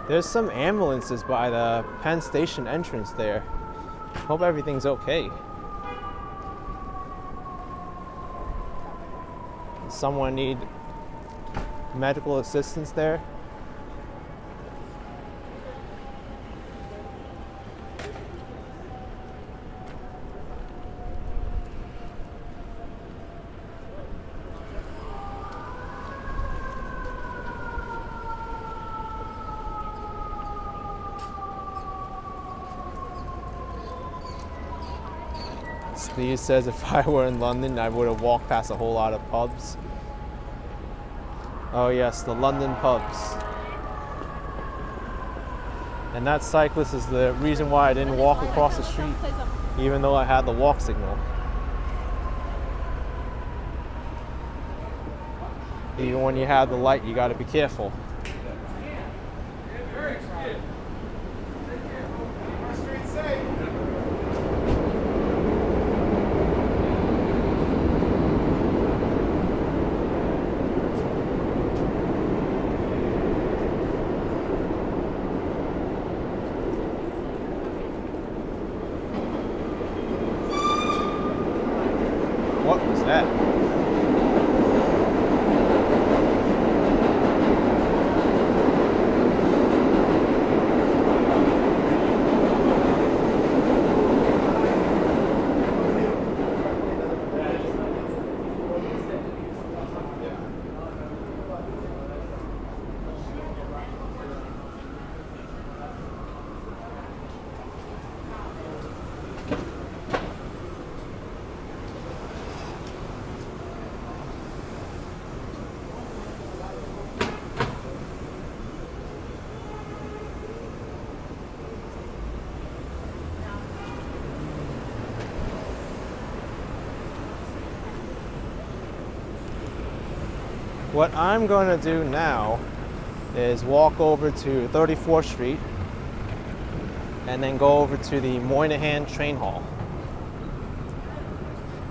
[SPEAKER 2] There's some ambulances by the Penn Station entrance there. Hope everything's okay. Does someone need medical assistance there? Steve says if I were in London, I would have walked past a whole lot of pubs. Oh yes, the London pubs. And that cyclist is the reason why I didn't walk across the street, even though I had the walk signal. Even when you have the light, you gotta be careful. What was that? What I'm going to do now is walk over to 34th Street and then go over to the Moynihan Train Hall.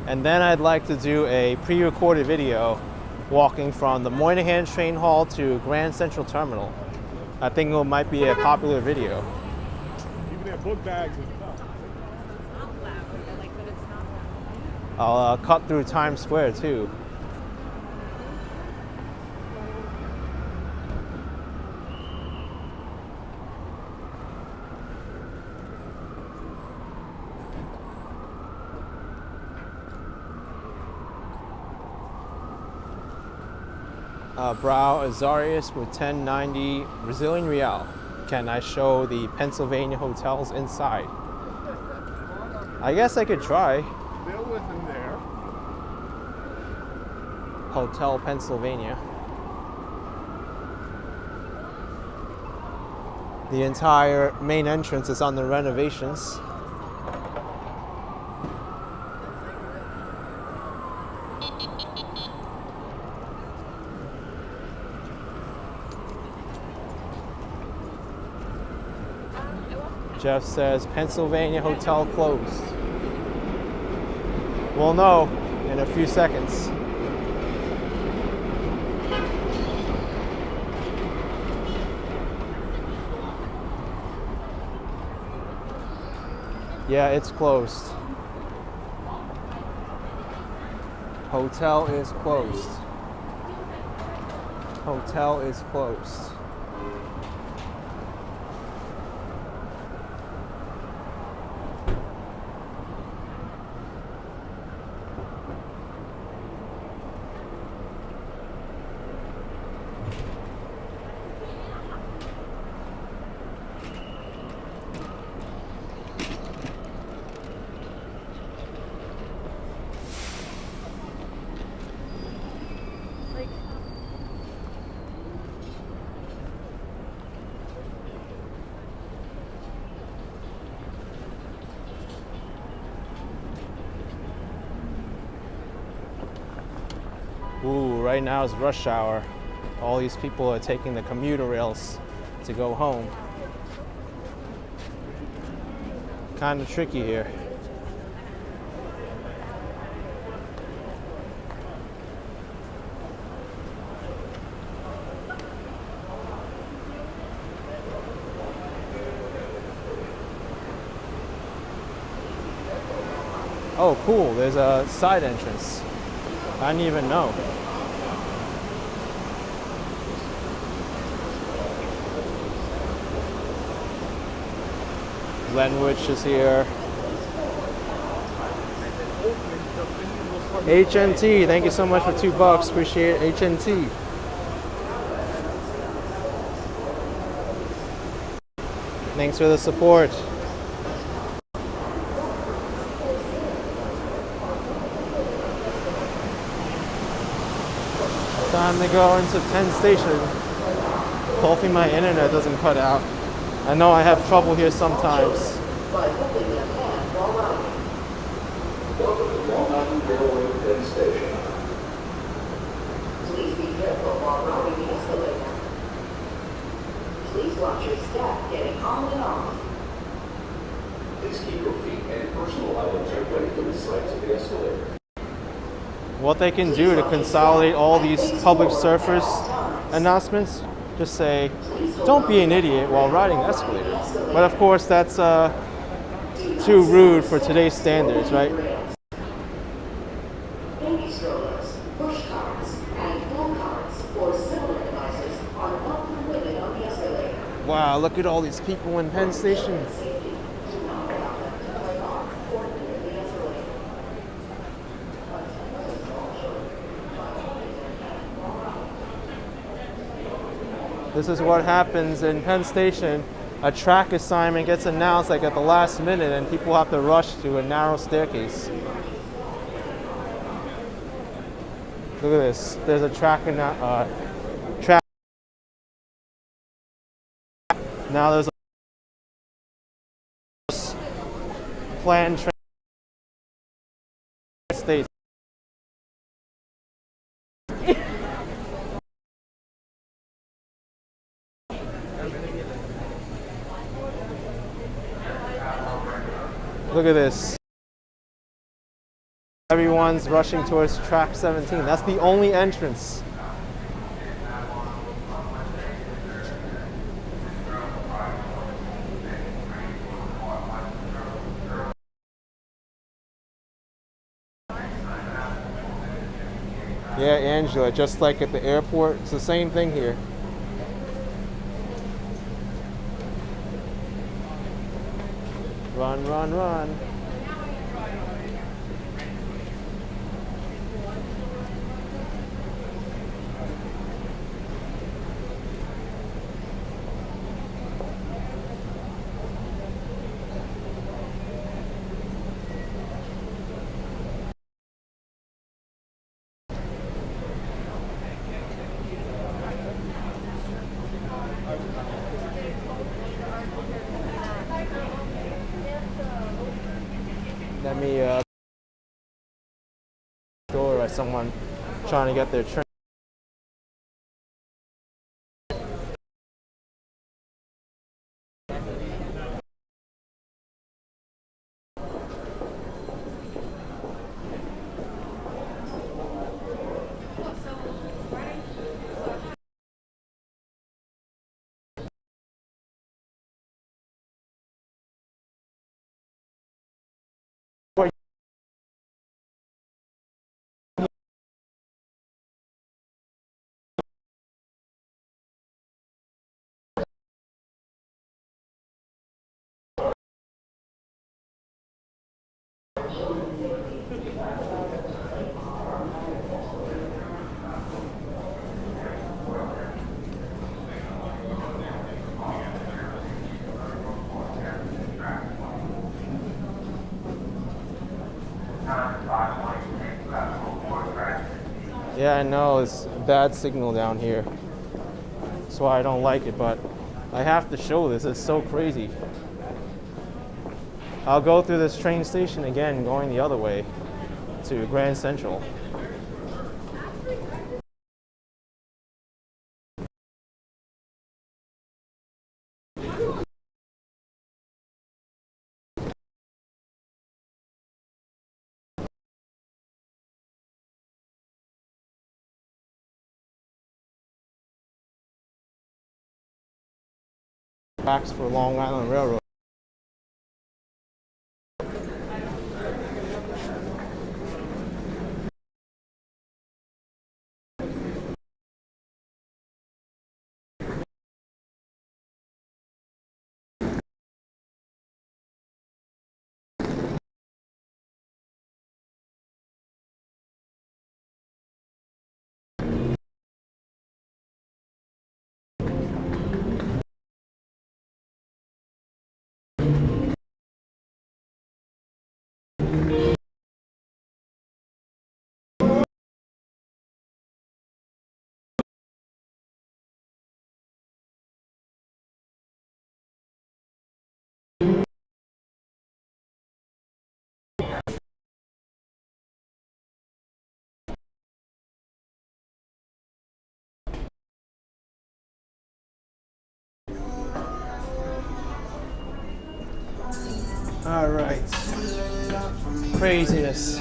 [SPEAKER 2] And then I'd like to do a pre-recorded video walking from the Moynihan Train Hall to Grand Central Terminal. I think it might be a popular video.
[SPEAKER 5] Even their book bags and stuff.
[SPEAKER 2] I'll cut through Times Square too. Brow Azarius with 1090 Brazilian Real. Can I show the Pennsylvania hotels inside? I guess I could try.
[SPEAKER 5] Bill was in there.
[SPEAKER 2] Hotel Pennsylvania. The entire main entrance is under renovations. Jeff says Pennsylvania hotel closed. We'll know in a few seconds. Yeah, it's closed. Hotel is closed. Hotel is closed. Ooh, right now is rush hour. All these people are taking the commuter rails to go home. Kind of tricky here. Oh, cool, there's a side entrance. I didn't even know. Glenwich is here. HNT, thank you so much for $2. Appreciate it, HNT. Thanks for the support. Time to go into Penn Station. Hopefully my internet doesn't cut out. I know I have trouble here sometimes.
[SPEAKER 10] Welcome to Long Island Railway Penn Station.
[SPEAKER 11] Please be careful while riding the escalator. Please watch your step getting on and off.
[SPEAKER 10] Please keep your feet and personal items away from the sides of the escalator.
[SPEAKER 2] What they can do to consolidate all these public surfers announcements, just say, don't be an idiot while riding the escalator. But of course, that's too rude for today's standards, right?
[SPEAKER 11] Baby strollers, push carts, and pull carts or similar devices are welcome women on the escalator.
[SPEAKER 2] Wow, look at all these people in Penn Station. This is what happens in Penn Station. A track assignment gets announced like at the last minute and people have to rush to a narrow staircase. Look at this. There's a track track. Now there's a planned train state. Look at this. Everyone's rushing towards track 17. That's the only entrance. Yeah, Angela, just like at the airport, it's the same thing here. Run, run, run. Let me door by someone trying to get their train. Yeah, I know it's a bad signal down here. That's why I don't like it, but I have to show this. It's so crazy. I'll go through this train station again, going the other way to Grand Central. Tracks for Long Island Railroad. All right. Craziness.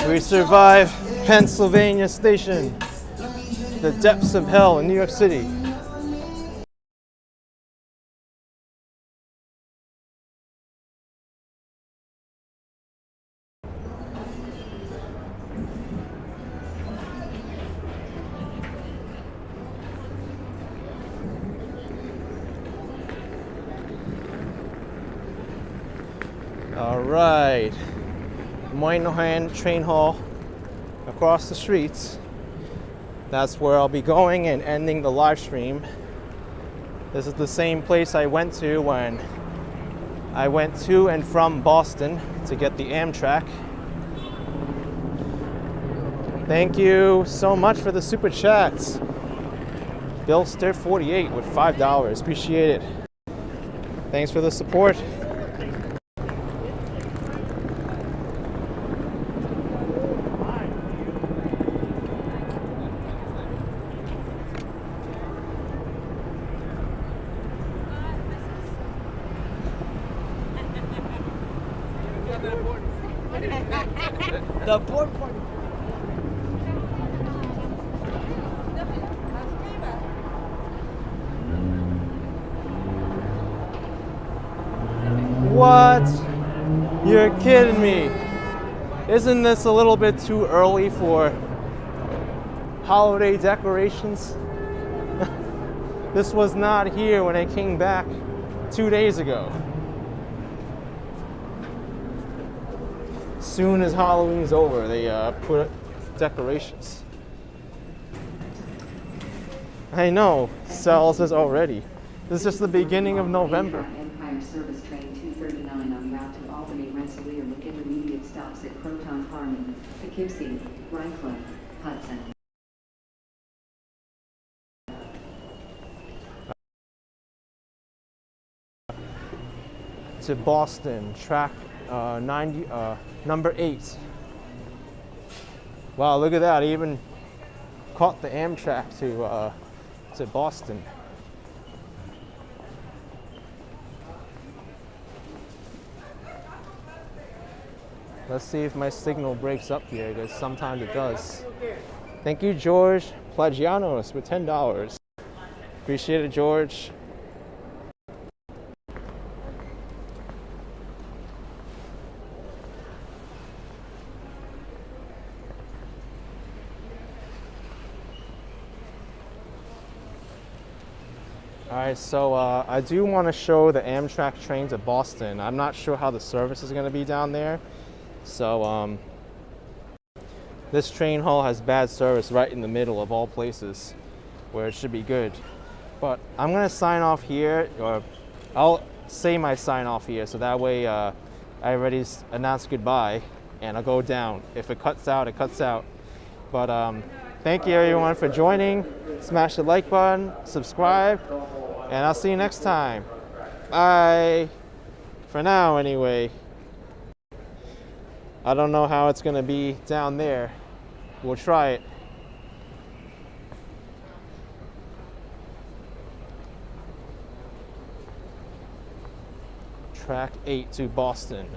[SPEAKER 2] We survive Pennsylvania Station, the depths of hell in New York City. All right, Moynihan Train Hall across the streets. That's where I'll be going and ending the live stream. This is the same place I went to when I went to and from Boston to get the Amtrak. Thank you so much for the super chats. Bill Stirt 48 with $5. Appreciate it. Thanks for the support.
[SPEAKER 3] The important part.
[SPEAKER 2] What? You're kidding me. Isn't this a little bit too early for holiday decorations? This was not here when I came back 2 days ago. Soon as Halloween's over, they put decorations. I know, sells us already. This is just the beginning of November.
[SPEAKER 11] Empire Service Train 239 on route to Albany, Rensselaer with intermediate stops at Croton, Harmon, Poughkeepsie, Rhinecliff, Hudson.
[SPEAKER 2] To Boston, track number 8. Wow, look at that! I even caught the Amtrak to Boston. Let's see if my signal breaks up here, because sometimes it does. Thank you, George Plagianos, with $10. Appreciate it, George. All right, so I do want to show the Amtrak train to Boston. I'm not sure how the service is going to be down there. So this train hall has bad service right in the middle of all places where it should be good. But I'm going to sign off here, or I'll say my sign off here, so that way I already announced goodbye, and I'll go down. If it cuts out, it cuts out. But thank you everyone for joining. Smash the like button, subscribe, and I'll see you next time. Bye. For now, anyway. I don't know how it's gonna be down there. We'll try it. Track 8 to Boston.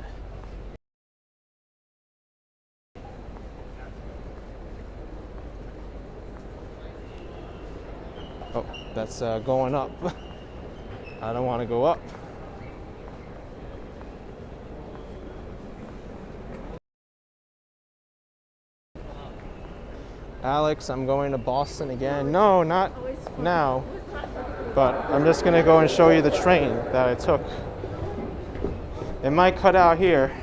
[SPEAKER 2] Oh, that's going up. I don't want to go up. Alex, I'm going to Boston again. No, not now. But I'm just going to go and show you the train that I took. It might cut out here.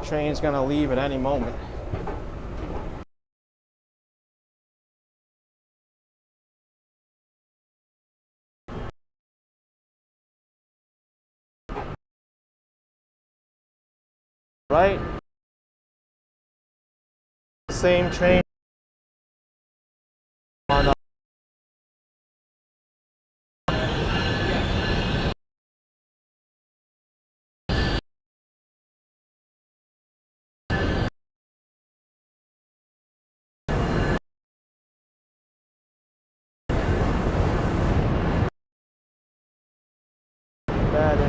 [SPEAKER 2] Train's going to leave at any moment. Right? Same train on bad